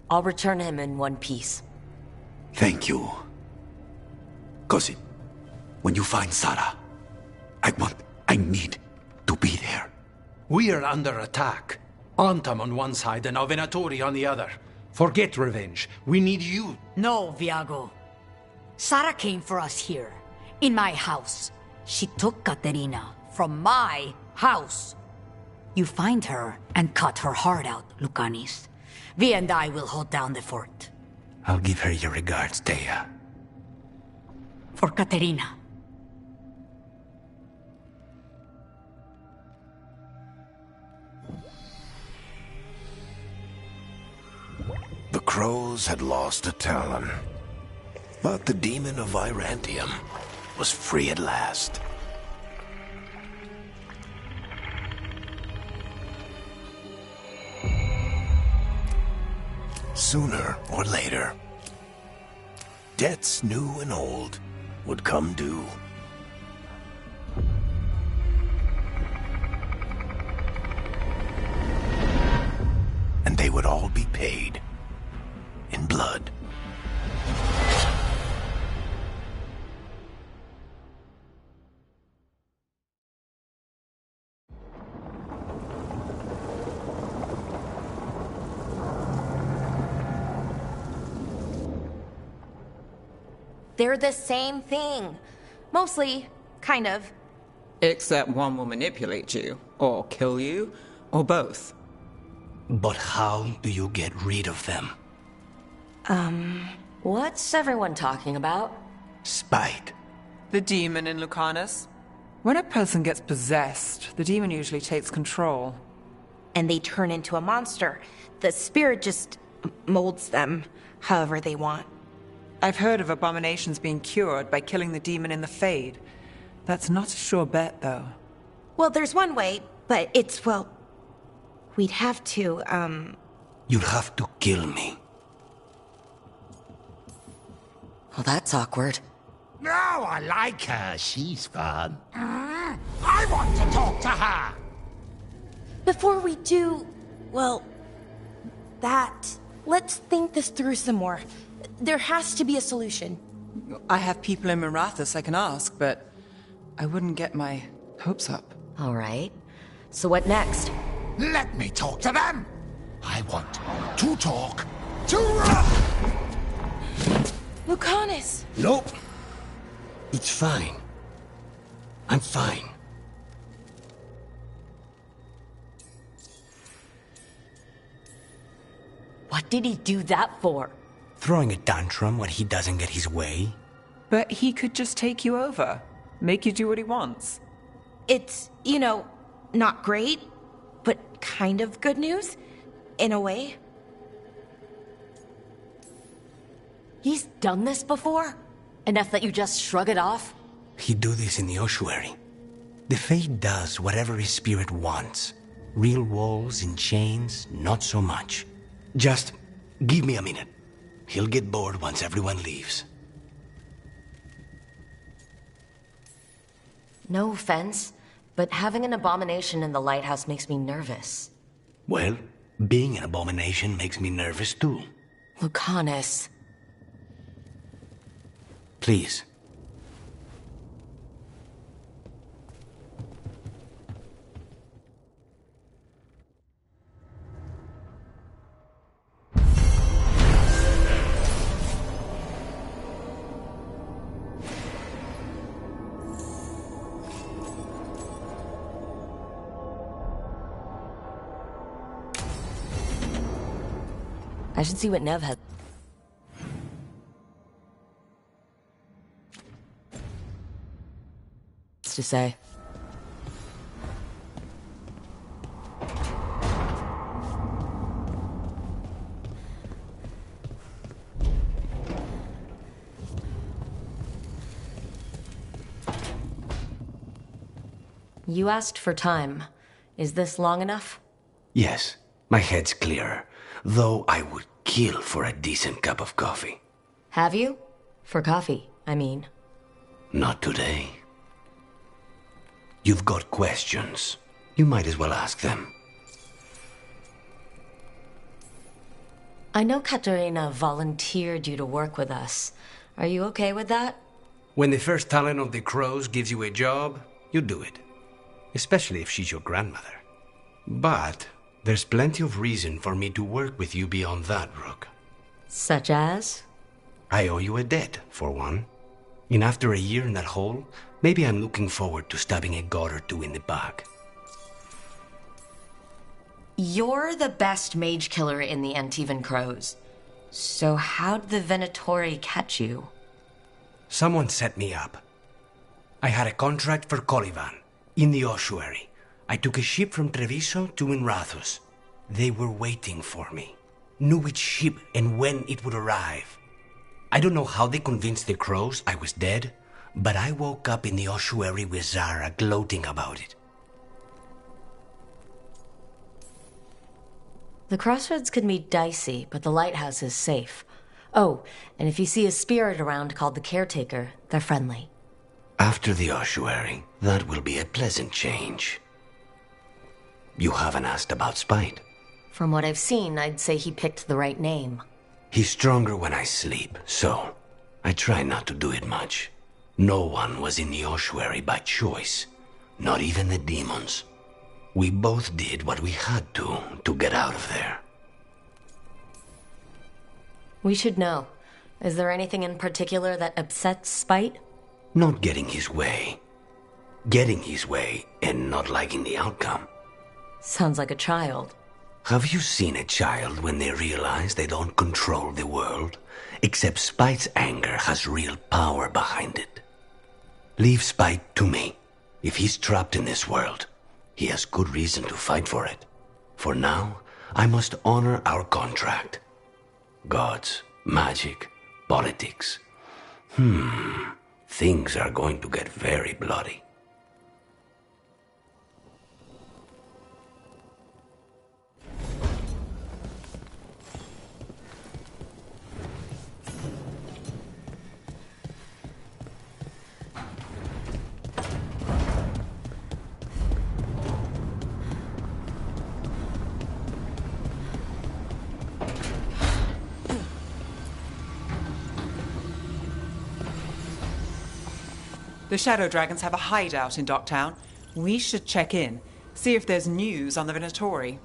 I'll return him in one piece.
Thank you. Cousin, when you find Sarah, I need to be there.
We are under attack. Antam on one side and our Venatori on the other. Forget revenge. We need you.
No, Viago. Sarah came for us here, in my house. She took Katerina from my house. You find her and cut her heart out, Lucanis. Vi and I will hold down the fort.
I'll give her your regards, Thea.
For Katerina.
The crows had lost a talon, but the demon of Virantium was free at last. Sooner or later, debts new and old would come due. And they would all be paid in blood.
They're the same thing. Mostly, kind of.
Except one will manipulate you, or kill you, or both.
But how do you get rid of them?
What's everyone talking about?
Spite.
The demon in Lucanus. When a person gets possessed, the demon usually takes control.
And they turn into a monster. The spirit just molds them however they want.
I've heard of abominations being cured by killing the demon in the Fade. That's not a sure bet, though.
Well, there's one way, but it's, well... We'd have to,
You'll have to kill me.
Well, that's awkward.
No, I like her. She's fun. I want to talk to her.
Before we do, well, that... Let's think this through some more. There has to be a solution.
I have people in Marathas I can ask, but I wouldn't get my hopes up.
All right. So what next?
Let me talk to them. I want to talk to...
Lucanus!
Nope. It's fine. I'm fine.
What did he do that for?
Throwing a tantrum when he doesn't get his way?
But he could just take you over. Make you do what he wants.
It's, not great, but kind of good news, in a way.
He's done this before? Enough that you just shrug it off?
He'd do this in the ossuary. The Fate does whatever his spirit wants. Real walls and chains, not so much. Just give me a minute. He'll get bored once everyone leaves.
No offense, but having an abomination in the lighthouse makes me nervous.
Well, being an abomination makes me nervous too.
Lucanus.
Please.
I should see what Nev has to say. You asked for time. Is this long enough?
Yes, my head's clearer, though I would kill for a decent cup of coffee.
Have you? For coffee, I mean.
Not today. You've got questions. You might as well ask them.
I know Katerina volunteered you to work with us. Are you okay with that?
When the first talent of the Crows gives you a job, you do it. Especially if she's your grandmother. But there's plenty of reason for me to work with you beyond that, Rook.
Such as?
I owe you a debt, for one. And after a year in that hole, maybe I'm looking forward to stabbing a god or two in the back.
You're the best mage killer in the Antivan Crows. So how'd the Venatori catch you?
Someone set me up. I had a contract for Colivan, in the ossuary. I took a ship from Treviso to Inrathus. They were waiting for me. Knew which ship and when it would arrive. I don't know how they convinced the Crows I was dead, but I woke up in the ossuary with Zara gloating about it.
The crossroads can be dicey, but the lighthouse is safe. Oh, and if you see a spirit around called the Caretaker, they're friendly.
After the ossuary, that will be a pleasant change. You haven't asked about Spite.
From what I've seen, I'd say he picked the right name.
He's stronger when I sleep, so I try not to do it much. No one was in the ossuary by choice, not even the demons. We both did what we had to get out of there.
We should know. Is there anything in particular that upsets Spite?
Not getting his way. Getting his way and not liking the outcome.
Sounds like a child.
Have you seen a child when they realize they don't control the world? Except Spite's anger has real power behind it. Leave Spite to me. If he's trapped in this world, he has good reason to fight for it. For now, I must honor our contract. Gods, magic, politics. Things are going to get very bloody.
The Shadow Dragons have a hideout in Docktown. We should check in, see if there's news on the Venatori.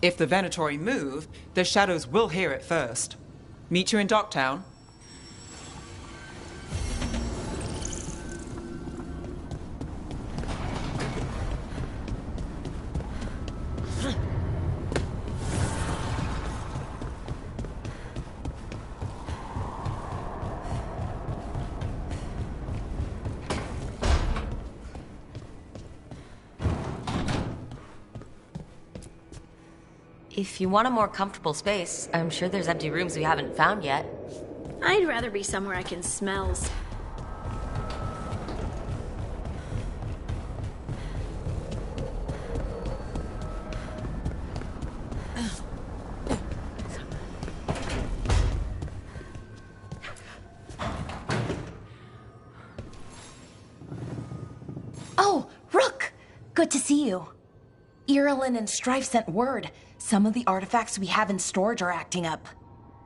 If the Venatori move, the Shadows will hear it first. Meet you in Docktown.
If you want a more comfortable space, I'm sure there's empty rooms we haven't found yet.
I'd rather be somewhere I can smell.
Oh, Rook! Good to see you. Irilyn and Strife sent word. Some of the artifacts we have in storage are acting up.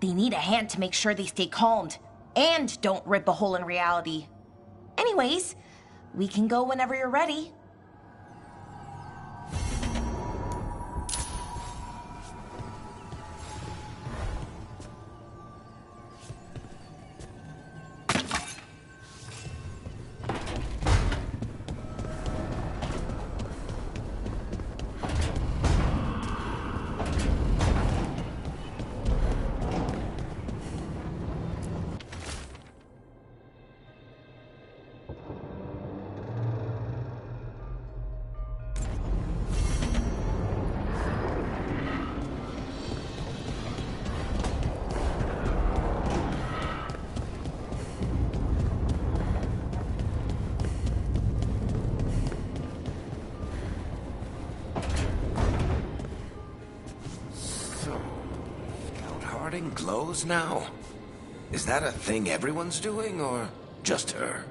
They need a hand to make sure they stay calmed, and don't rip a hole in reality. Anyways, we can go whenever you're ready.
Glows now? Is that a thing everyone's doing, or just her?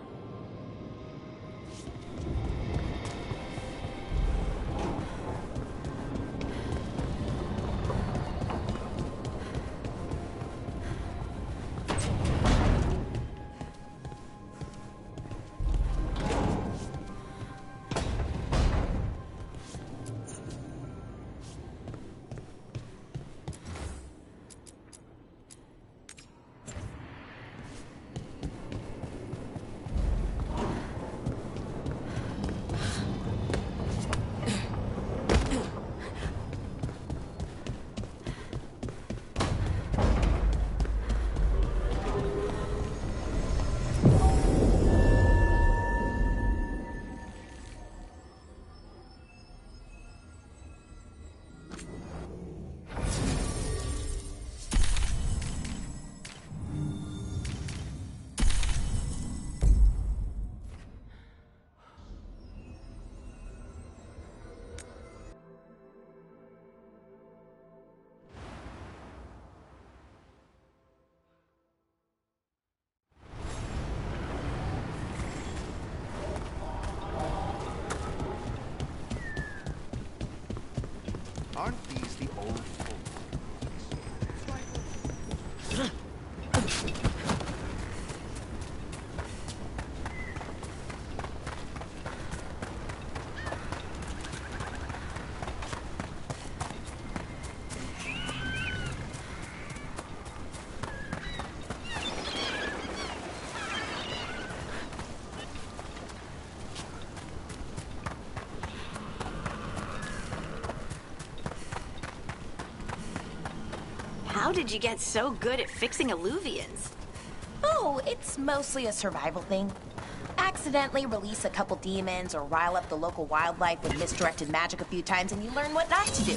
Aren't these the old folk?
How did you get so good at fixing alluvians?
Oh, it's mostly a survival thing. Accidentally release a couple demons or rile up the local wildlife with misdirected magic a few times and you learn what not to do.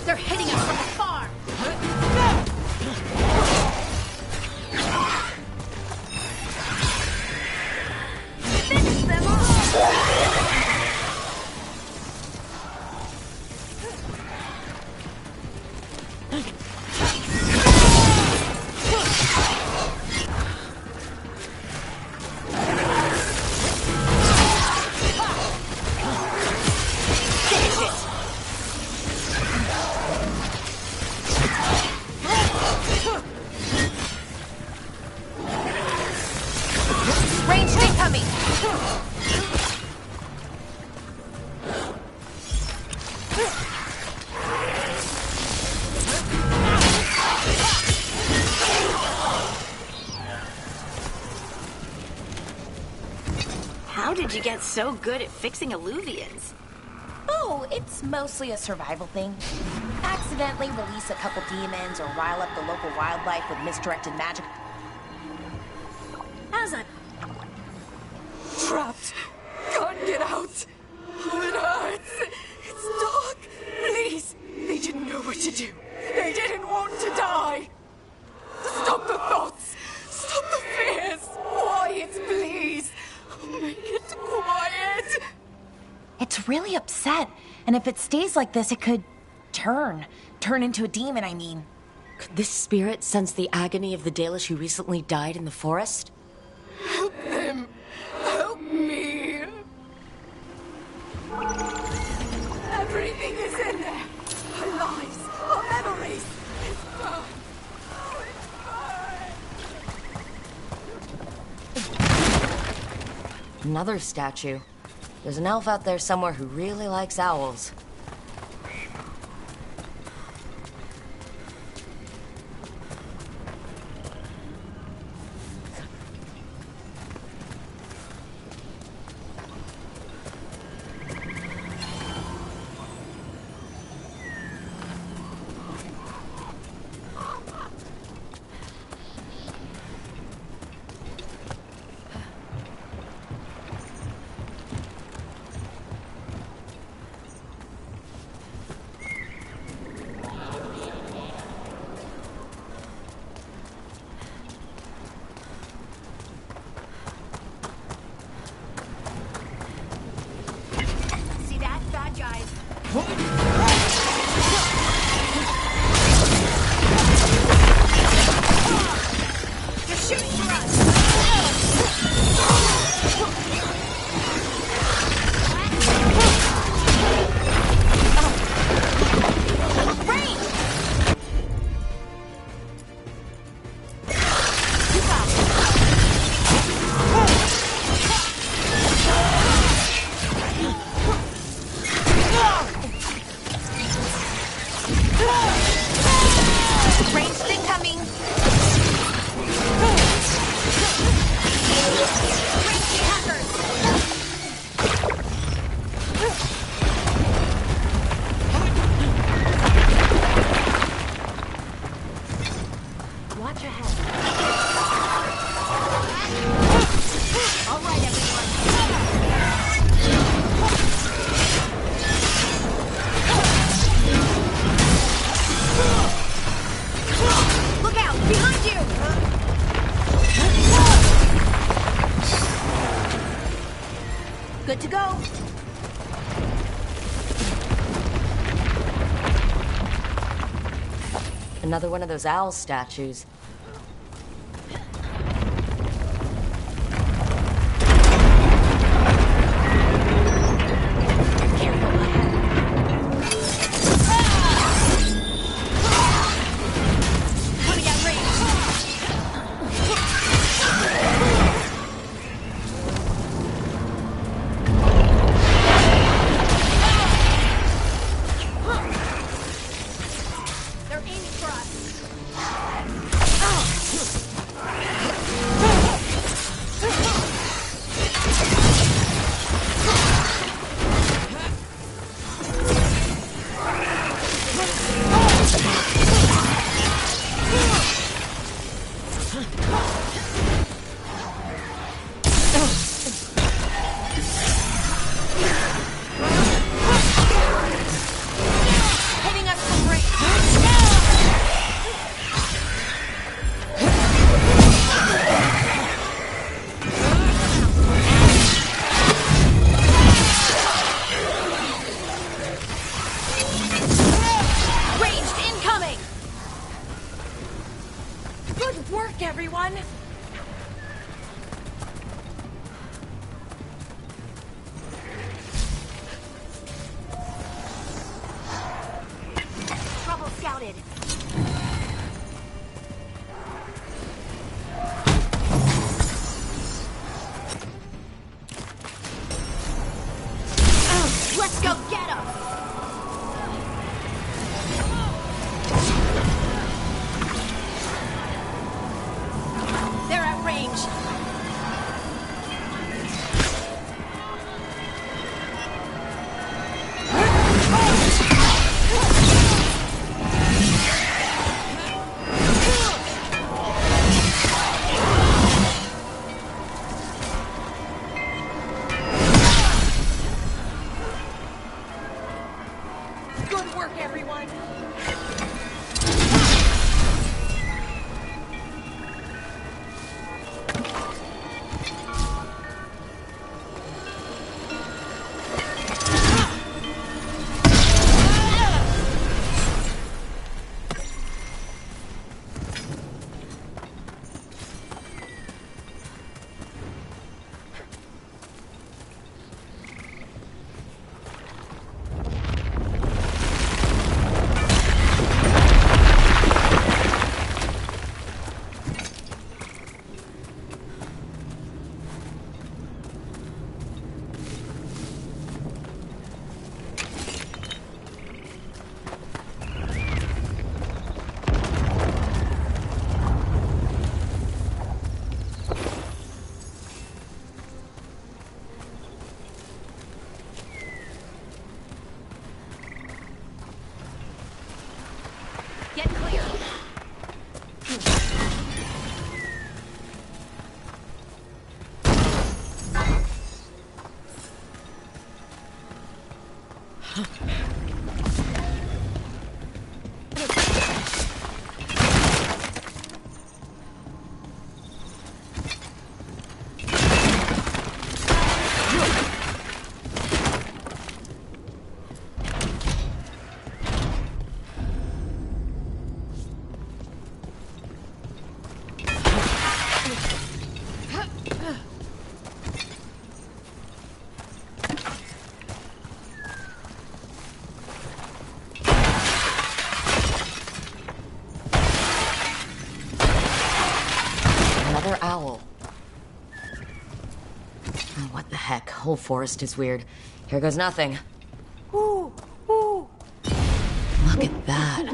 They're hitting us from afar! Finish them off!
Ranged incoming!
How did you get so good at fixing alluvians?
Oh, it's mostly a survival thing. Accidentally release a couple demons or rile up the local wildlife with misdirected magic.
As a...
Trapped. Can't get out. Oh, it hurts. It's dark. Please. They didn't know what to do. They didn't want to die. Stop the thoughts. Stop the fears. Quiet, please. Make it quiet.
It's really upset, and if it stays like this, it could turn into a demon, I mean.
Could this spirit sense the agony of the Dalish who recently died in the forest?
Help them. Help me. Everything is in there. Our lives, our memories. It's gone.
Another statue. There's an elf out there somewhere who really likes owls.
you! Good to go.
Another one of those owl statues.
Let's go get him! They're at range. Good work, everyone! Get clear.
Another owl. Oh, what the heck? Whole forest is weird. Here goes nothing.
Ooh, ooh.
Look at that.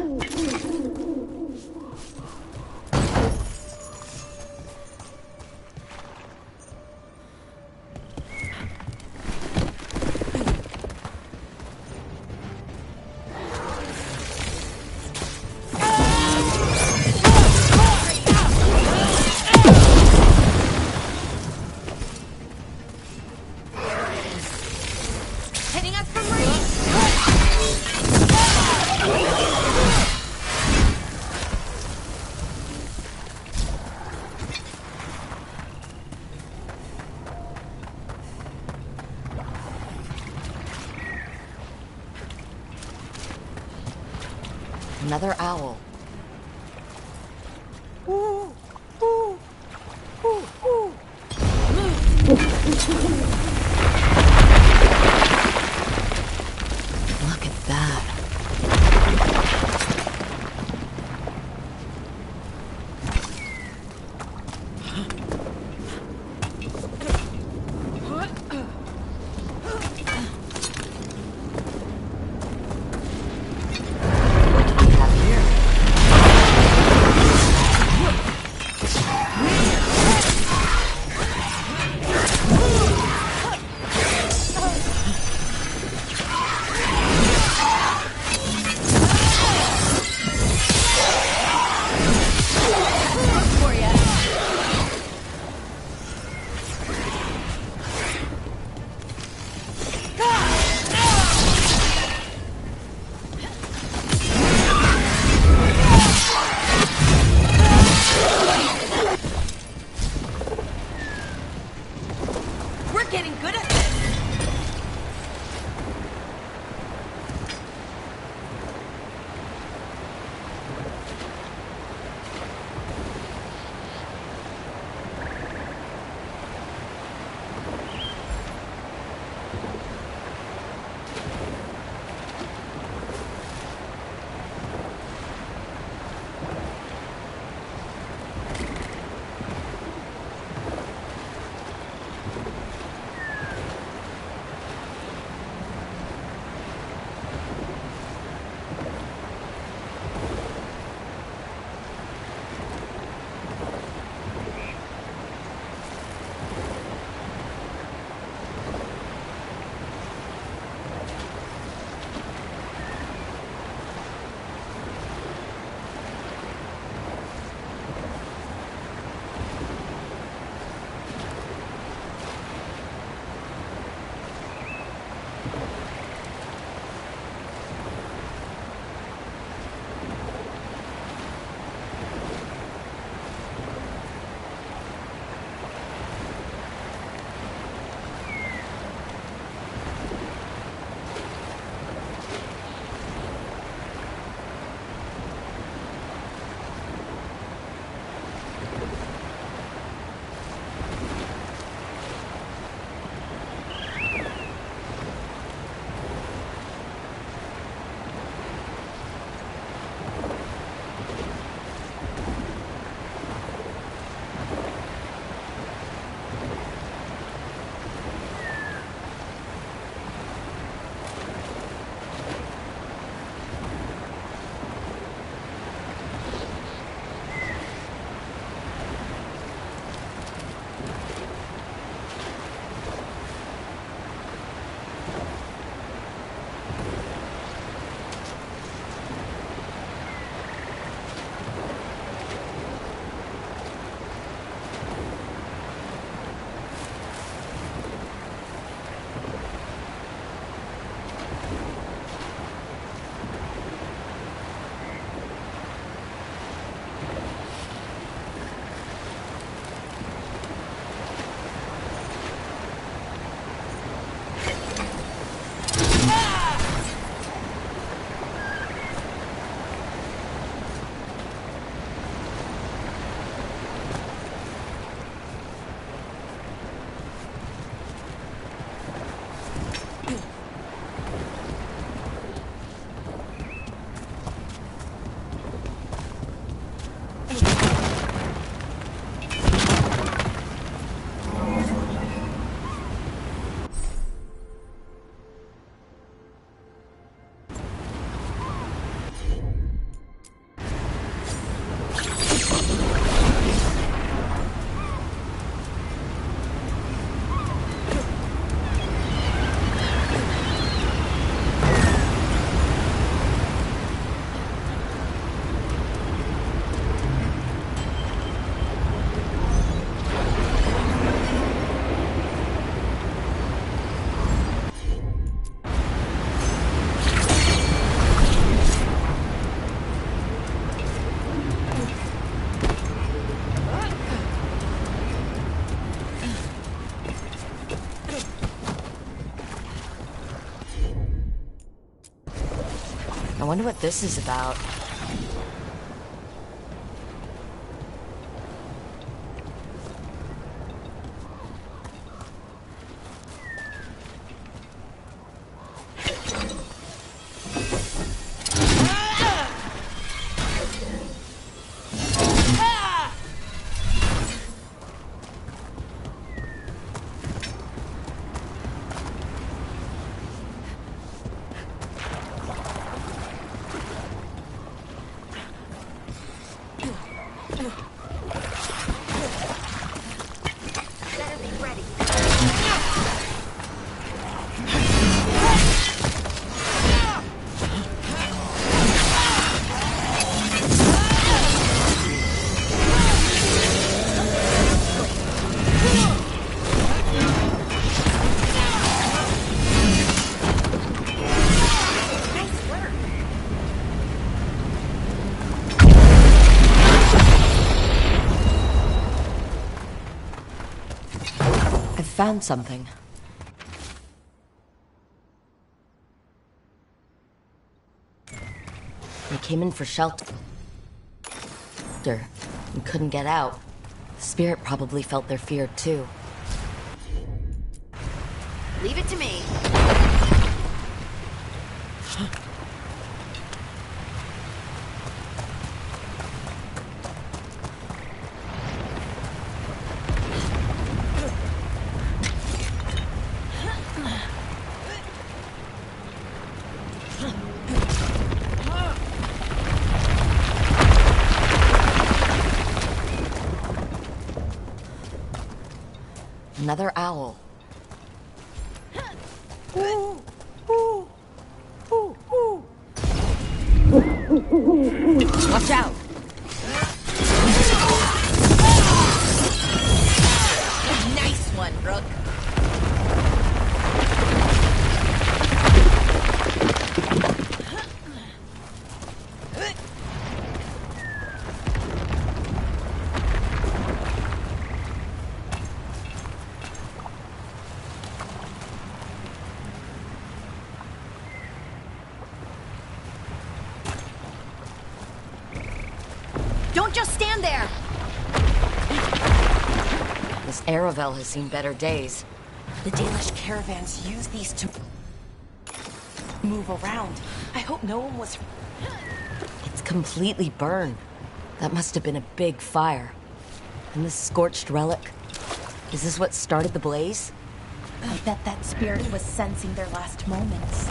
Hitting us from range!
Another owl.
Ooh, ooh, ooh, ooh.
Look at that. I wonder what this is about. found something. They came in for shelter and couldn't get out. The spirit probably felt their fear too.
Leave it to me.
Another owl. Watch out!
Nice one, Rook.
Don't just stand there!
This Aravel has seen better days.
The Dalish caravans use these to move around. I hope no one was...
It's completely burned. That must have been a big fire. And this scorched relic, is this what started the blaze?
I bet that spirit was sensing their last moments.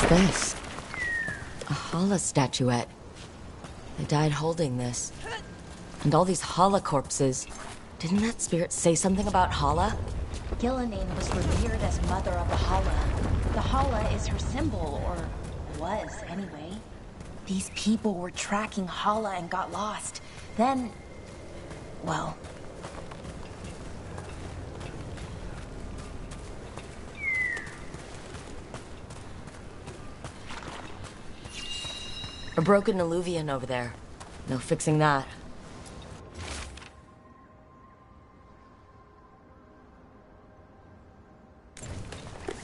This? A Hala statuette. They died holding this. And all these Hala corpses. Didn't that spirit say something about Hala?
Gillanane was revered as mother of the Hala. The Hala is her symbol, or was anyway. These people were tracking Hala and got lost. Then, well...
A broken alluvian over there. No fixing that.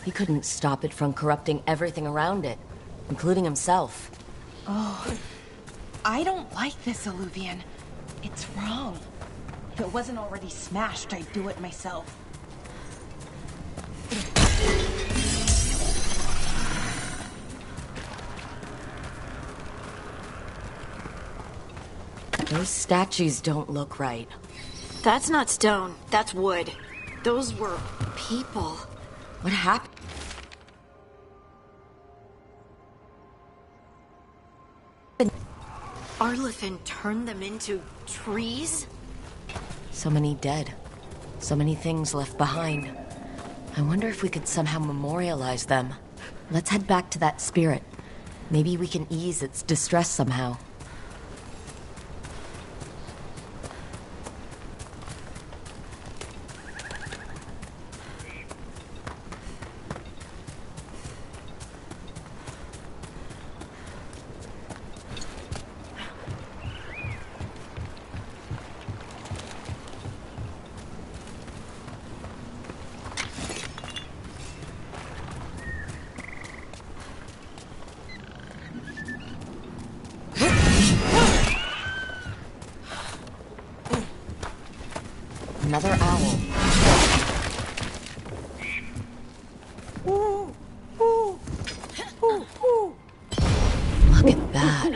He couldn't stop it from corrupting everything around it, including himself.
Oh, I don't like this, Illuvian. It's wrong. If it wasn't already smashed, I'd do it myself.
Those statues don't look right.
That's not stone. That's wood. Those were people.
What happened?
Arlithin turned them into trees?
So many dead. So many things left behind. I wonder if we could somehow memorialize them. Let's head back to that spirit. Maybe we can ease its distress somehow. Another owl. Look at that.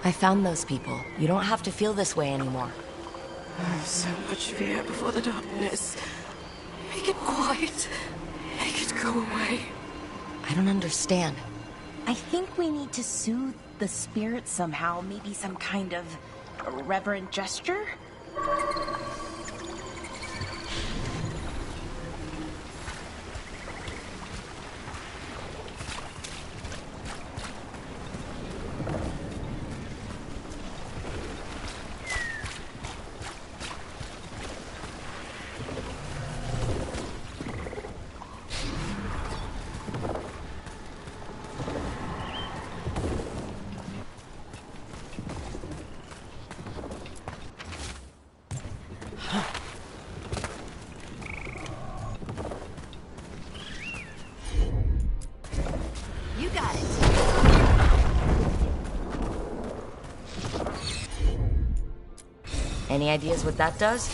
I found those people. You don't have to feel this way anymore.
So much fear before the darkness. Make it quiet. Make it go away.
I don't understand.
I think we need to soothe the spirit somehow. Maybe some kind of reverent gesture?
You got it.
Any ideas what that does?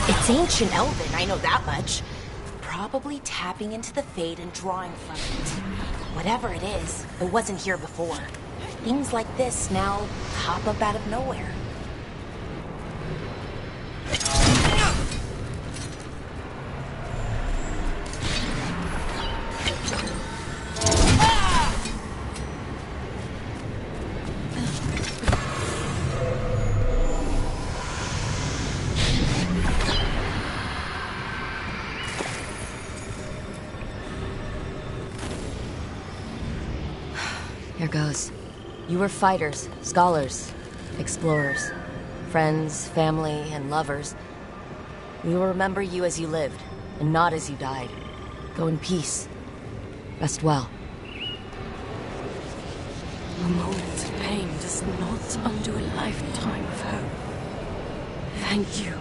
It's ancient Elven, I know that much. Probably tapping into the Fade and drawing from it. Whatever it is, it wasn't here before. Things like this now pop up out of nowhere.
Here goes. You were fighters, scholars, explorers, friends, family, and lovers. We will remember you as you lived, and not as you died. Go in peace. Rest well.
A moment's pain does not undo a lifetime of hope. Thank you.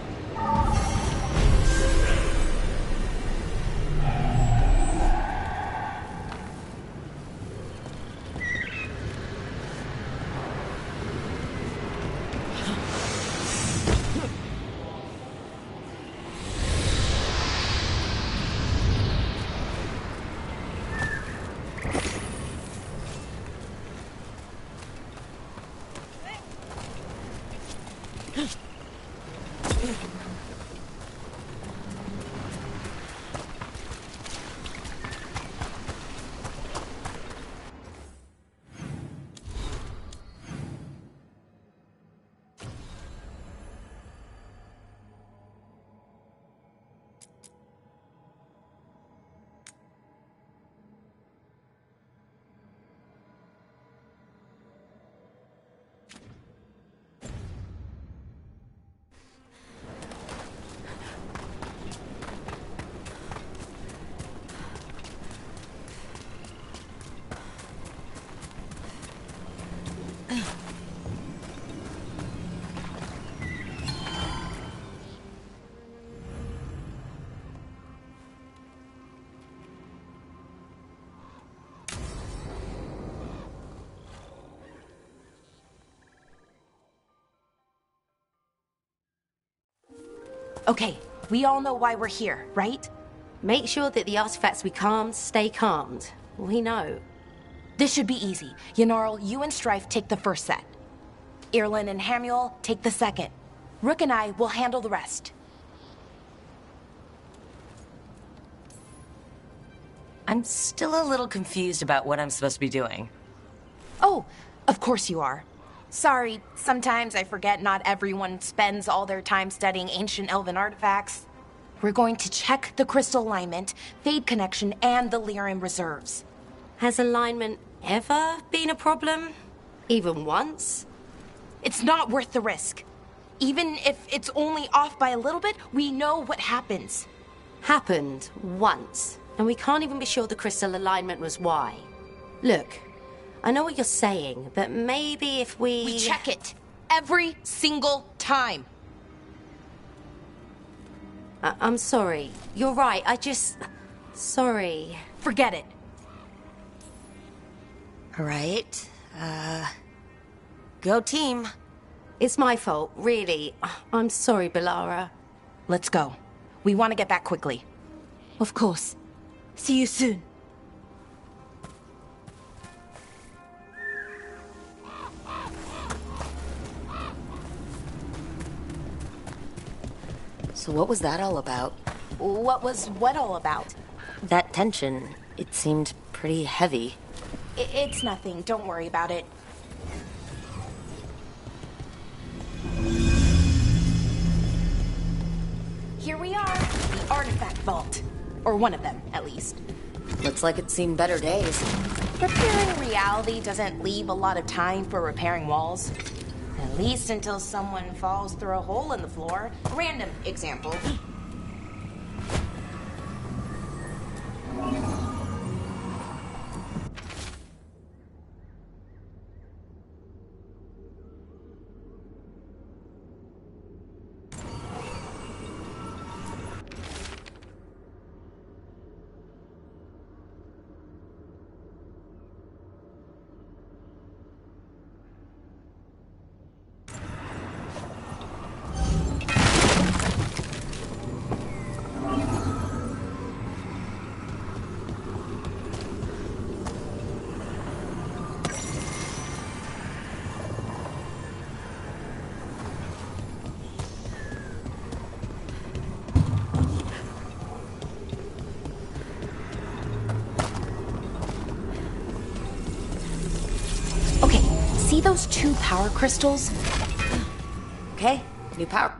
Okay, we all know why we're here, right?
Make sure that the artifacts we calmed stay calmed. We know.
This should be easy. Yanarl, you and Strife take the first set. Irlin and Hamuel take the second. Rook and I will handle the rest.
I'm still a little confused about what I'm supposed to be doing.
Oh, of course you are. Sorry, sometimes I forget not everyone spends all their time studying ancient elven artifacts. We're going to check the crystal alignment, fade connection, and the lyrium reserves.
Has alignment ever been a problem? Even once?
It's not worth the risk. Even if it's only off by a little bit, we know what happens.
Happened once, and we can't even be sure the crystal alignment was why. Look, I know what you're saying, but maybe if
We check it every single time.
I'm sorry. You're right. Sorry.
Forget it.
All right. Go team.
It's my fault, really. I'm sorry, Belara.
Let's go. We want to get back quickly.
Of course. See you soon.
So what was that all about?
What was what all about?
That tension, it seemed pretty heavy.
It's nothing. Don't worry about it. Here we are, the artifact vault. Or one of them, at least.
Looks like it's seen better days.
Repairing reality doesn't leave a lot of time for repairing walls. At least until someone falls through a hole in the floor. Random example. See those 2 power crystals?
Okay, new power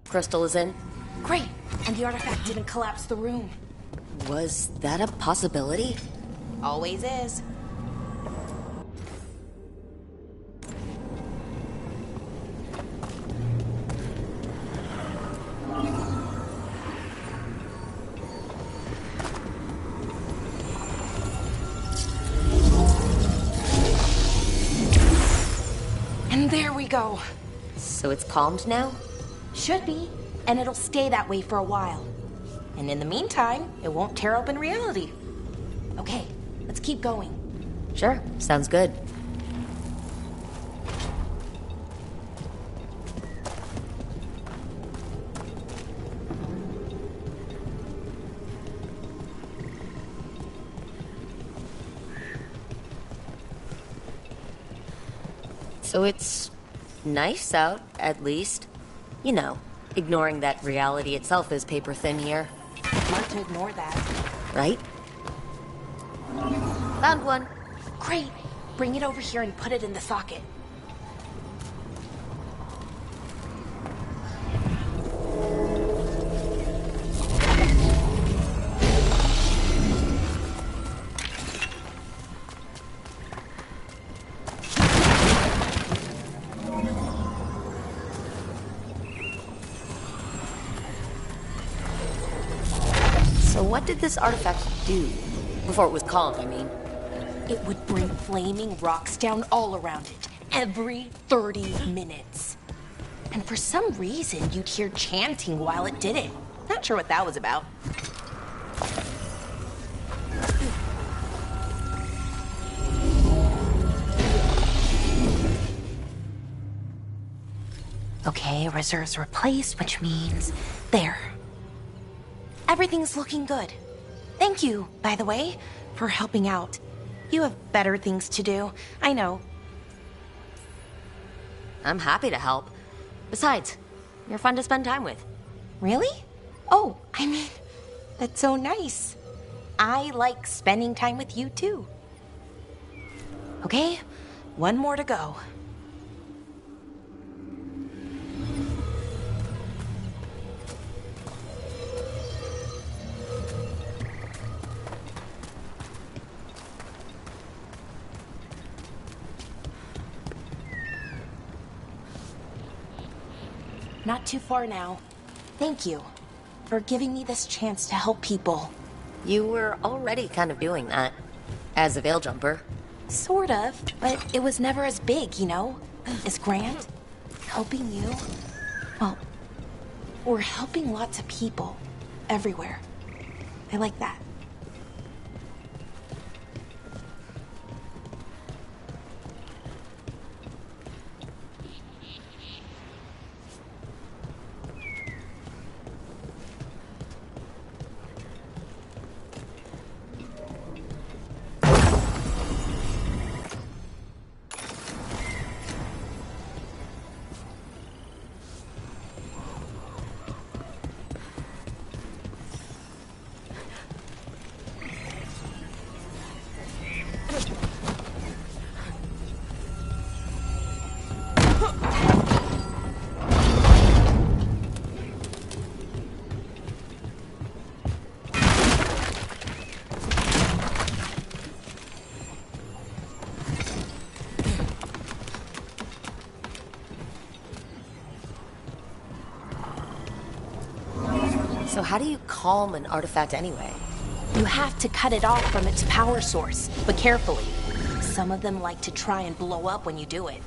crystal is in.
Great, and the artifact didn't collapse the room.
Was that a possibility?
Always is. And there we go.
So it's calmed now?
Should be, and it'll stay that way for a while. And in the meantime, it won't tear open reality. Okay, let's keep going.
Sure, sounds good. So it's nice out, at least. You know, ignoring that reality itself is paper thin here.
Hard to ignore that.
Right? Found one.
Great. Bring it over here and put it in the socket.
So what did this artifact do? Before it was calmed, I mean.
It would bring flaming rocks down all around it, every 30 minutes. And for some reason, you'd hear chanting while it did it. Not sure what that was about. Okay, reserves replaced, which means... there. Everything's looking good. Thank you, by the way, for helping out. You have better things to do, I know.
I'm happy to help. Besides, you're fun to spend time with.
Really? Oh, I mean, that's so nice. I like spending time with you, too. Okay, one more to go. Not too far now. Thank you for giving me this chance to help people.
You were already kind of doing that. As a veil jumper.
Sort of, but it was never as big, you know? As grand. Helping you. Well, we're helping lots of people. Everywhere. I like that.
So how do you calm an artifact anyway?
You have to cut it off from its power source, but carefully. Some of them like to try and blow up when you do it.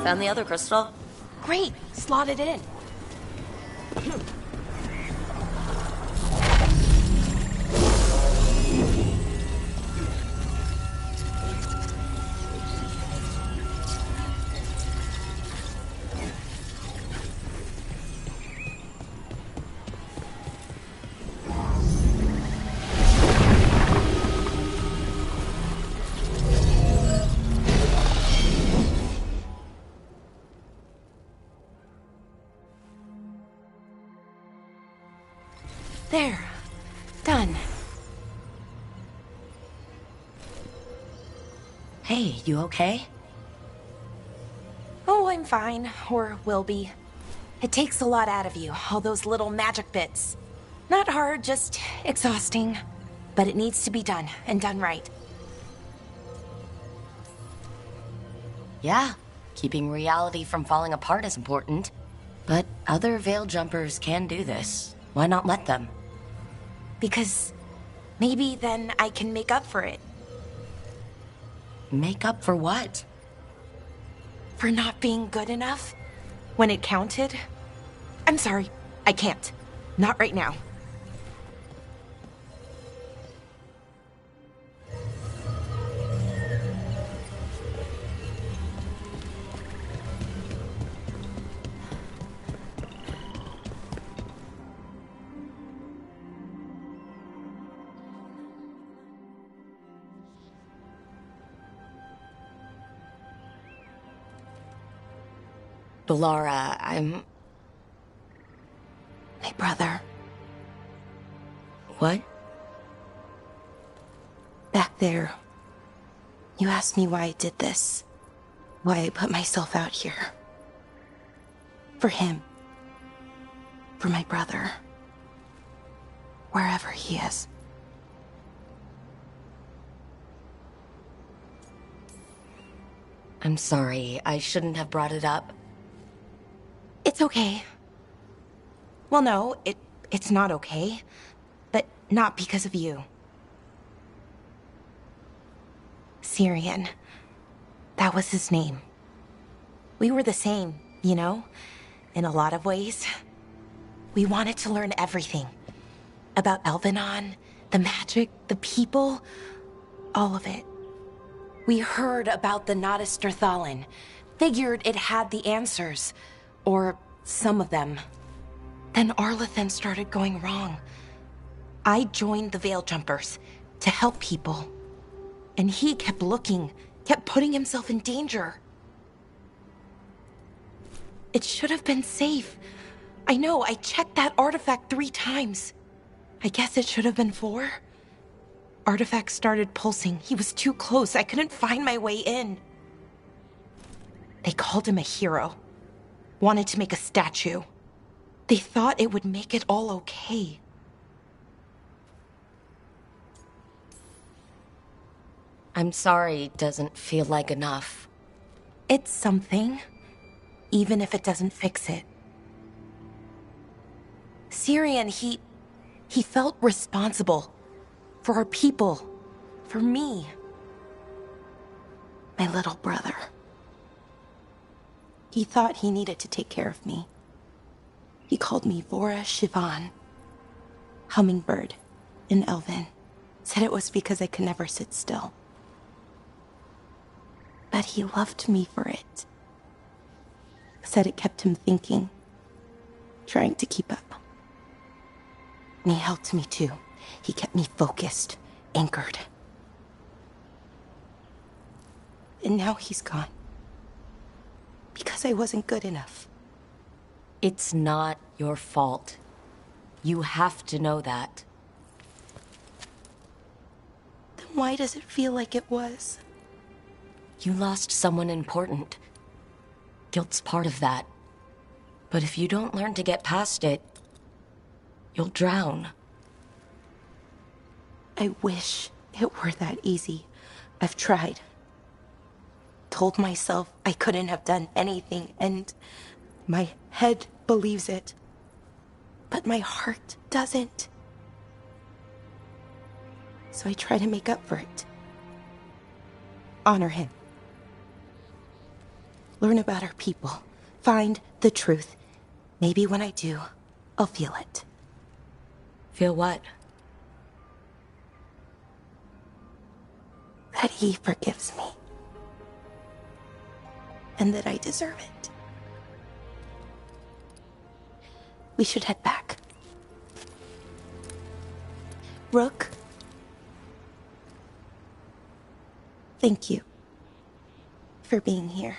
Found the other crystal.
Great, slot it in. There. Done.
Hey, you okay?
Oh, I'm fine. Or will be. It takes a lot out of you, all those little magic bits. Not hard, just exhausting. But it needs to be done, and done right.
Yeah, keeping reality from falling apart is important. But other veil jumpers can do this. Why not let them?
Because maybe then I can make up for it.
Make up for what?
For not being good enough when it counted. I'm sorry, I can't. Not right now.
Laura, I'm...
My brother.
What?
Back there. You asked me why I did this. Why I put myself out here. For him. For my brother. Wherever he is.
I'm sorry. I shouldn't have brought it up.
It's okay. Well, no, it's not okay. But not because of you. Syrian. That was his name. We were the same, you know? In a lot of ways. We wanted to learn everything. About Elvenon, the magic, the people, all of it. We heard about the Nodus Thalin. Figured it had the answers. Or some of them. Then Arlathan started going wrong. I joined the Veil Jumpers to help people. And he kept looking, kept putting himself in danger. It should have been safe. I know, I checked that artifact 3 times. I guess it should have been 4. Artifact started pulsing. He was too close. I couldn't find my way in. They called him a hero. Wanted to make a statue. They thought it would make it all okay.
I'm sorry doesn't feel like enough.
It's something, even if it doesn't fix it. Syrian, he felt responsible. For our people. For me. My little brother. He thought he needed to take care of me. He called me Vora Shivan. Hummingbird in Elven. Said it was because I could never sit still. But he loved me for it. Said it kept him thinking. Trying to keep up. And he helped me too. He kept me focused, anchored. And now he's gone. Because I wasn't good enough.
It's not your fault. You have to know that.
Then why does it feel like it was?
You lost someone important. Guilt's part of that. But if you don't learn to get past it, you'll drown.
I wish it were that easy. I've tried. Told myself I couldn't have done anything, and my head believes it. But my heart doesn't. So I try to make up for it. Honor him. learn about our people, find the truth. Maybe when I do, I'll feel it.
Feel what?
That he forgives me. And that I deserve it. We should head back. Rook? Thank you for being here.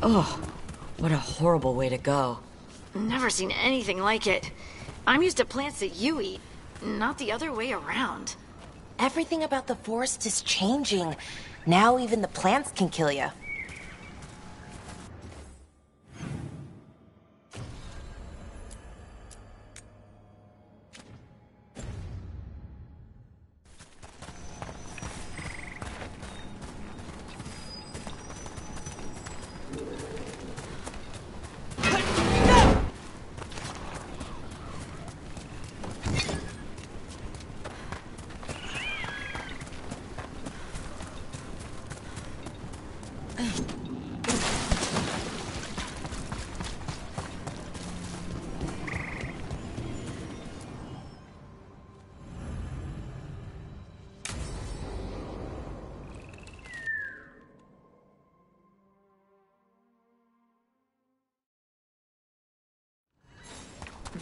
Oh, what a horrible way to go.
Never seen anything like it. I'm used to plants that you eat, not the other way around.
Everything about the forest is changing. Now even the plants can kill you.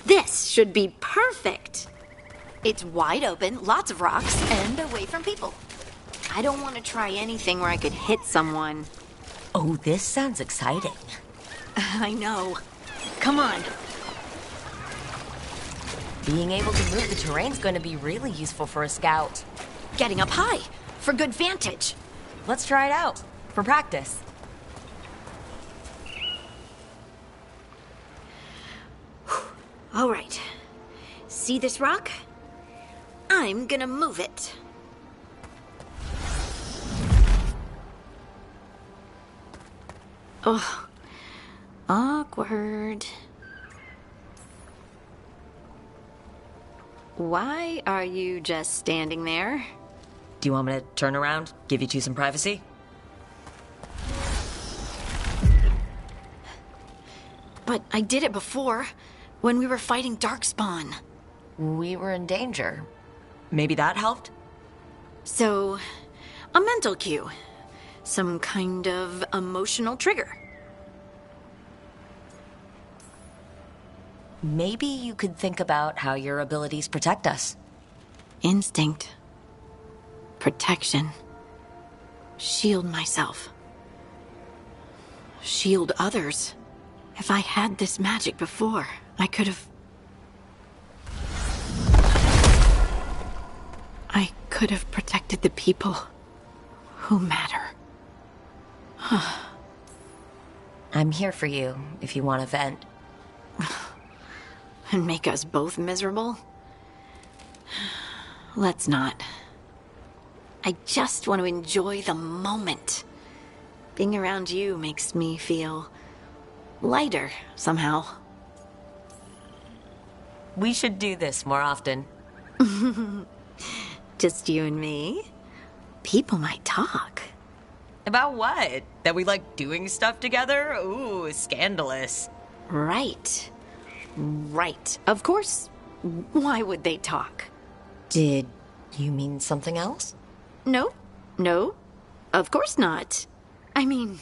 This should be perfect. It's wide open, lots of rocks, and away from people. I don't want to try anything where I could hit someone.
Oh, this sounds exciting.
I know. Come on.
Being able to move the terrain's going to be really useful for a scout.
Getting up high, for good vantage.
Let's try it out, for practice.
All right. See this rock? I'm gonna move it. Oh, awkward. Why are you just standing there?
Do you want me to turn around, give you two some privacy?
But I did it before, when we were fighting Darkspawn.
We were in danger. Maybe that helped?
So, a mental cue. Some kind of emotional trigger.
Maybe you could think about how your abilities protect us.
Instinct. Protection. Shield myself. Shield others. If I had this magic before, I could have... I could have protected the people who matter.
I'm here for you if you want to vent.
And make us both miserable? Let's not. I just want to enjoy the moment. Being around you makes me feel lighter somehow.
We should do this more often.
Just you and me? People might talk.
About what? That we like doing stuff together? Ooh, scandalous.
Right. Right. Of course. Why would they talk?
Did you mean something else?
No. No. Of course not. I mean...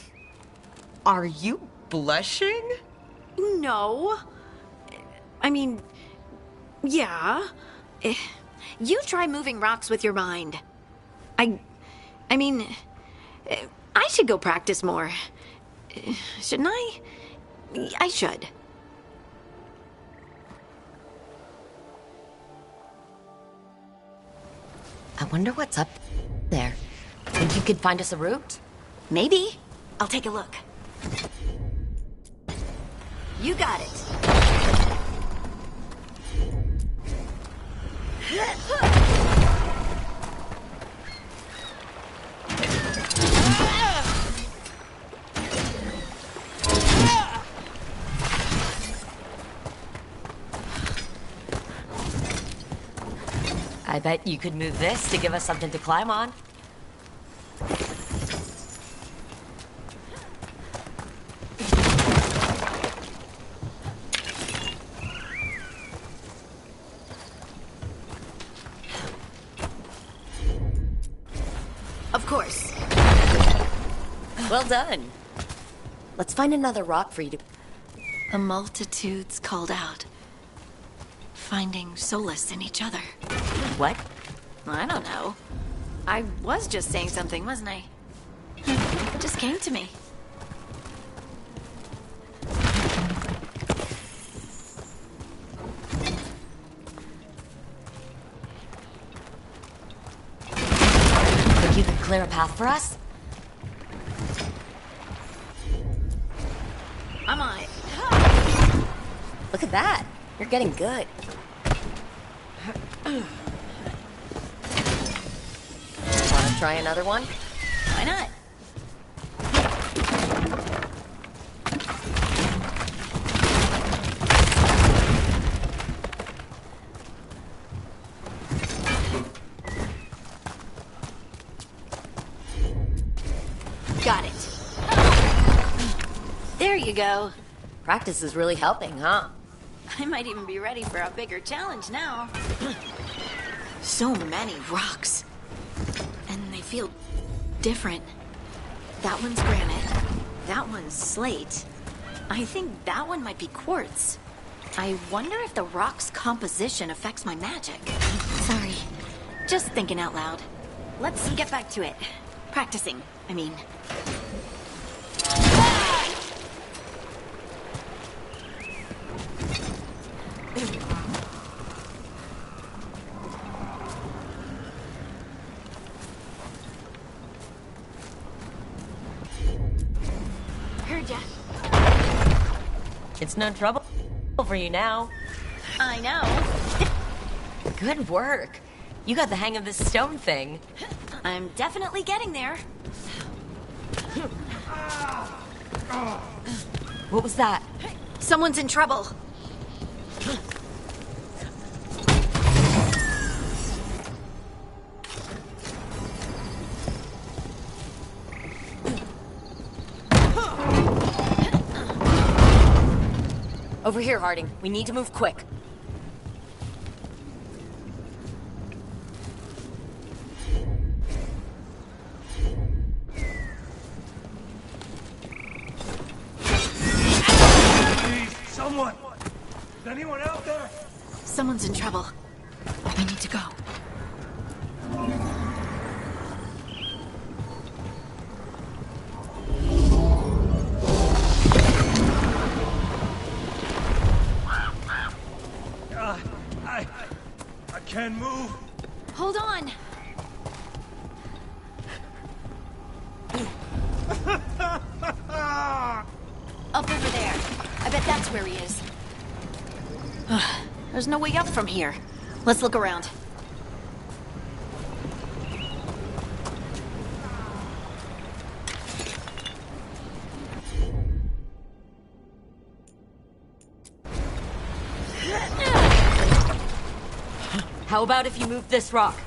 Are you blushing?
No. I mean... Yeah. You try moving rocks with your mind. I mean... I should go practice more. Shouldn't I? I should.
I wonder what's up there. Think you could find us a route?
Maybe. I'll take a look. You got it.
I bet you could move this to give us something to climb on.
Of course.
Well done. Let's find another rock for you to...
The multitudes called out, finding solace in each other.
What?
I don't know. I was just saying something, wasn't I? It just came to me.
Think you could clear a path for us?
I'm on it.
Look at that. You're getting good. Wanna try another one?
Why not? Got it. There you go.
Practice is really helping, huh?
I might even be ready for a bigger challenge now. So many rocks. And they feel different. That one's granite. That one's slate. I think that one might be quartz. I wonder if the rock's composition affects my magic. Sorry. Just thinking out loud. Let's get back to it. Practicing, I mean. Heard ya.
It's no trouble for you now.
I know.
Good work. You got the hang of this stone thing.
I'm definitely getting there.
What was that?
Someone's in trouble.
Over here, Harding. We need to move quick.
Please, someone! Is anyone out there?
Someone's in trouble. We need to go.
I can't move.
Hold on. Up over there. I bet that's where he is. There's no way up from here. Let's look around.
How about if you move this rock?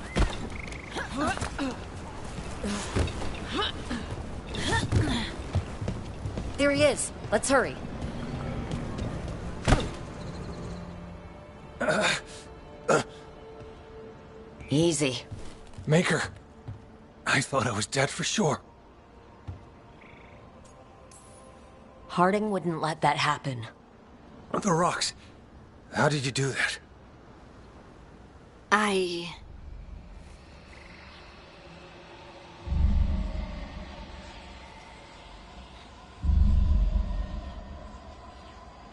There he is. Let's hurry. Easy.
Maker. I thought I was dead for sure.
Harding wouldn't let that happen.
The rocks. How did you do that?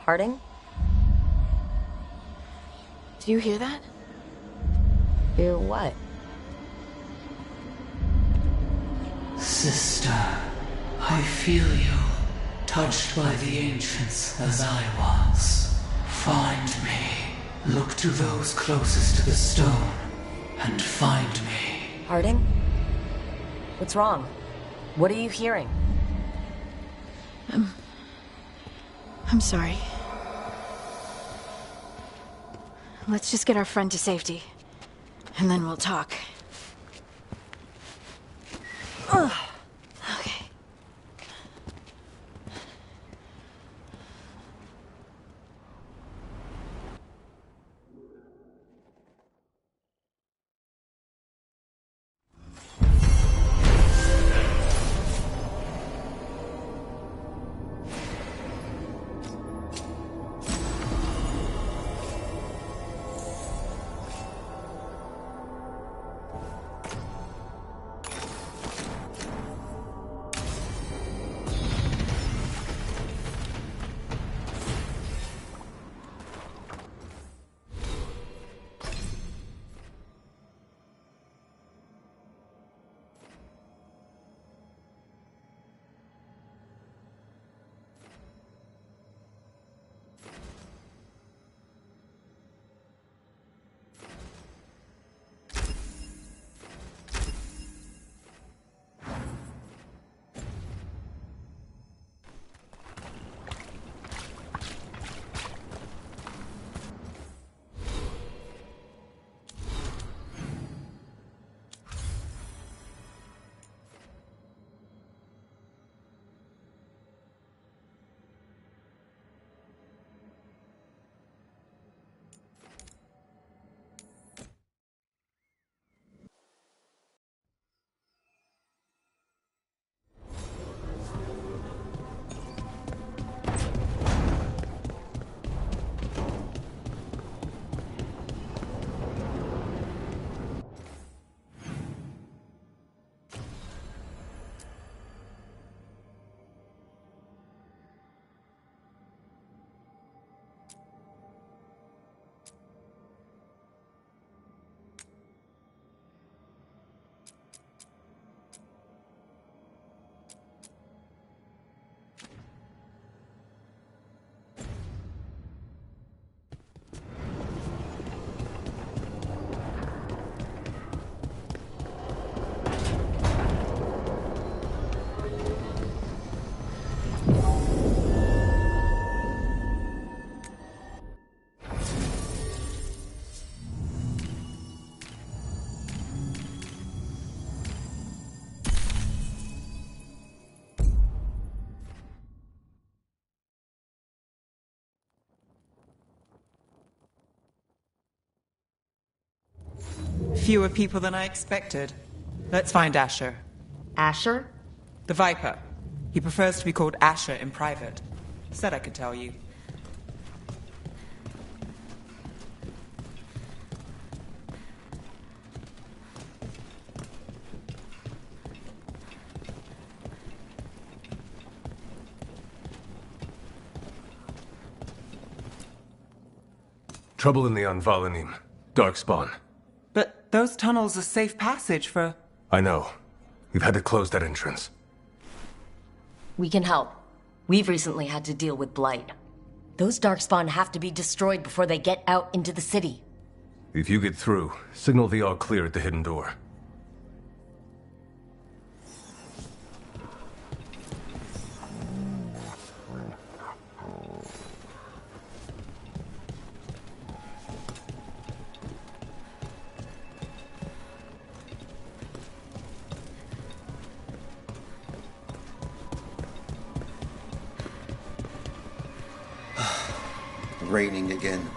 Harding?
Do you hear that?
Hear what?
Sister, I feel you, touched by the ancients as I was. Find me. Look to those closest to the stone, and find me.
Harding? What's wrong? What are you hearing?
I'm sorry. Let's just get our friend to safety, and then we'll talk. Ugh. Okay.
Fewer people than I expected. Let's find Asher.
Asher?
The Viper. He prefers to be called Asher in private. Said I could tell you.
Trouble in the Anvalanim. Darkspawn.
But those tunnels are safe passage for...
I know. We've had to close that entrance.
We can help. We've recently had to deal with Blight. Those Darkspawn have to be destroyed before they get out into the city.
If you get through, signal the all clear at the hidden door.
Raining again.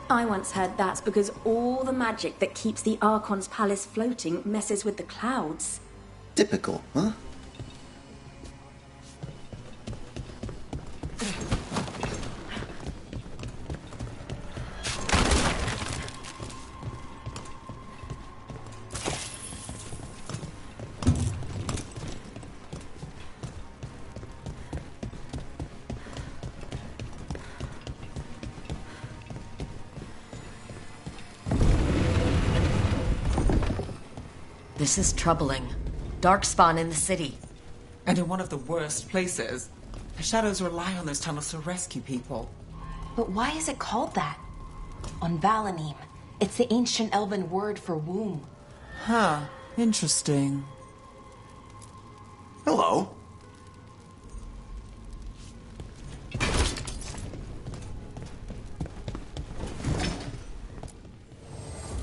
I once heard that's because all the magic that keeps the Archon's palace floating messes with the clouds.
Typical, huh?
This is troubling. darkspawn in the city.
And in one of the worst places. The shadows rely on those tunnels to rescue people.
But why is it called that? On Valanim, it's the ancient elven word for womb.
Huh. Interesting.
Hello.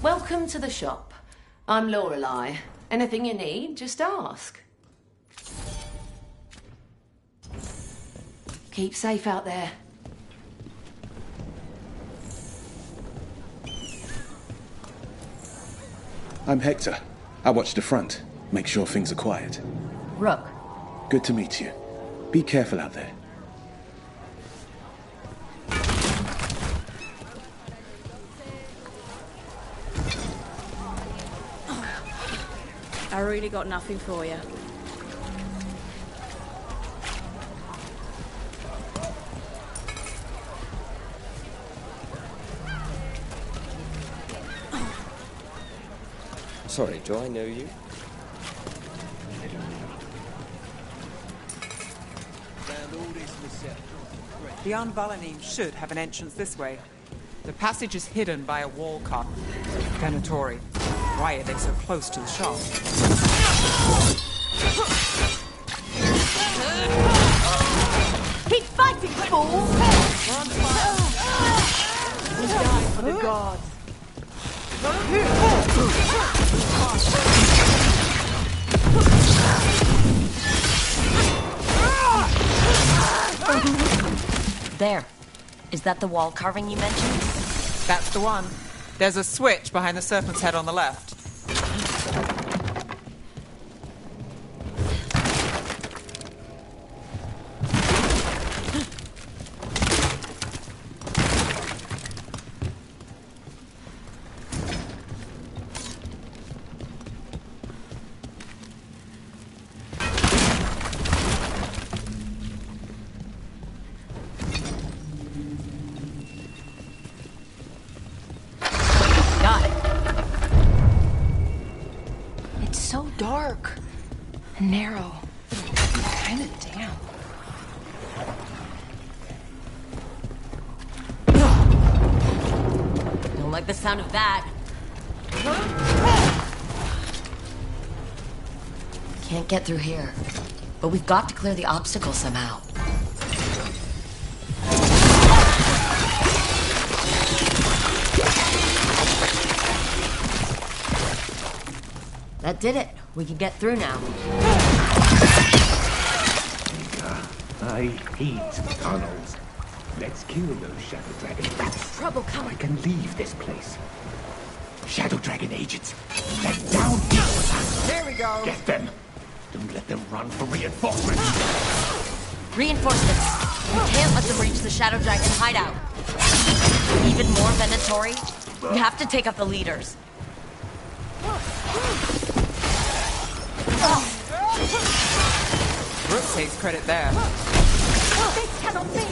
Welcome to the shop. I'm Lorelei. Anything you need, just ask. Keep safe out there.
I'm Hector. I watch the front. Make sure things are quiet.
Rook.
Good to meet you. Be careful out there.
I really got nothing for you.
Sorry, do I know you?
Beyond Valanim should have an entrance this way. The passage is hidden by a wall cut. Venatori. Why are they so close to the shop?
Keep fighting, fools! We die for the gods.
There. Is that the wall carving you mentioned?
That's the one. There's a switch behind the serpent's head on the left.
Dark. Narrow. Kind of damp.
Don't like the sound of that. Can't get through here. But we've got to clear the obstacle somehow. That did it. We can get through now.
I hate tunnels. Let's kill those Shadow Dragon bats.
Trouble coming.
So I can leave this place. Shadow Dragon agents, let down these.
Here we go.
Get them. Don't let them run for reinforcements.
Reinforcements. We can't let them reach the Shadow Dragon hideout. Even more Venatori. We have to take out the leaders.
Brooke takes credit there.
This cannot be.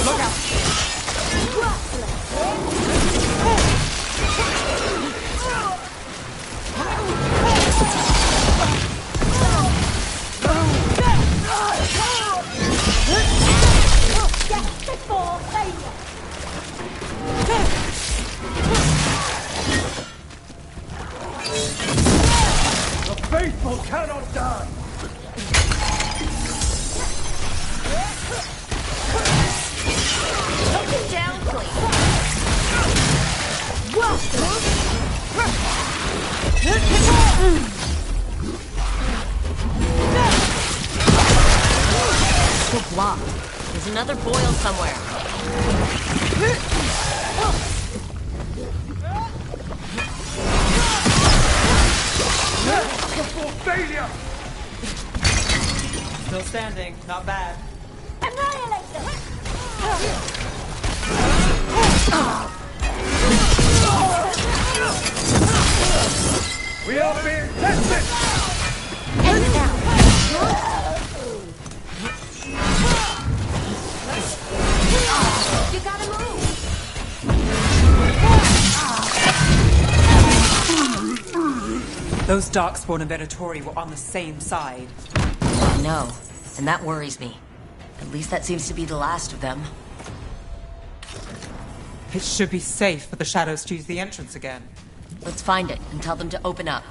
Look out!
Before failure.
The faithful cannot die.
Knock him down, please.
Good block. There's another boil somewhere.
Before failure.
Still standing. Not bad.
Annihilate them.
We are being tested.
Head down. You got him
Those Darkspawn and Venatori were on the same side.
I know, and that worries me. At least that seems to be the last of them.
It should be safe for the Shadows to use the entrance again.
Let's find it and tell them to open up.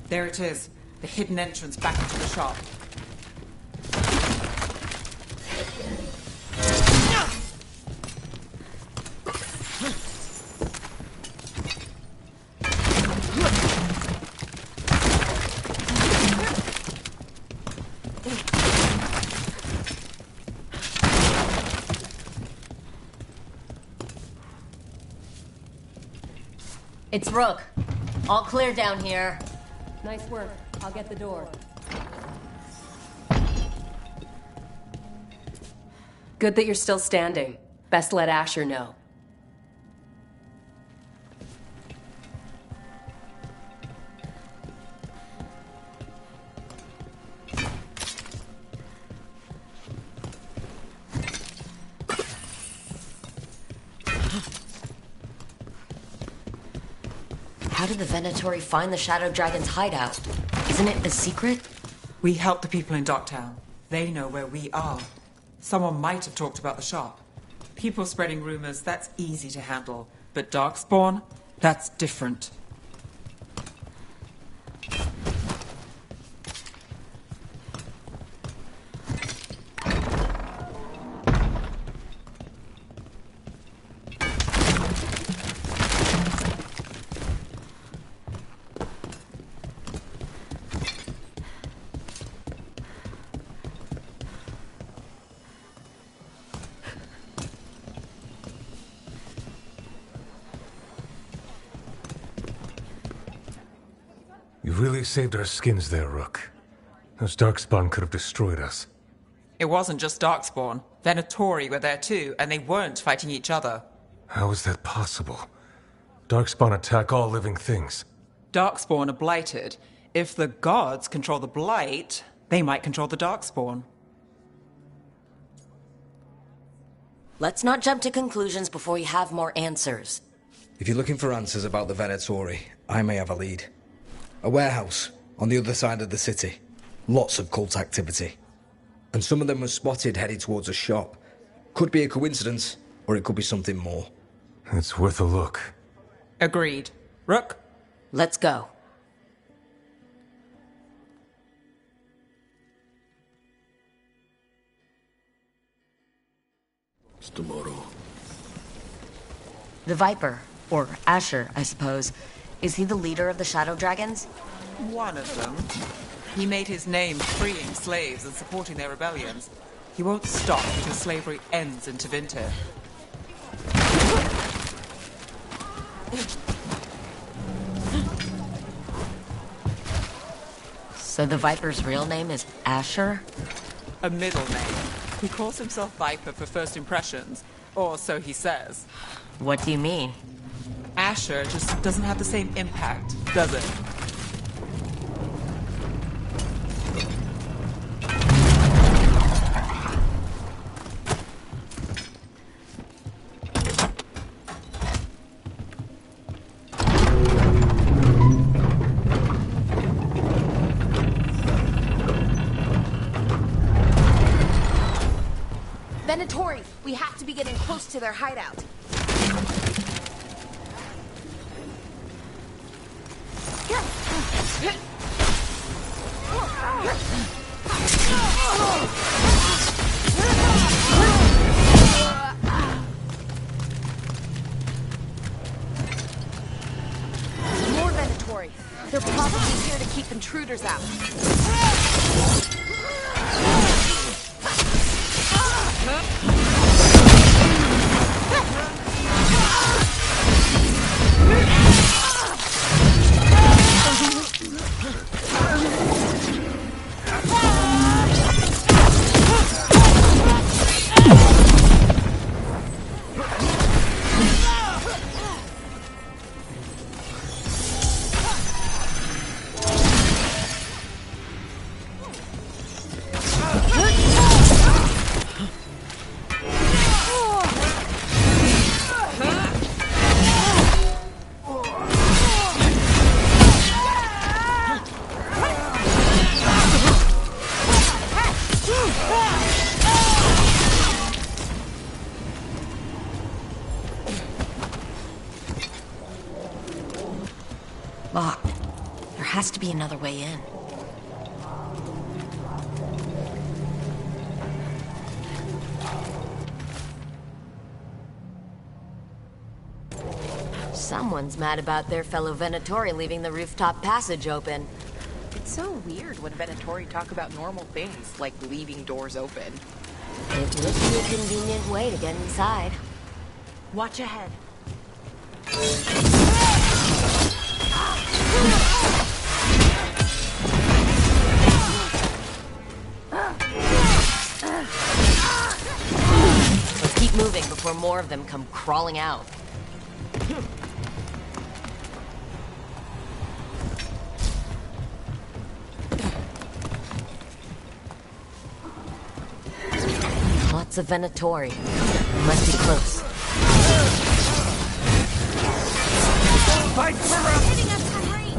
There it is, the hidden entrance back into the shop.
It's Rook. All clear down here.
Nice work. I'll get the door.
Good that you're still standing. Best let Asher know.
How did the Venatori find the Shadow Dragon's hideout? Isn't it a secret?
We help the people in Docktown. They know where we are. Someone might have talked about the shop. People spreading rumors, that's easy to handle. But Darkspawn, that's different.
You really saved our skins there, Rook. Those Darkspawn could have destroyed us.
It wasn't just Darkspawn. Venatori were there too, and they weren't fighting each other.
How is that possible? Darkspawn attack all living things.
Darkspawn are blighted. If the gods control the blight, they might control the Darkspawn.
Let's not jump to conclusions before we have more answers.
If you're looking for answers about the Venatori, I may have a lead. A warehouse on the other side of the city. Lots of cult activity. And some of them were spotted headed towards a shop. Could be a coincidence, or it could be something more.
It's worth a look.
Agreed. Rook?
Let's go.
It's tomorrow.
The Viper, or Asher, I suppose. Is he the leader of the Shadow Dragons?
One of them. He made his name freeing slaves and supporting their rebellions. He won't stop until slavery ends in Tevinter.
So the Viper's real name is Asher?
A middle name. He calls himself Viper for first impressions, or so he says.
What do you mean?
Asher just doesn't have the same impact, does it?
Venatori, we have to be getting close to their hideout. More Venatori. They're probably here to keep intruders out.
Locked. There has to be another way in. Someone's mad about their fellow Venatori leaving the rooftop passage open.
It's so weird when Venatori talk about normal things, like leaving doors open.
It would be a convenient way to get inside.
Watch ahead.
Let's keep moving before more of them come crawling out. Lots of Venatori. Must be close.
Fight for us!
Hitting us from range!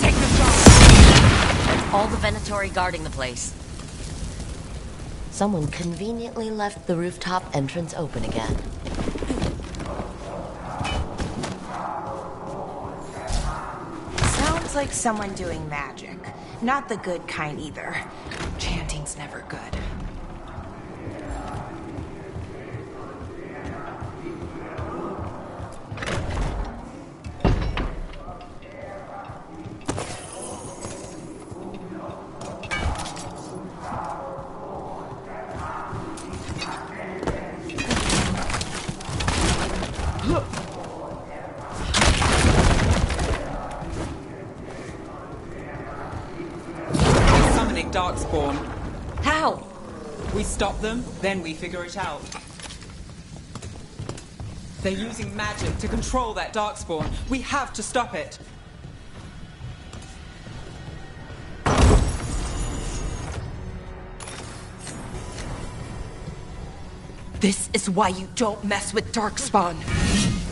Take the shot! That's all the Venatori guarding the place. Someone conveniently left the rooftop entrance open again.
Sounds like someone doing magic. Not the good kind either. Chanting's never good.
Darkspawn.
How?
We stop them, then we figure it out. They're using magic to control that Darkspawn. We have to stop it.
This is why you don't mess with Darkspawn.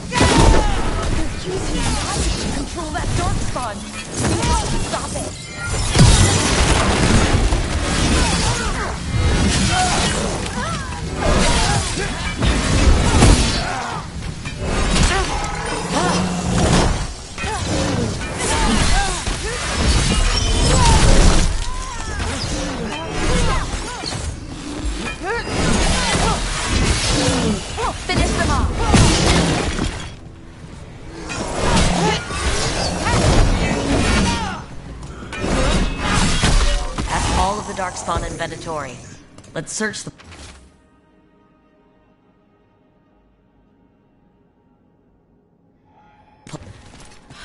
They're using magic to control that Darkspawn. We have to stop it.
Finish them off.
That's all of the Darkspawn and Venatori. Let's search the...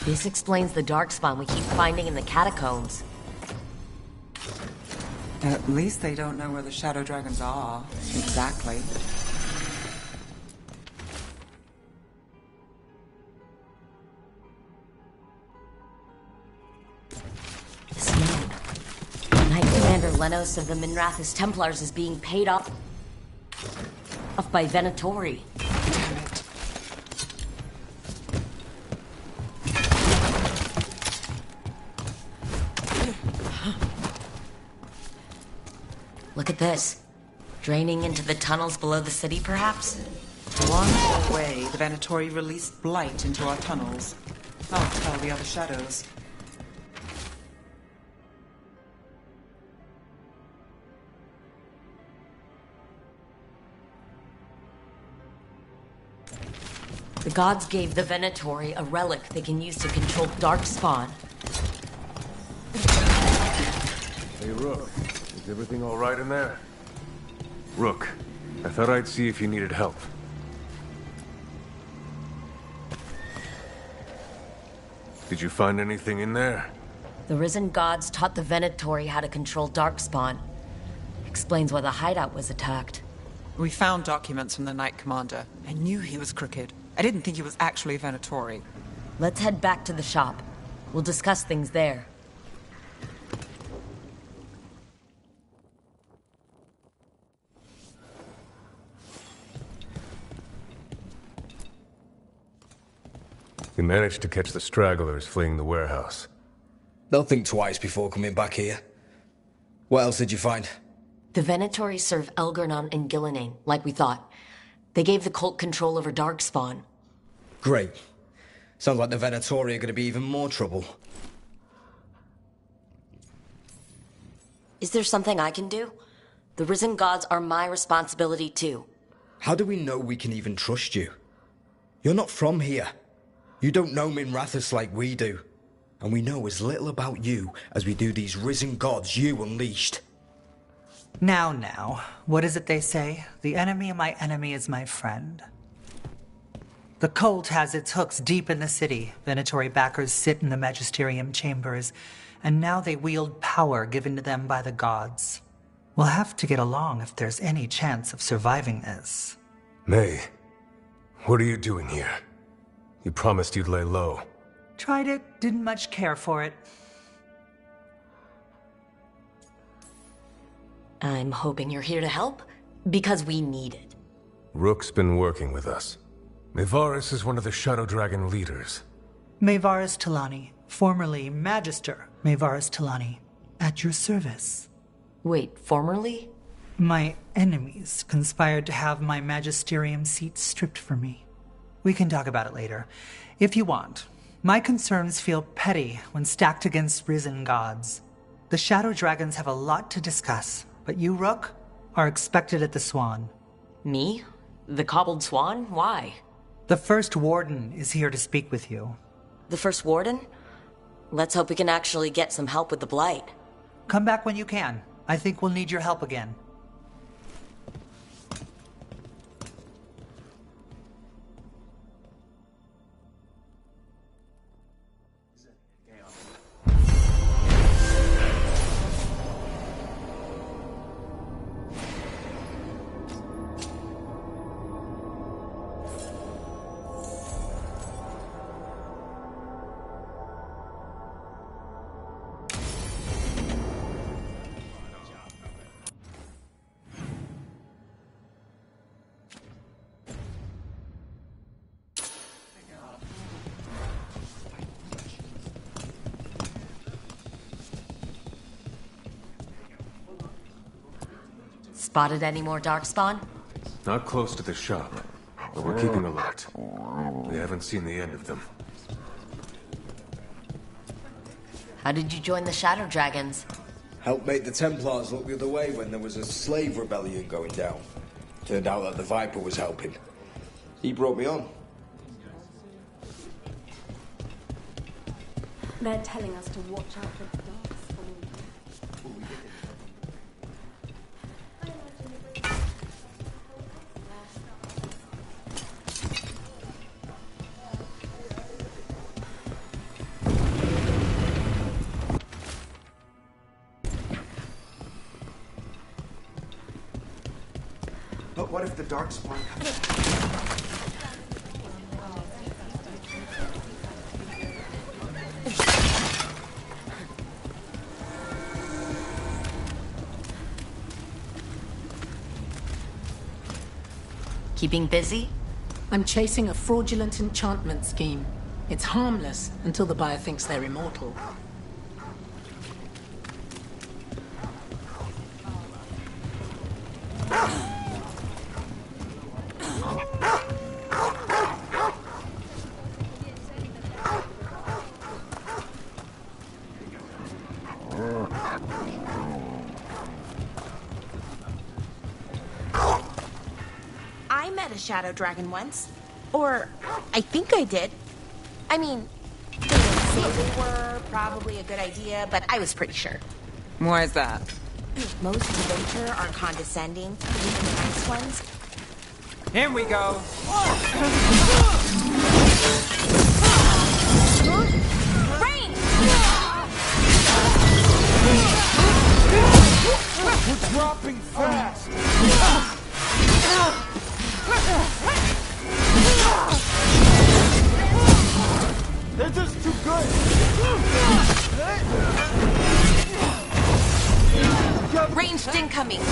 This explains the Darkspawn we keep finding in the catacombs.
At least they don't know where the Shadow Dragons are. Exactly.
This note. Knight Commander Lenos of the Minrathous Templars is being paid off by Venatori.
Damn it.
this? Draining into the tunnels below the city, perhaps?
One more way, the Venatori released blight into our tunnels. I'll tell the other shadows.
The gods gave the Venatori a relic they can use to control Darkspawn.
Hey, Rook. Is everything all right in there? Rook, I thought I'd see if you needed help. Did you find anything in there?
The risen gods taught the Venatori how to control Darkspawn. Explains why the hideout was attacked.
We found documents from the Knight Commander. I knew he was crooked. I didn't think he was actually a Venatori.
Let's head back to the shop. We'll discuss things there.
You managed to catch the stragglers fleeing the warehouse.
They'll think twice before coming back here. What else did you find?
The Venatori serve Elgarnon and Gillinane, like we thought. They gave the cult control over Darkspawn.
Great. Sounds like the Venatori are going to be even more trouble.
Is there something I can do? The risen gods are my responsibility too.
How do we know we can even trust you? You're not from here. You don't know Minrathous like we do. And we know as little about you as we do these risen gods you unleashed.
Now, what is it they say? The enemy of my enemy is my friend. The cult has its hooks deep in the city. Venatori backers sit in the magisterium chambers, and now they wield power given to them by the gods. We'll have to get along if there's any chance of surviving this.
May, what are you doing here? You promised you'd lay low.
Tried it, didn't much care for it.
I'm hoping you're here to help, because we need it.
Rook's been working with us. Mayvaris is one of the Shadow Dragon leaders.
Mayvaris Talani, formerly Magister Mayvaris Talani, at your service.
Wait, formerly?
My enemies conspired to have my magisterium seat stripped from me. We can talk about it later, if you want. My concerns feel petty when stacked against risen gods. The Shadow Dragons have a lot to discuss, but you, Rook, are expected at the Swan.
Me? The Cobbled Swan? Why?
The First Warden is here to speak with you.
The First Warden? Let's hope we can actually get some help with the Blight.
Come back when you can. I think we'll need your help again.
Spotted any more Darkspawn?
Not close to the shop, but we're keeping alert. We haven't seen the end of them.
How did you join the Shadow Dragons?
Helped make the Templars look the other way when there was a slave rebellion going down. Turned out that the Viper was helping. He brought me on.
They're telling us to watch out for the Darkspawn.
But what if the Darkspawn comes?
Keeping busy?
I'm chasing a fraudulent enchantment scheme. It's harmless until the buyer thinks they're immortal.
a shadow dragon once. Or, I think I did. I mean, they didn't say they were probably a good idea, but I was pretty sure.
Why is that?
Most who venture are condescending, even the nice ones.
Here we go.
Rain!
We're dropping fast! They're just too good!
Ranged incoming! End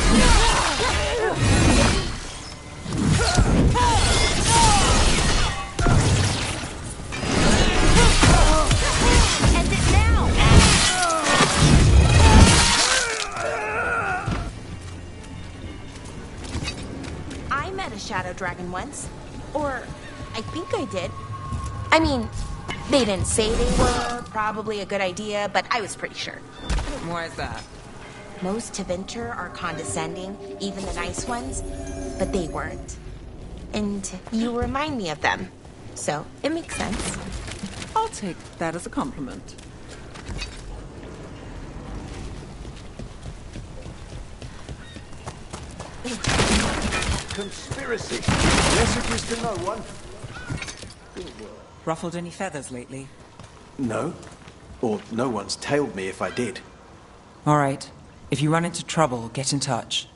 it now! I met a shadow dragon once. Or, I think I did. I mean, they didn't say they were probably a good idea, but I was pretty sure.
Why is that?
Most to venture are condescending, even the nice ones, but they weren't. And you remind me of them. So, it makes sense.
I'll take that as a compliment.
Conspiracy. Messages to no one.
Ruffled any feathers lately?
No. Or no one's tailed me if I did.
All right. If you run into trouble, get in touch.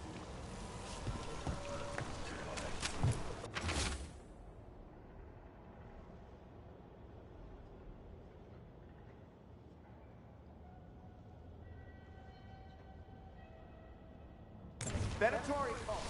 Venatory call.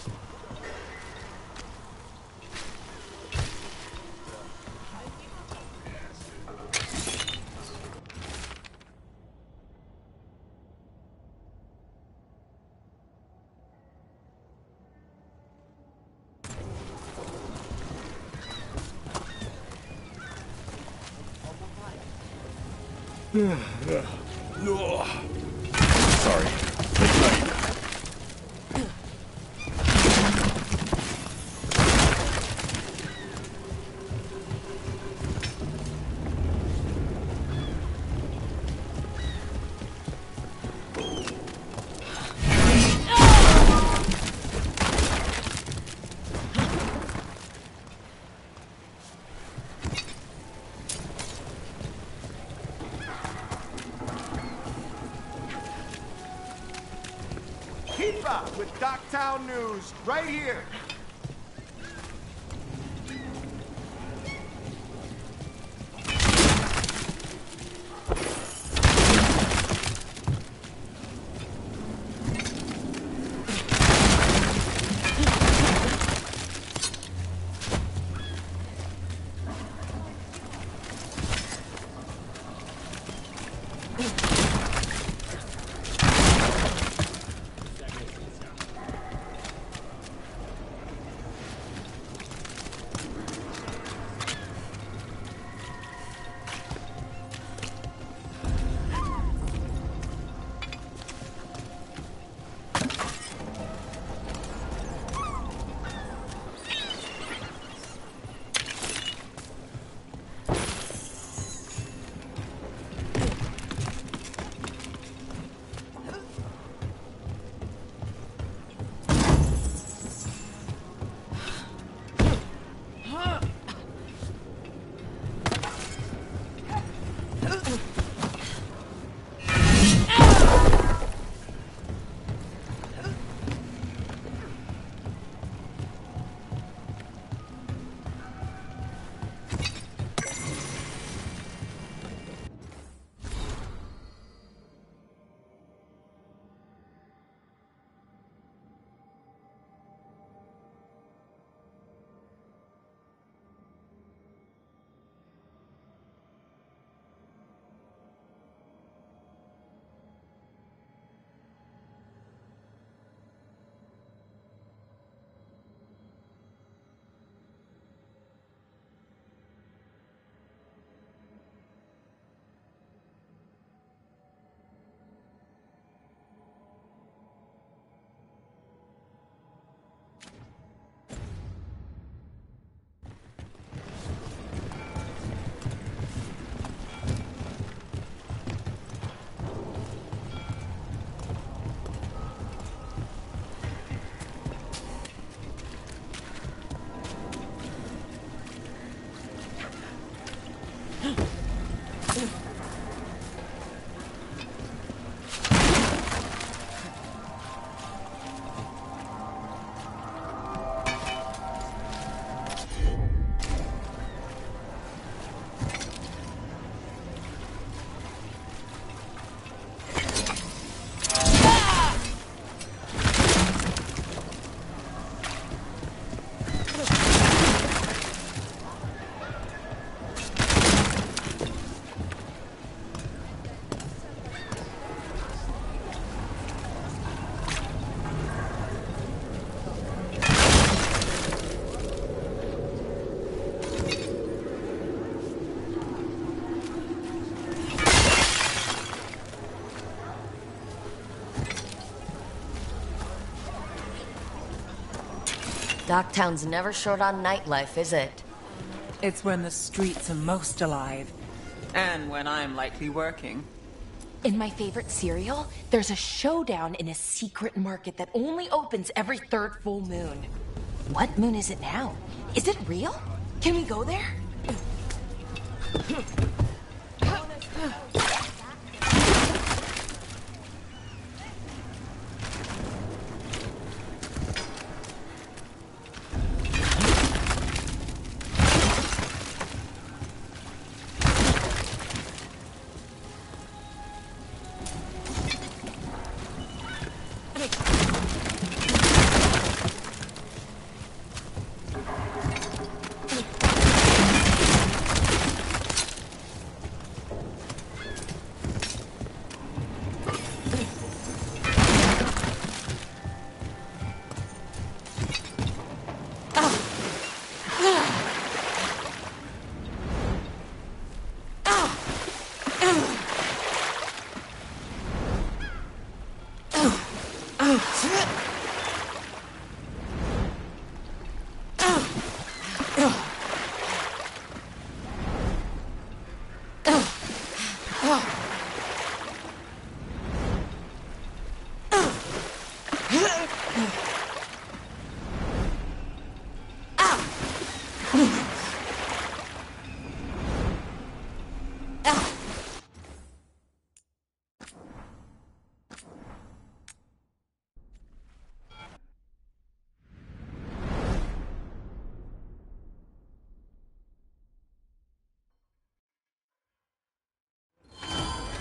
Sorry.
Keep up with Docktown News right here.
Docktown's never short on nightlife, is it?
It's when the streets are most alive. And when I'm likely working.
In my favorite cereal, there's a showdown in a secret market that only opens every third full moon. What moon is it now? Is it real? Can we go there?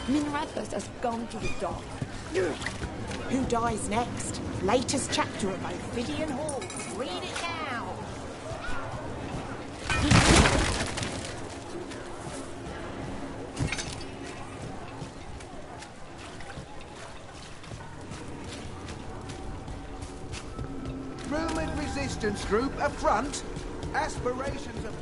Minrathus has gone to the dock. Who dies next? Latest chapter of Ophidian Hall. Read it now.
Rumored resistance group up front. Aspirations of...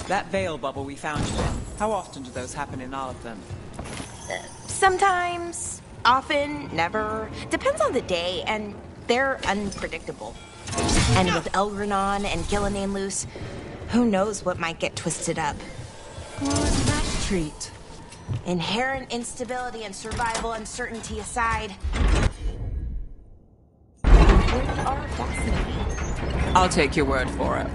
That veil bubble we found you in, how often do those happen in all of them?
Sometimes, often, never. Depends on the day, and they're unpredictable. And with Elgranon and Gillinane loose, who knows what might get twisted up.
What's that treat?
Inherent instability and survival uncertainty aside, they are fascinating.
I'll take your word for it.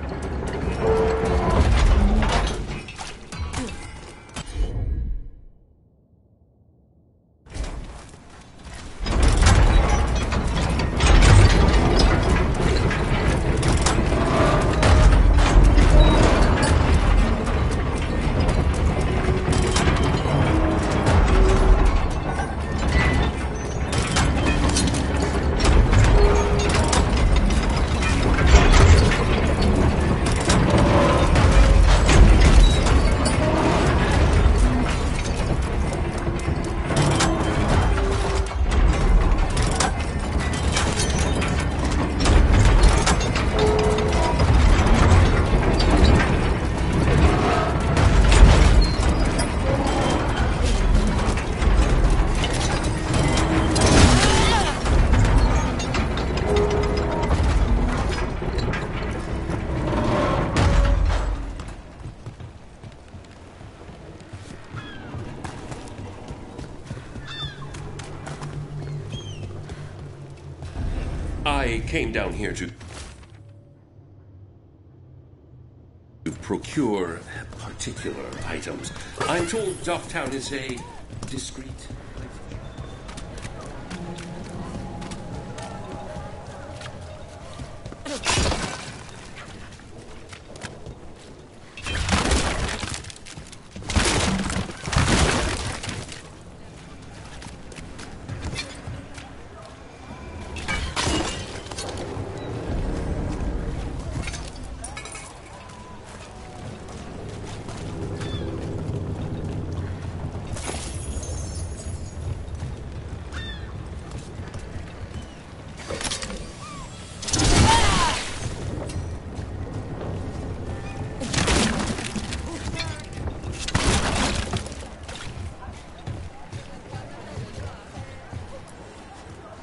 I came down here to procure particular items. I'm told Docktown is a discreet place.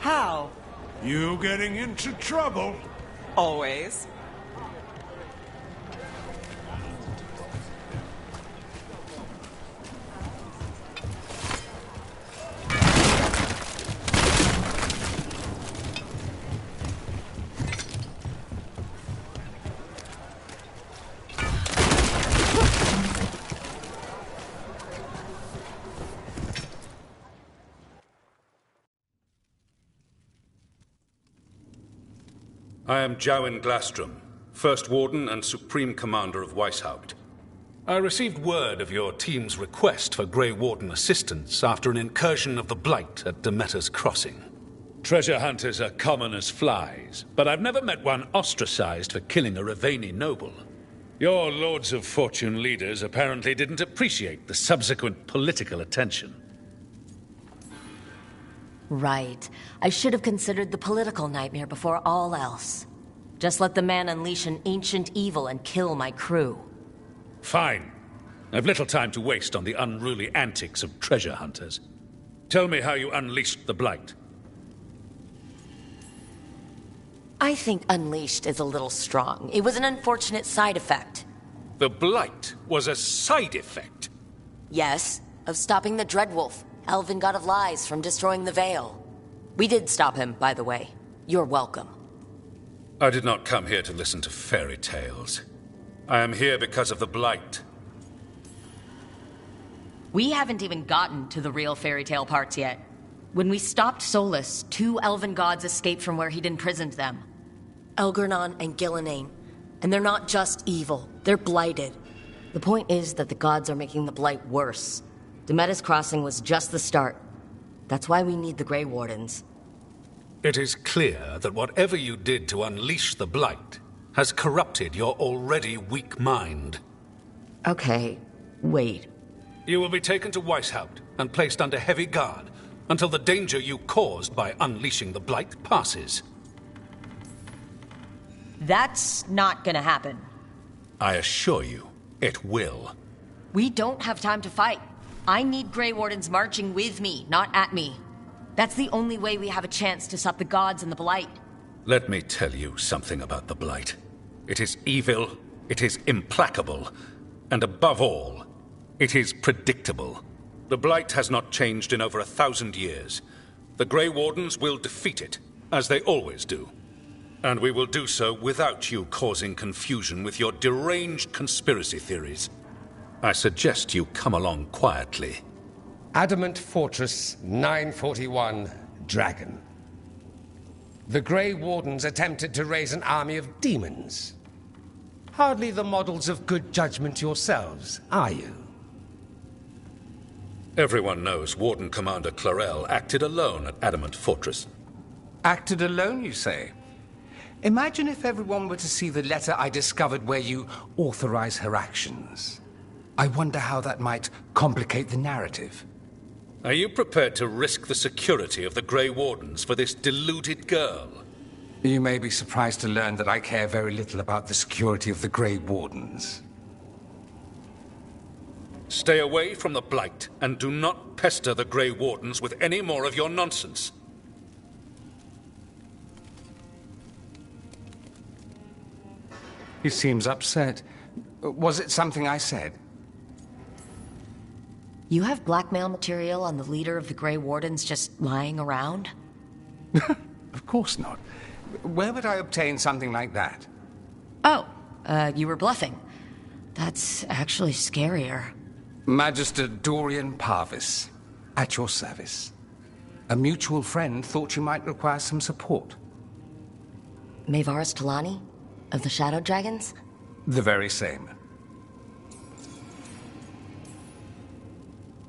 How?
You getting into trouble?
Always.
I am Jowen Glastrom, First Warden and Supreme Commander of Weishaupt. I received word of your team's request for Grey Warden assistance after an incursion of the Blight at Demeter's Crossing. Treasure hunters are common as flies, but I've never met one ostracized for killing a Raveni noble. Your Lords of Fortune leaders apparently didn't appreciate the subsequent political attention.
Right. I should have considered the political nightmare before all else. Just let the man unleash an ancient evil and kill my crew.
Fine. I've little time to waste on the unruly antics of treasure hunters. Tell me how you unleashed the Blight.
I think unleashed is a little strong. It was an unfortunate side effect.
The Blight was a side effect?
Yes, of stopping the Dreadwolf, Elven God of Lies, from destroying the Veil. We did stop him, by the way. You're welcome.
I did not come here to listen to fairy tales. I am here because of the Blight.
We haven't even gotten to the real fairy tale parts yet. When we stopped Solus, 2 elven gods escaped from where he'd imprisoned them. Elgernon and Gillenane. And they're not just evil, they're blighted. The point is that the gods are making the Blight worse. Demeter's Crossing was just the start. That's why we need the Grey Wardens.
It is clear that whatever you did to unleash the Blight has corrupted your already weak mind.
Okay, wait.
You will be taken to Weishaupt and placed under heavy guard until the danger you caused by unleashing the Blight passes.
That's not gonna happen.
I assure you, it will.
We don't have time to fight. I need Grey Wardens marching with me, not at me. That's the only way we have a chance to stop the gods and the Blight.
Let me tell you something about the Blight. It is evil, it is implacable, and above all, it is predictable. The Blight has not changed in over 1,000 years. The Grey Wardens will defeat it, as they always do. And we will do so without you causing confusion with your deranged conspiracy theories. I suggest you come along quietly.
Adamant Fortress 941 Dragon. The Grey Wardens attempted to raise an army of demons. Hardly the models of good judgment yourselves, are you?
Everyone knows Warden Commander Clarel acted alone at Adamant Fortress.
Acted alone, you say? Imagine if everyone were to see the letter I discovered where you authorize her actions. I wonder how that might complicate the narrative.
Are you prepared to risk the security of the Grey Wardens for this deluded girl?
You may be surprised to learn that I care very little about the security of the Grey Wardens.
Stay away from the Blight, and do not pester the Grey Wardens with any more of your nonsense.
He seems upset. Was it something I said?
You have blackmail material on the leader of the Grey Wardens just lying around?
Of course not. Where would I obtain something like that?
Oh, you were bluffing. That's actually scarier.
Magister Dorian Parvis, at your service. A mutual friend thought you might require some support.
Maevaris Talani? Of the Shadow Dragons?
The very same.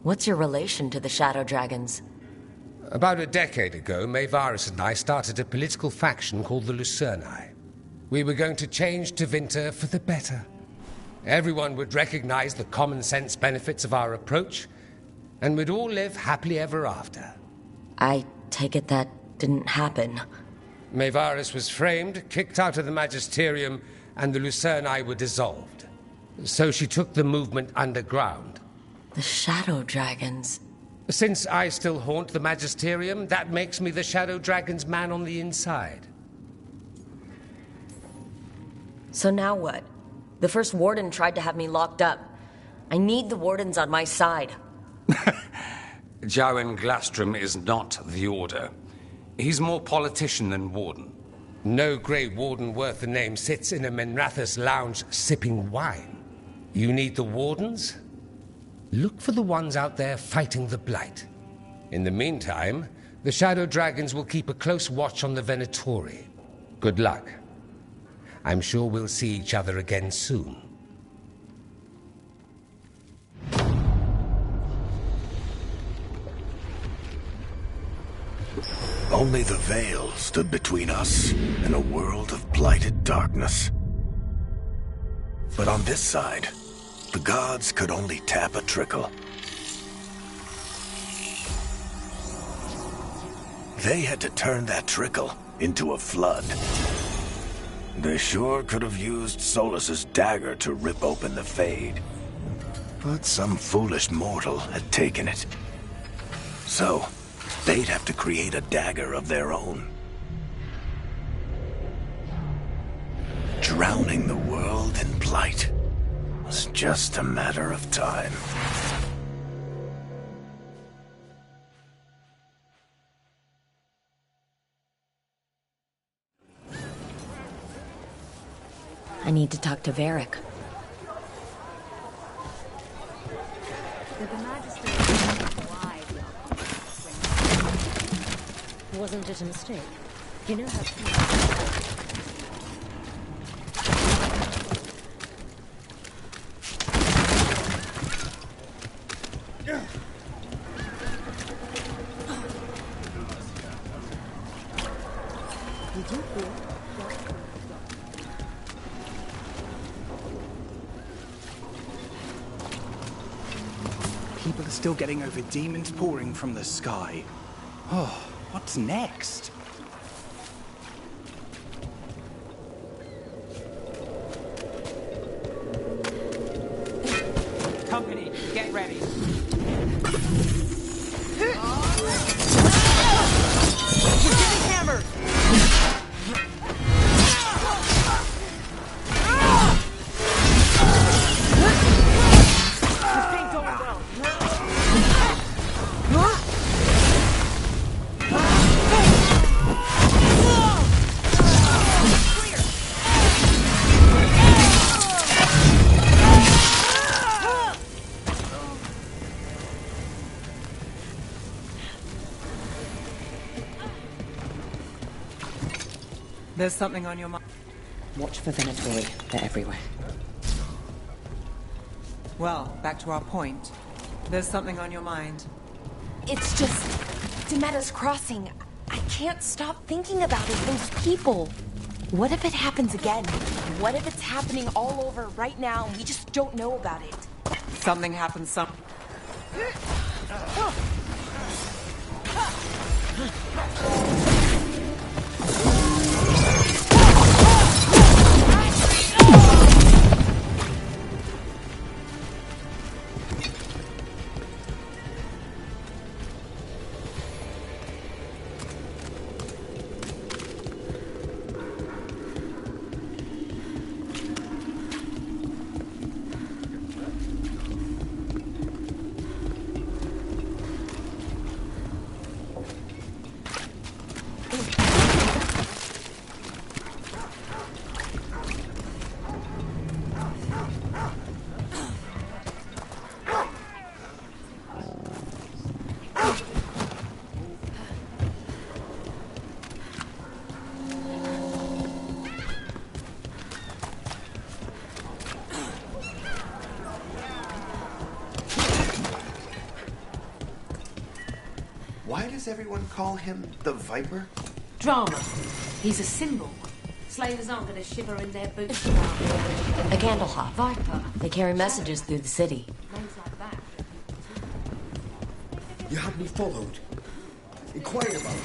What's your relation to the Shadow Dragons?
About a decade ago, Maevaris and I started a political faction called the Lucerni. We were going to change Tevinter for the better. Everyone would recognize the common sense benefits of our approach, and we'd all live happily ever after.
I take it that didn't happen.
Maevaris was framed, kicked out of the Magisterium, and the Lucerni were dissolved. So she took the movement underground.
The Shadow Dragons.
Since I still haunt the Magisterium, that makes me the Shadow Dragon's man on the inside.
So now what? The first warden tried to have me locked up. I need the wardens on my side.
Jowen Glastrom is not the Order. He's more politician than warden.
No Grey Warden worth the name sits in a Menrathus lounge sipping wine. You need the wardens? Look for the ones out there fighting the Blight. In the meantime, the Shadow Dragons will keep a close watch on the Venatori. Good luck. I'm sure we'll see each other again soon.
Only the veil stood between us and a world of blighted darkness. But on this side, the gods could only tap a trickle. They had to turn that trickle into a flood. They sure could have used Solus's dagger to rip open the Fade. But some foolish mortal had taken it. So, they'd have to create a dagger of their own. Drowning the world in blight was just a matter of time.
I need to talk to Varric.
Wasn't it a mistake? You know how Did you feel?
People are still getting over demons pouring from the sky. Oh, what's next?
Company, get ready.
We're getting hammered! This ain't going well.
There's something on your mind.
Watch for Venatori. They're everywhere.
Well, back to our point. There's something on your mind.
It's just... Demeta's Crossing. I can't stop thinking about it. Those people. What if it happens again? What if it's happening all over right now and we just don't know about it?
Something happens some...
Why does everyone call him the Viper?
Drama. He's a symbol. Slavers aren't going to shiver in their boots.
A Candlehawk.
Viper.
They carry messages through the city.
Names like that.
You had me followed. Inquire about it.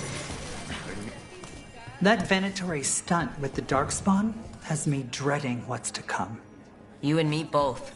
That Venatori stunt with the Darkspawn has me dreading what's to come.
You and me both.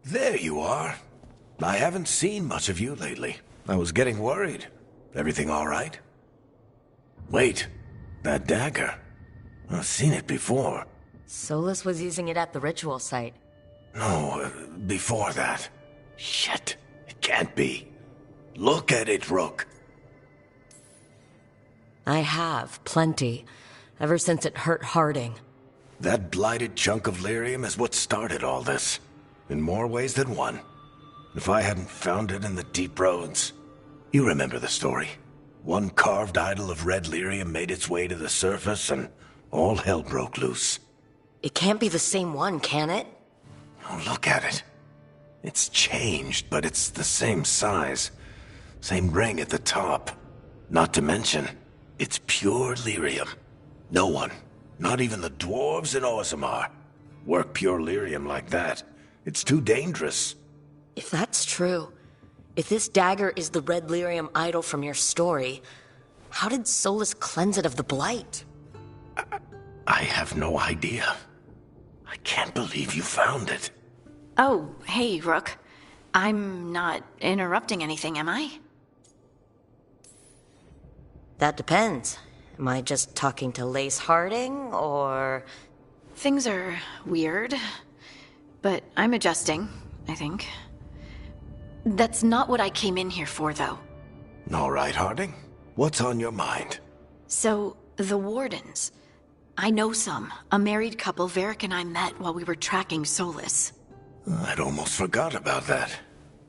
There you are. I haven't seen much of you lately. I was getting worried. Everything all right? Wait, that dagger. I've seen it before.
Solus was using it at the ritual site.
No, before that. Shit, it can't be. Look at it, Rook.
I have, plenty. Ever since it hurt Harding.
That blighted chunk of lyrium is what started all this. In more ways than one. If I hadn't found it in the deep roads... You remember the story. One carved idol of red lyrium made its way to the surface and all hell broke loose.
It can't be the same one, can it?
Oh, look at it. It's changed, but it's the same size. Same ring at the top. Not to mention, it's pure lyrium. No one, not even the dwarves in Orzammar, work pure lyrium like that. It's too dangerous.
If that's true, if this dagger is the red lyrium idol from your story, how did Solus cleanse it of the blight?
I have no idea. I can't believe you found it.
Oh, hey, Rook. I'm not interrupting anything, am I?
That depends. Am I just talking to Lace Harding, or...
Things are weird, but I'm adjusting, I think. That's not what I came in here for, though.
All right, Harding. What's on your mind?
So, the Wardens. I know some. A married couple Varric and I met while we were tracking Solus.
I'd almost forgot about that.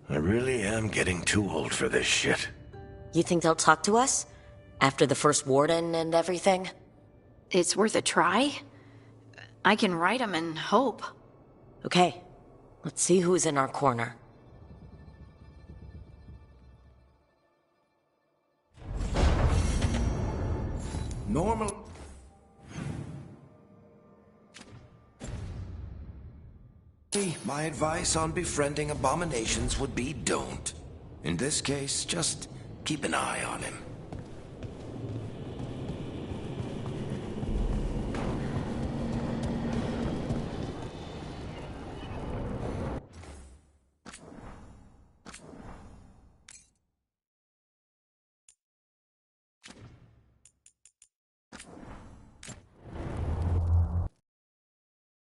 I really am getting too old for this shit.
You think they'll talk to us? After the first Warden and everything?
It's worth a try. I can write them and hope.
Okay. Let's see who's in our corner.
Normal. My advice on befriending abominations would be don't. In this case, just keep an eye on him.